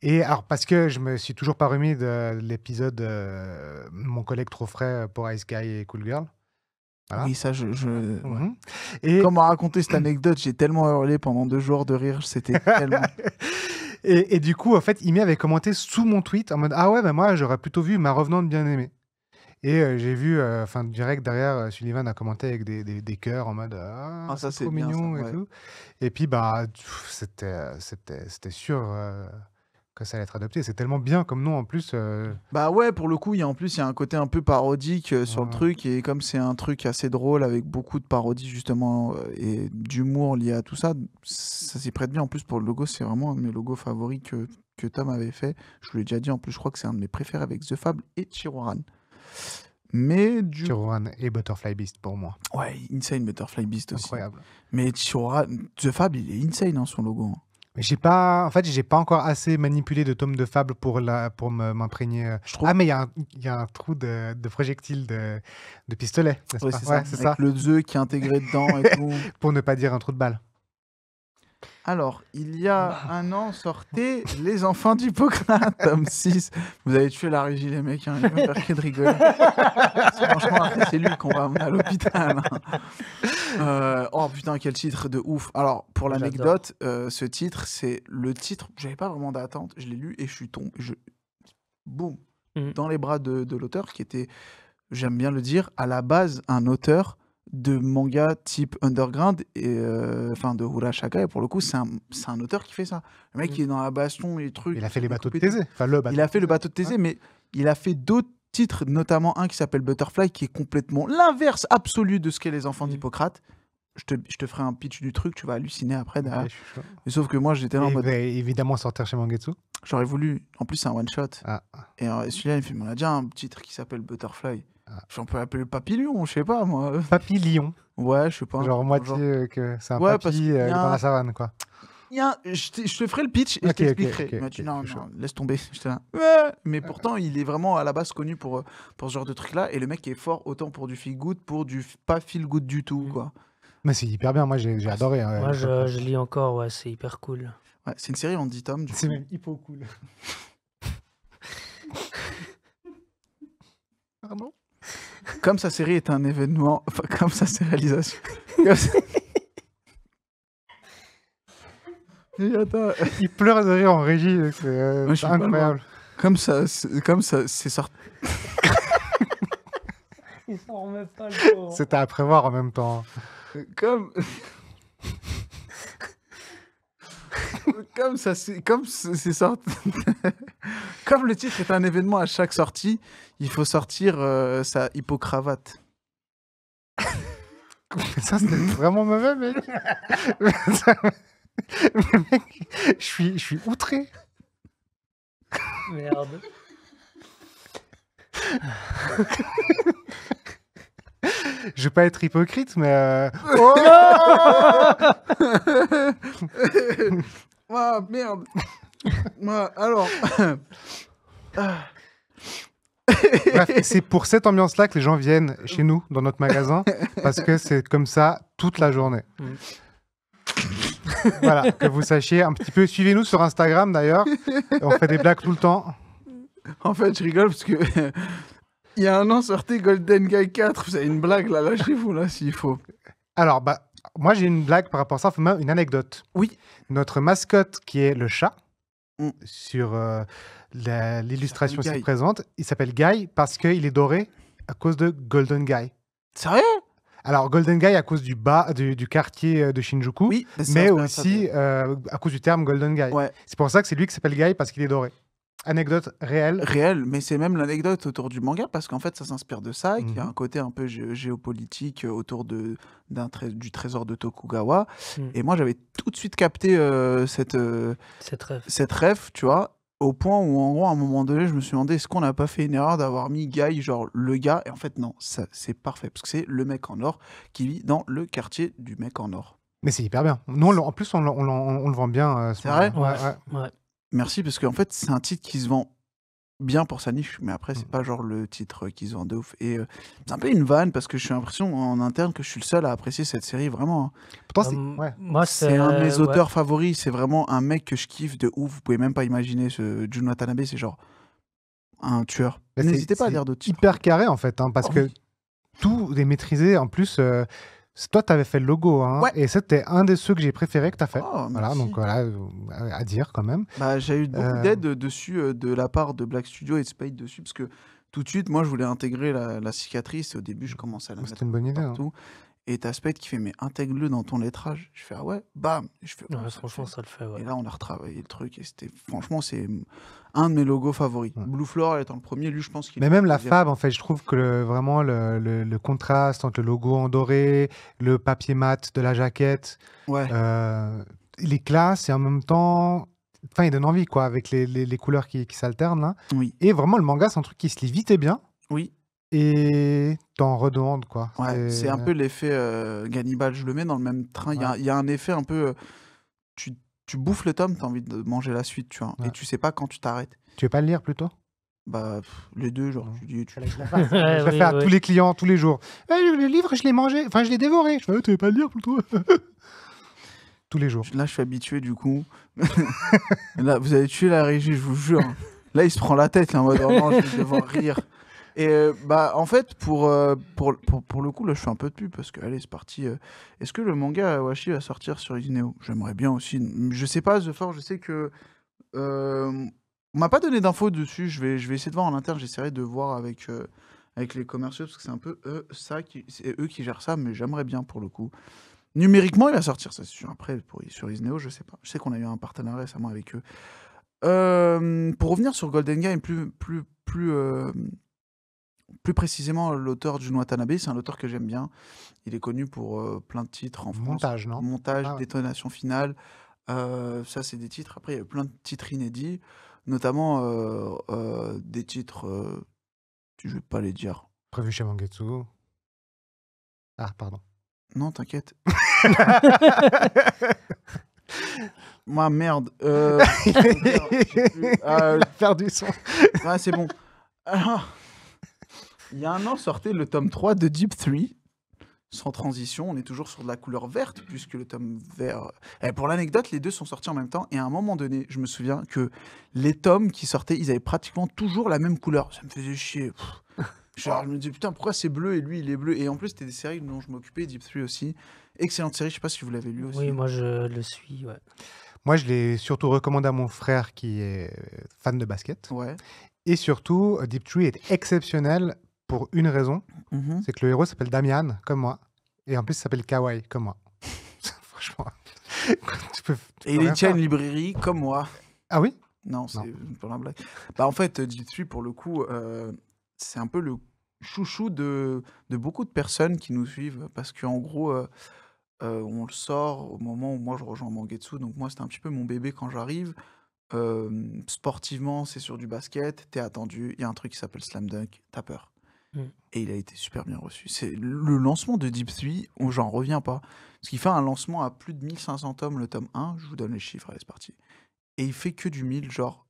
Et alors, parce que je me suis toujours pas remis de l'épisode Mon collègue trop frais pour Ice Guy et Cool Girl. Voilà. Oui, ça, ouais. Mhm. Et, Comment raconter cette anecdote? J'ai tellement hurlé pendant 2 jours de rire. C'était tellement. et du coup, en fait, Imi avait commenté sous mon tweet en mode ah ouais, bah moi j'aurais plutôt vu Ma revenante bien aimée. Et j'ai vu, direct derrière, Sullivan a commenté avec des cœurs en mode ah, ça, c'est c'est trop bien, ça, mignon et ouais. tout. Et puis bah c'était sûr que ça allait être adopté. C'est tellement bien comme nom en plus. Bah ouais, pour le coup, en plus, il y a un côté un peu parodique sur le Ouais. truc. Et comme c'est un truc assez drôle avec beaucoup de parodies, justement, et d'humour lié à tout ça, ça s'y prête bien. En plus, pour le logo, c'est vraiment un de mes logos favoris que Tom avait fait. Je vous l'ai déjà dit, en plus, je crois que c'est un de mes préférés avec The Fable et Chiroran. Mais du Chiroran et Butterfly Beast pour moi. Ouais, Insane Butterfly Beast aussi. Incroyable. Mais Chiroran, The Fable, il est insane, j'ai son logo. Hein. Mais j'ai pas encore assez manipulé de tomes de fable pour m'imprégner. Je trouve. Ah, mais il y a un trou de projectile de pistolet, n'est-ce Ouais, pas? c'est Ouais, ça. c'est Avec ça. le The qui est intégré dedans et tout. Pour ne pas dire un trou de balle. Alors, il y a un an sortait Les Enfants d'Hippocrate, tome 6. Vous avez tué la régie, les mecs. Hein. Il va faire que de rigoler. Parce que franchement, après, c'est lui qu'on va emmener à l'hôpital. Hein. Oh putain, quel titre de ouf. Alors, pour J'adore. l'anecdote, ce titre, c'est le titre. J'avais pas vraiment d'attente. Je l'ai lu et je suis tombé. Boum. Mhm. Dans les bras de l'auteur qui était, j'aime bien le dire, à la base, un auteur de manga type underground et de Urashaka, et pour le coup c'est un auteur qui fait ça, le mec qui est dans la baston et les trucs, Il a fait les bateaux de découpés, Thésée. Enfin, le bateau il a fait le de bateau de Thésée, Ouais. mais il a fait d'autres titres, notamment un qui s'appelle Butterfly, qui est complètement l'inverse absolu de ce qu'est Les Enfants Mm. d'Hippocrate. Je te ferai un pitch du truc, tu vas halluciner après Ok, derrière. je suis chaud. Mais sauf que moi j'étais là en Et il mode, va évidemment sortir chez Mangetsu. j'aurais voulu, en plus c'est un one shot, Ah. et celui-là il fait, on a déjà un titre qui s'appelle Butterfly, Ah. j'en peux l'appeler Papillon, je sais pas moi. Papillon. Ouais, je sais pas. Genre moitié que c'est un Ouais, parce papy qu'il y a dans un- la savane, quoi. Je te ferai le pitch et Ok, je t'expliquerai. ok, Il m'a dit ok, non, je suis non, laisse tomber. J'étais là. Ouais. Mais pourtant, il est vraiment à la base connu pour ce genre de truc-là. Et le mec est fort autant pour du feel good, pour du pas feel good du tout. Mm. Quoi. Mais c'est hyper bien. Moi, j'ai adoré. Ouais, Moi Butterfly. je lis encore, ouais, c'est hyper cool. Ouais, c'est une série en 10 tomes. Du C'est coup. même hypo cool. Pardon. Comme sa série est un événement, enfin, comme sa réalisation. Comme sa- Attends. Il pleure de rire en régie, Moi, je c'est suis pas loin. incroyable. Comme ça, c'est sorti. Il s'en remet pas le pauvre. C'était à prévoir en même temps. Comme. Comme c'est sorti. Comme le titre est un événement à chaque sortie, il faut sortir sa hippocravate. Ça, c'était vraiment mauvais, mec. Mais mec, je suis outré. Merde. Je vais pas être hypocrite, mais... Ah, merde. Alors. Bref, c'est pour cette ambiance-là que les gens viennent chez nous, dans notre magasin, parce que c'est comme ça toute la journée. Voilà, que vous sachiez un petit peu. Suivez-nous sur Instagram, d'ailleurs. On fait des blagues tout le temps. En fait, je rigole parce que il y a un an sortait Golden Guy 4. Vous avez une blague là, lâchez-vous là s'il faut. Alors, moi, j'ai une blague par rapport à ça, enfin, même une anecdote. Oui. Notre mascotte, qui est le chat, Mm. sur l'illustration Il s'appelle ici Guy. présente, il s'appelle Guy parce qu'il est doré à cause de Golden Guy. Sérieux? Alors, Golden Guy à cause du quartier de Shinjuku, Oui. mais aussi à cause du terme Golden Guy. Ouais. C'est pour ça que c'est lui qui s'appelle Guy parce qu'il est doré. Anecdote réelle. Réel, mais c'est même l'anecdote autour du manga parce qu'en fait ça s'inspire de ça, et qu'il y a Mhm. un côté un peu géopolitique autour du trésor de Tokugawa. Et moi j'avais tout de suite capté C'est très. cette ref, tu vois, au point où en gros à un moment donné je me suis demandé est-ce qu'on n'a pas fait une erreur d'avoir mis Guy, genre le gars, et en fait non, ça c'est parfait parce que c'est le mec en or qui vit dans le quartier du mec en or. Mais c'est hyper bien. Nous, en plus, on le vend bien. C'est vrai? Ouais. Merci, parce qu'en fait, c'est un titre qui se vend bien pour sa niche, mais après, c'est pas genre le titre qui se vend de ouf. Et c'est un peu une vanne, parce que j'ai l'impression en interne que je suis le seul à apprécier cette série, vraiment. Hein. Pourtant, Moi, C'est un de mes ouais. auteurs favoris, c'est vraiment un mec que je kiffe de ouf. Vous pouvez même pas imaginer, ce Jun Watanabe, c'est genre un tueur. Mais N'hésitez pas à c'est dire d'autres titres. hyper carré, en fait, hein, parce Oh que oui. tout est maîtrisé. En plus, toi, tu avais fait le logo. Hein, Ouais. Et c'était un des ceux que j'ai préféré que tu as fait. Oh, Voilà, merci. donc voilà, à dire quand même. Bah, j'ai eu beaucoup d'aide dessus de la part de Black Studio et de Spade dessus, parce que tout de suite, moi, je voulais intégrer la cicatrice. Et au début, je commençais à la C'était mettre une bonne idée. Hein. partout. Et t'as Spade qui fait, mais intègre-le dans ton lettrage. Je fais, ah ouais, bam. Et je fais, Ouais, oh, ça le franchement, fait. ça le fait. Ouais. Et là, on a retravaillé le truc. Et c'était, franchement, c'est un de mes logos favoris. Ouais. Blue Floor étant le premier, lui, je pense qu'il Mais est même la deuxième. fab, en fait, je trouve que vraiment le contraste entre le logo en doré, le papier mat de la jaquette, Ouais. il est classe et en même temps, enfin, il donne envie, quoi, avec les couleurs qui s'alternent, là. Oui. Et vraiment, le manga, c'est un truc qui se lit vite et bien Oui. et t'en redemandes, quoi. Ouais. C'est un peu l'effet Gannibal. Je le mets dans le même train. Il y a un effet un peu. Tu bouffes le tome, t'as envie de manger la suite, tu vois. Ouais. Et tu sais pas quand tu t'arrêtes. Tu veux pas le lire plutôt? Bah, les deux, genre. Non. Tu dis, Je le fais Ouais, à oui. tous les clients, tous les jours. Le livre, je l'ai mangé, enfin, je l'ai dévoré. Je fais, tu veux pas le lire plutôt? Tous les jours. Là, je suis habitué, du coup. Là, vous avez tué la régie, je vous jure. Là, il se prend la tête, là, en mode, oh non, je vais devoir rire. Et bah, en fait, pour le coup, là, je fais un peu de pub parce que, allez, c'est parti. Est-ce que le manga Washi va sortir sur Isneo? J'aimerais bien aussi. Je sais pas, The Forge, je sais que. On m'a pas donné d'infos dessus. Je vais essayer de voir en interne. J'essaierai de voir avec les commerciaux parce que c'est un peu c'est eux qui gèrent ça, mais j'aimerais bien pour le coup. Numériquement, il va sortir, ça c'est sûr. Après, sur Isneo, je sais pas. Je sais qu'on a eu un partenariat récemment avec eux. Pour revenir sur Golden Guy, plus précisément, l'auteur Jun Watanabe, c'est un auteur que j'aime bien. Il est connu pour plein de titres en France. Montage, non? Montage, Ah ouais. Détonation finale. Ça, c'est des titres. Après, il y a plein de titres inédits, notamment des titres. Je vais pas les dire. Prévu chez Mangetsu. Ah, pardon. Non, t'inquiète. Moi, merde. Il a perdu son. Ouais, c'est bon. Alors, il y a un an sortait le tome 3 de Deep 3. Sans transition, on est toujours sur de la couleur verte, puisque le tome vert... pour l'anecdote, les deux sont sortis en même temps, et à un moment donné, je me souviens que les tomes qui sortaient, ils avaient pratiquement toujours la même couleur. Ça me faisait chier. Genre, je me dis, putain, pourquoi c'est bleu et lui, il est bleu? Et en plus, c'était des séries dont je m'occupais, Deep 3 aussi. Excellente série, je sais pas si vous l'avez lu aussi. Oui, moi je le suis, ouais. Moi, je l'ai surtout recommandé à mon frère qui est fan de basket. Ouais. Et surtout, Deep Tree est exceptionnel pour une raison, Mhm. c'est que le héros s'appelle Damian, comme moi. Et en plus, il s'appelle Kawaii, comme moi. Franchement, tu peux Et il rien tient faire. une librairie comme moi. Ah oui? Non, c'est pour la blague. Bah, en fait, Deep 3, pour le coup, c'est un peu le chouchou de beaucoup de personnes qui nous suivent. Parce qu'en gros, on le sort au moment où moi je rejoins Mangetsu. Donc moi, c'était un petit peu mon bébé quand j'arrive. Sportivement, c'est sur du basket, t'es attendu, il y a un truc qui s'appelle Slam Dunk, t'as peur. Mm. Et il a été super bien reçu. C'est le lancement de Deep 3, j'en reviens pas. Parce qu'il fait un lancement à plus de 1500 tomes, le tome 1, je vous donne les chiffres, allez, c'est parti. Et il fait que du 1000, genre,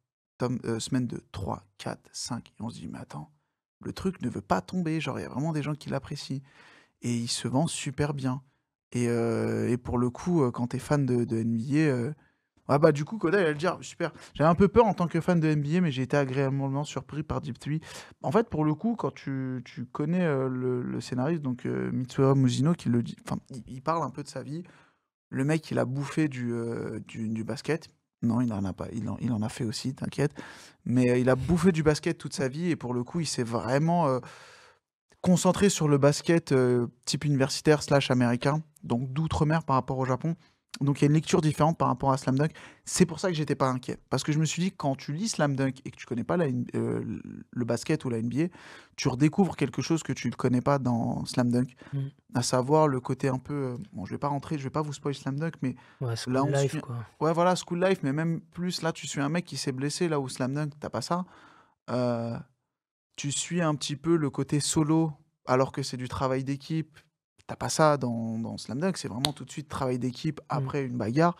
semaine 2, 3, 4, 5. Et on se dit, mais attends, le truc ne veut pas tomber, genre, il y a vraiment des gens qui l'apprécient. Et il se vend super bien. Et pour le coup, quand t'es fan de NBA, ah bah du coup, Koda, il allait le dire, super. J'avais un peu peur en tant que fan de NBA, mais j'ai été agréablement surpris par Deep 3. En fait, pour le coup, quand tu connais le scénariste, donc Mitsuhiro Mujino, qui le dit, enfin, il parle un peu de sa vie. Le mec, il a bouffé du basket. Non, il n'en a pas. Il en a fait aussi, t'inquiète. Mais il a bouffé du basket toute sa vie, et pour le coup, il s'est vraiment concentré sur le basket type universitaire / américain, donc d'outre-mer par rapport au Japon. Donc il y a une lecture différente par rapport à Slam Dunk. C'est pour ça que j'étais pas inquiet. Parce que je me suis dit, quand tu lis Slam Dunk et que tu connais pas le basket ou la NBA, tu redécouvres quelque chose que tu ne connais pas dans Slam Dunk. Mm. À savoir le côté un peu... bon, je vais pas vous spoil Slam Dunk, mais Ouais, là, School on Life, suit... quoi. Ouais, voilà, School Life, mais même plus, là, tu suis un mec qui s'est blessé, là où Slam Dunk, t'as pas ça. Euh, Tu suis un petit peu le côté solo, alors que c'est du travail d'équipe. T'as pas ça dans Slam Dunk, c'est vraiment tout de suite travail d'équipe Mm. après une bagarre.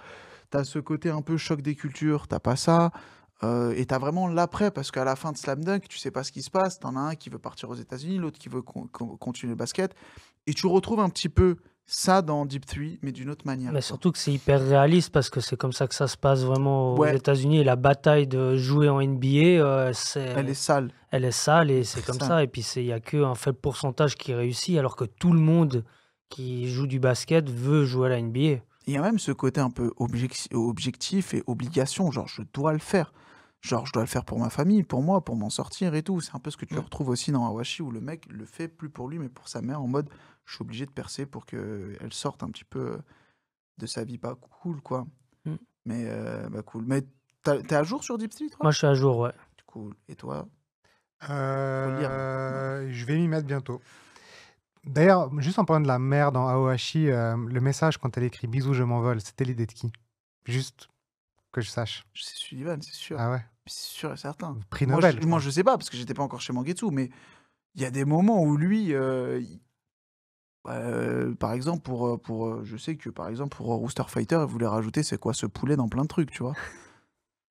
T'as ce côté un peu choc des cultures, t'as pas ça. Et t'as vraiment l'après, parce qu'à la fin de Slam Dunk, tu sais pas ce qui se passe. T'en as un qui veut partir aux États-Unis, l'autre qui veut continuer le basket. Et tu retrouves un petit peu ça dans Deep 3, mais d'une autre manière, Mais quoi. surtout que c'est hyper réaliste parce que c'est comme ça que ça se passe vraiment aux Ouais, États-Unis. Et la bataille de jouer en NBA, elle est sale. elle est sale Elle et est c'est très comme sale. ça. Et puis il y a qu'un faible pourcentage qui réussit, alors que tout le monde qui joue du basket veut jouer à la NBA. Il y a même ce côté un peu objectif et obligation, genre je dois le faire. Genre je dois le faire pour ma famille, pour moi, pour m'en sortir et tout. C'est un peu ce que tu Mm. retrouves aussi dans Awashi, où le mec le fait plus pour lui, mais pour sa mère, en mode je suis obligé de percer pour qu'elle sorte un petit peu de sa vie pas cool, quoi. Mm. Mais bah cool. Mais t'es à jour sur Deep Street, toi? Moi, je suis à jour, ouais. Cool. Et toi? Faut le lire, là. Je vais m'y mettre bientôt. D'ailleurs, juste en parlant de la mère dans Aohashi, le message quand elle écrit bisous, je m'envole, c'était l'idée de qui? Juste que je sache. C'est Sullivan, c'est sûr. Ah ouais, C'est sûr et certain. prix Moi, Nobel, je moi, pense. je sais pas, parce que j'étais pas encore chez Mangetsu, mais il y a des moments où lui, par exemple, je sais que par exemple pour Rooster Fighter, il voulait rajouter c'est quoi ce poulet dans plein de trucs, tu vois.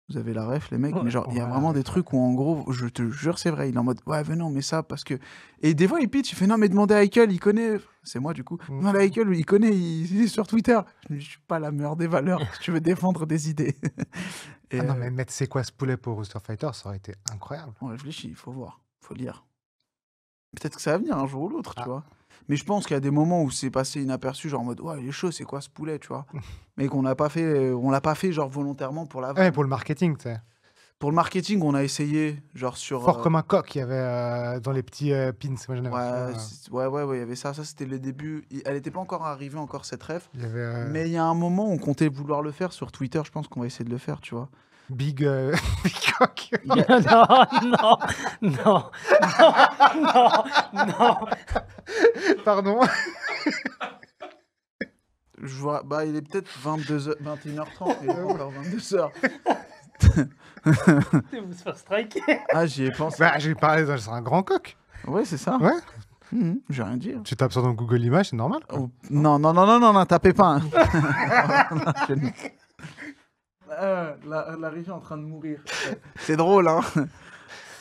Vous avez la ref, les mecs, mais Ouais. genre, il y a Ouais, vraiment des ouais. trucs où en gros, je te jure, c'est vrai, il est en mode ouais, mais non, mais ça, parce que. Et des fois, il pitch, il fait non, mais demandez à Heikel, il connaît. C'est moi, du coup. Mm. Demandez à Heikel, il connaît, il est sur Twitter. Je suis pas la meilleure des valeurs, si tu veux défendre des idées. Et Ah non, mais mettre c'est quoi ce poulet pour Rooster Fighter, ça aurait été incroyable. on réfléchit, il faut voir, faut lire. Peut-être que ça va venir un jour ou l'autre, tu Ah. vois. Mais je pense qu'il y a des moments où c'est passé inaperçu, genre en mode ouais, il est chaud, c'est quoi ce poulet, tu vois. Mais qu'on n'a pas fait, on l'a pas fait genre volontairement pour la Ouais, vendre. pour le marketing, tu sais. Pour le marketing, on a essayé, genre sur. Fort comme un coq, il y avait dans les petits pins. Moi, j'en avais Ouais, reçu un. ouais, il y avait ça. Ça, c'était les débuts. Elle n'était pas encore arrivée, encore cette ref. Il y avait Mais il y a un moment, on comptait vouloir le faire sur Twitter. Je pense qu'on va essayer de le faire, tu vois. Big, Big Coq. Il y a- Non, non, non, non, non. Pardon. Je vois, bah, il est peut-être 21h30, il est pas encore 22h. Tu vas se faire striker. Ah, j'y ai pensé. Bah, j'ai parlé c'est un grand coq. Ouais, c'est ça. Ouais. J'ai rien dit. Tu tapes ça dans Google Images, c'est normal. Quoi. Oh, non, tapez pas. Hein. La région est en train de mourir. C'est drôle, hein.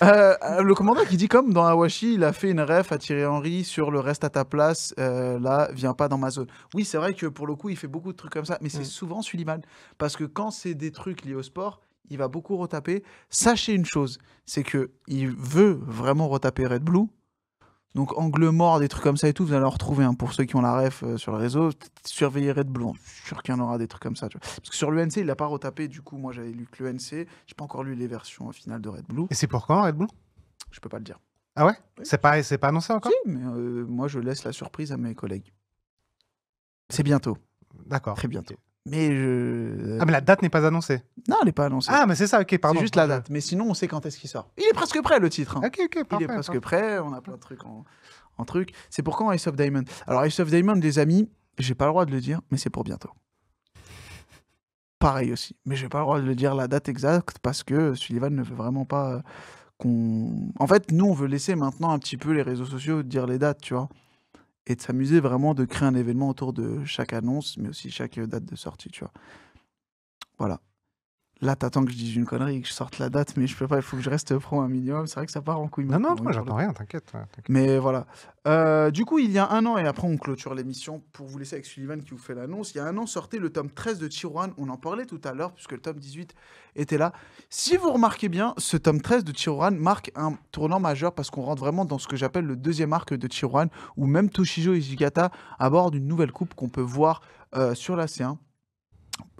Le commandant qui dit comme dans Awashi, il a fait une ref à Thierry Henry sur le reste à ta place, là, viens pas dans ma zone. Oui, c'est vrai que pour le coup, il fait beaucoup de trucs comme ça, mais c'est souvent Sullivan. Parce que quand c'est des trucs liés au sport, il va beaucoup retaper. Sachez une chose, c'est que il veut vraiment retaper Red Blue Donc angle mort, des trucs comme ça et tout, vous allez en retrouver, hein, pour ceux qui ont la ref sur le réseau. Surveillez Red Bull, je suis sûr qu'il y en aura des trucs comme ça. Tu vois. Parce que sur l'UNC, il l'a pas retapé, du coup, moi j'avais lu que l'UNC, j'ai pas encore lu les versions finales de Red Bull, Et c'est pour quand, Red Bull? je peux pas le dire. Ah ouais? Oui. C'est pas annoncé encore? Si, mais moi je laisse la surprise à mes collègues. C'est bientôt, D'accord. très bientôt. Ok. Mais je... Ah, mais la date n'est pas annoncée. Non, elle n'est pas annoncée. Ah, mais c'est ça, ok, pardon. C'est juste la date. Mais sinon, on sait quand est-ce qu'il sort. Il est presque prêt, le titre. Hein. Ok, Il parfait. est presque prêt. On a plein de trucs en truc. C'est pour quand Ice of Diamond? Alors, Ice of Diamond, les amis, j'ai pas le droit de le dire, mais c'est pour bientôt. Pareil aussi. Mais j'ai pas le droit de le dire la date exacte parce que Sullivan ne veut vraiment pas qu'on... En fait, nous, on veut laisser maintenant un petit peu les réseaux sociaux dire les dates, tu vois. Et de s'amuser vraiment de créer un événement autour de chaque annonce, mais aussi chaque date de sortie, tu vois. Voilà. Là, t'attends que je dise une connerie et que je sorte la date, mais je peux pas, il faut que je reste pro un minimum. C'est vrai que ça part en couille Non, maintenant, moi oui, pour le j'entends coup. rien, t'inquiète. Mais voilà. Du coup, il y a un an, et après on clôture l'émission pour vous laisser avec Sullivan qui vous fait l'annonce. Il y a un an sortait le tome 13 de Tier 1. On en parlait tout à l'heure, puisque le tome 18 était là. Si vous remarquez bien, ce tome 13 de Tier 1 marque un tournant majeur parce qu'on rentre vraiment dans ce que j'appelle le deuxième arc de Tier 1, où même Toshijo Ishigata aborde une nouvelle coupe qu'on peut voir sur la C1.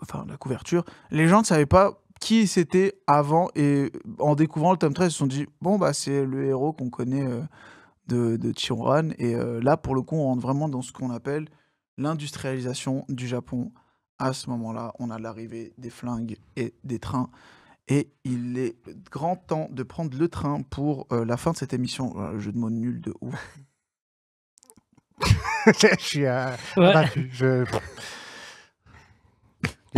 Enfin, la couverture. Les gens ne savaient pas qui c'était avant, et en découvrant le tome 13, ils se sont dit bon, bah, c'est le héros qu'on connaît de Tier 1. Et là, pour le coup, on rentre vraiment dans ce qu'on appelle l'industrialisation du Japon. À ce moment-là, on a l'arrivée des flingues et des trains. Et il est grand temps de prendre le train pour la fin de cette émission. Jeu de mots nul de ouf. Je suis Ouais. abattu. Il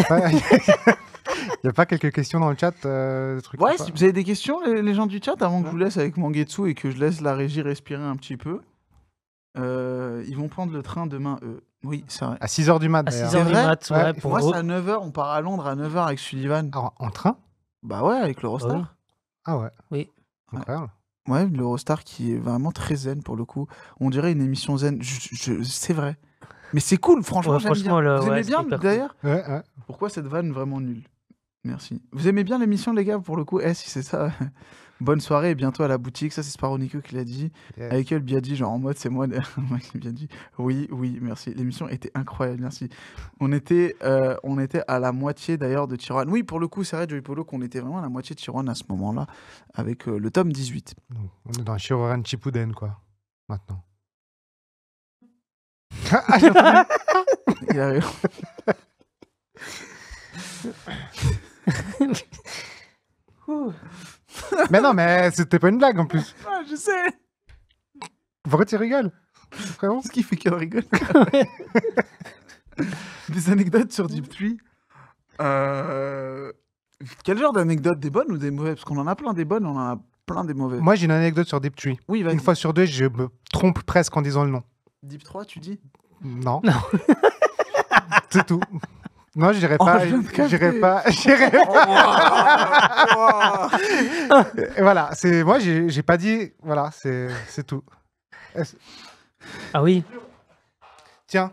n'y a pas quelques questions dans le chat, des trucs Ouais, comme si ça vous avez des questions, les gens du chat, avant que je Ouais. vous laisse avec Mangetsu et que je laisse la régie respirer un petit peu. Ils vont prendre le train demain, eux. Oui, c'est vrai. À 6h du mat, À d'ailleurs. 6h du vrai mat, Ouais, ouais, et pour Moi, eux. c'est à 9h, on part à Londres à 9h avec Sullivan. Alors, en train? Bah ouais, avec l'Eurostar. Oui. Ah ouais, Oui. incroyable. Ouais, l'Eurostar qui est vraiment très zen pour le coup. On dirait une émission zen. C'est vrai. Mais c'est cool, franchement, Ouais, j'aime franchement, bien. Vous ouais, aimez c'est bien, hyper cool. d'ailleurs Ouais. Pourquoi cette vanne vraiment nulle? Merci. Vous aimez bien l'émission, les gars, pour le coup? Si c'est ça, bonne soirée et bientôt à la boutique. Ça, c'est Sparonico qui l'a dit. Yes. Avec elle, bien dit, genre en mode, c'est moi qui bien dit. Oui, merci. L'émission était incroyable, merci. On était à la moitié d'ailleurs de Tier 1. Oui, pour le coup, c'est vrai, Joey Polo, qu'on était vraiment à la moitié de Tier 1 à ce moment-là, avec le tome 18. Donc, on est dans Shiroran Shippuden, quoi, maintenant. Il a raison. Mais non, mais c'était pas une blague en plus. Ah, je sais. Pourquoi tu rigoles, frérot? Ce qui fait qu'elle rigole. Des anecdotes sur Deep Tree. Quel genre d'anecdotes? Des bonnes ou des mauvaises? Parce qu'on en a plein des bonnes, on en a plein des mauvaises. Moi, j'ai une anecdote sur Deep Tree. Oui, vas-y. Une fois sur deux, je me trompe presque en disant le nom. Deep 3, tu dis? Non. C'est tout. Non, j'irai Oh, pas. je viens de capter. J'irai pas. Et voilà, c'est moi, j'ai pas dit. Voilà, c'est tout. Ah oui. Tiens,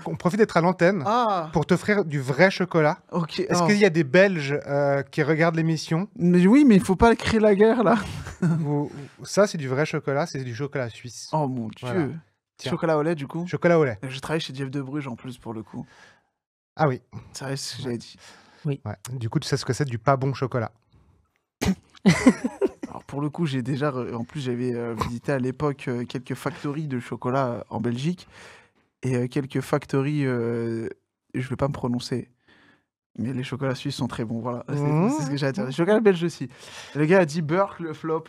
on profite d'être à l'antenne Ah, pour t'offrir du vrai chocolat. ok. Est-ce Oh. qu'il y a des Belges qui regardent l'émission? Mais oui, mais il faut pas créer la guerre, là. Ça, c'est du vrai chocolat, c'est du chocolat suisse. Oh mon Dieu. Voilà. Tiens. Chocolat au lait, du coup. Chocolat au lait. Je travaille chez Jeff de Bruges en plus, pour le coup. Ah oui. Ça reste ce que j'avais dit. Ouais. Du coup, tu sais ce que c'est du pas bon chocolat. Alors, pour le coup, j'ai déjà. En plus, j'avais visité à l'époque quelques factories de chocolat en Belgique. Et quelques factories. Je vais pas me prononcer. Mais les chocolats suisses sont très bons. Voilà. C'est ce que j'ai à dire. Les chocolats belges aussi. Le gars a dit Burke, le flop.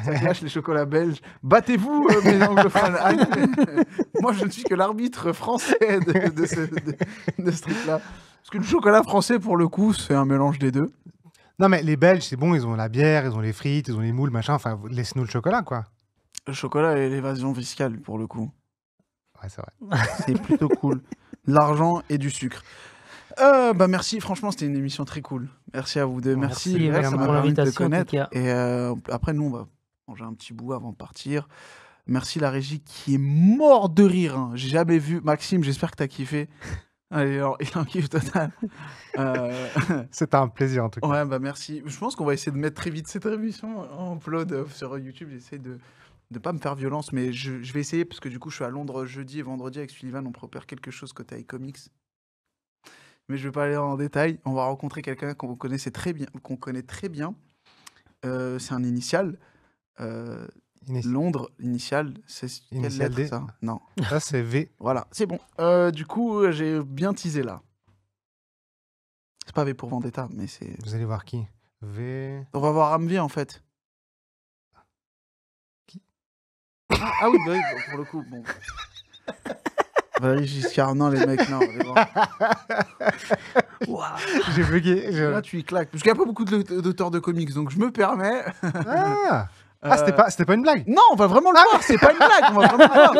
Ça clash les chocolats belges. Battez-vous, mes anglophones. Allez. Moi, je ne suis que l'arbitre français de ce truc-là. Parce que le chocolat français, pour le coup, c'est un mélange des deux. Non, mais les Belges, c'est bon, ils ont la bière, ils ont les frites, ils ont les moules, machin. Enfin, laisse-nous le chocolat, quoi. Le chocolat et l'évasion fiscale, pour le coup. Ouais, c'est vrai. C'est plutôt cool. De l'argent et du sucre. Bah merci, franchement c'était une émission très cool. Merci à vous deux. Merci, Merci, Greg, merci ça m'a pour permis de te l'invitation, en tout connaître. cas. Et après nous on va manger un petit bout avant de partir. Merci la régie qui est mort de rire. Hein. J'ai jamais vu. Maxime, j'espère que t'as kiffé. Allez, alors, il en kiffe total. C'était un plaisir, en tout cas. Ouais, bah merci. Je pense qu'on va essayer de mettre très vite cette émission en upload sur YouTube. J'essaie de de pas me faire violence, mais je vais essayer parce que du coup, je suis à Londres jeudi et vendredi avec Sullivan. On prépare quelque chose côté iComics. Mais je vais pas aller en détail. On va rencontrer quelqu'un qu'on connaît très bien. C'est un initial. Londres, initial. C'est quelle Initial lettre D. ça? Non. Ça, c'est V. Voilà, c'est bon. Du coup, j'ai bien teasé là. C'est pas V pour Vendetta, mais c'est. Vous allez voir qui? V. On va voir Amv en fait. Qui? Ah oui, bah oui, pour le coup, bon. Valérie Giscard, non, les mecs, non. Allez voir. Waouh. J'ai bugué. Là, tu y claques. Parce qu'il n'y a pas beaucoup d'auteurs de comics, donc je me permets. Ah, c'était pas une blague. Non, on va vraiment le voir, c'est pas une blague. On va vraiment le voir.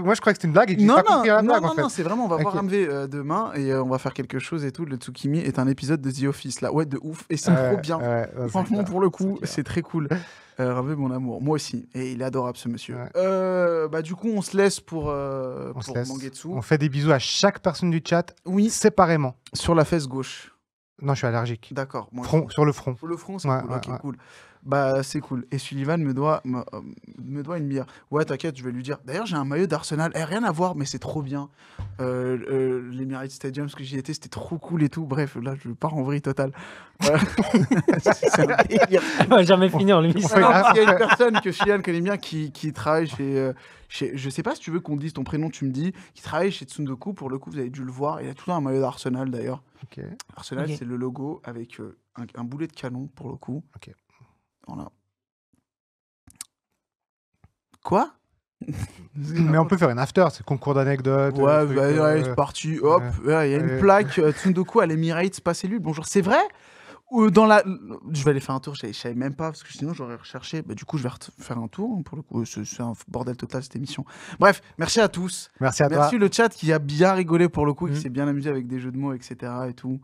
Moi, je crois que c'était une blague et que j'ai pas compris la blague, en fait. Non, c'est vraiment, on va voir Ok. Amv demain et on va faire quelque chose et tout. Le Tsukimi est un épisode de The Office, là. Ouais, de ouf. Et c'est trop bien. Ouais, c'est Franchement, clair, pour le coup, clair. c'est très cool. Amv, mon amour. Moi aussi. Et il est adorable, ce monsieur. Ouais. Bah, du coup, on se laisse pour On se laisse. Mangetsu. On fait des bisous à chaque personne du chat Oui, séparément. sur la fesse gauche. Non, je suis allergique. D'accord. Moi, Sur le front. le front, c'est Ouais, cool. ouais, Ok, ouais. cool. Bah, c'est cool. Et Sullivan me doit une bière. Ouais, t'inquiète, je vais lui dire. D'ailleurs, j'ai un maillot d'Arsenal. Rien à voir, mais c'est trop bien. L'Emirates Stadium, parce que j'y étais, c'était trop cool et tout. Bref, là, je pars en vrille totale. C'est un délire. Elle va jamais finir l'émission. fait- Non, parce qu'il y a une personne que Sullivan connaît bien qui travaille chez. Je sais pas si tu veux qu'on dise ton prénom, tu me dis. Qui travaille chez Tsundoku. Pour le coup, vous avez dû le voir. Il a tout un maillot d'Arsenal d'ailleurs. Ok. Arsenal, Ok. c'est le logo avec un boulet de canon pour le coup. Ok. Voilà. Quoi? Mais on peut faire une after, c'est concours d'anecdotes. Ouais, trucs, bah, ouais, c'est parti. Hop, ouais, il y a une plaque Tsundoku à l'Emirates, pas cellule. Bonjour, c'est vrai? Ou dans la. Je vais aller faire un tour, je savais même pas, parce que sinon j'aurais recherché. Bah, du coup, je vais faire un tour, hein, pour le coup. C'est un bordel total cette émission. Bref, merci à tous. Merci à Merci toi. le chat qui a bien rigolé pour le coup, qui Mhm. s'est bien amusé avec des jeux de mots, etc. et tout.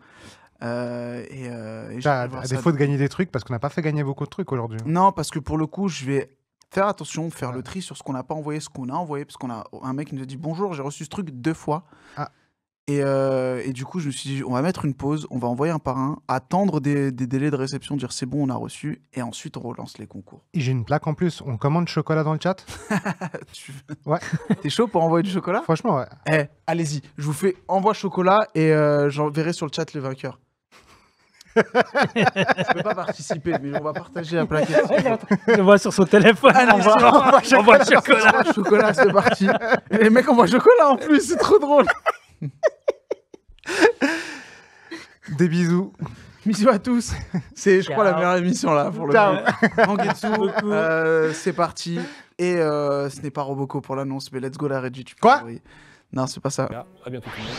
Et À défaut de gagner des trucs, parce qu'on n'a pas fait gagner beaucoup de trucs aujourd'hui. Non, parce que pour le coup, je vais faire attention, faire Ouais. le tri sur ce qu'on n'a pas envoyé, ce qu'on a envoyé, parce qu'on a un mec qui nous a dit bonjour, j'ai reçu ce truc 2 fois. Ah. Et du coup, je me suis dit, on va mettre une pause, on va envoyer un par un, attendre des délais de réception, dire c'est bon, on a reçu, et ensuite on relance les concours. Et j'ai une plaque en plus. On commande chocolat dans le chat. Ouais. T'es chaud pour envoyer du chocolat? Franchement, ouais. Allez-y, je vous fais envoi chocolat et j'enverrai sur le chat le vainqueur. Je peux pas participer, mais on va partager la plaquette. Je le vois sur son téléphone. Allez, Envoie- c'est bon, envoie chocolat. Envoie chocolat, c'est parti. Et les mecs envoient chocolat en plus, c'est trop drôle. Des bisous. Bisous à tous. C'est, je crois, la Ciao. meilleure émission là pour le Ciao. coup. Mangetsu, Beaucoup. c'est parti. Et ce n'est pas Roboco pour l'annonce, mais let's go la Reggie. Tu peux Quoi? envoyer. Non, c'est pas ça. À bientôt tout le monde.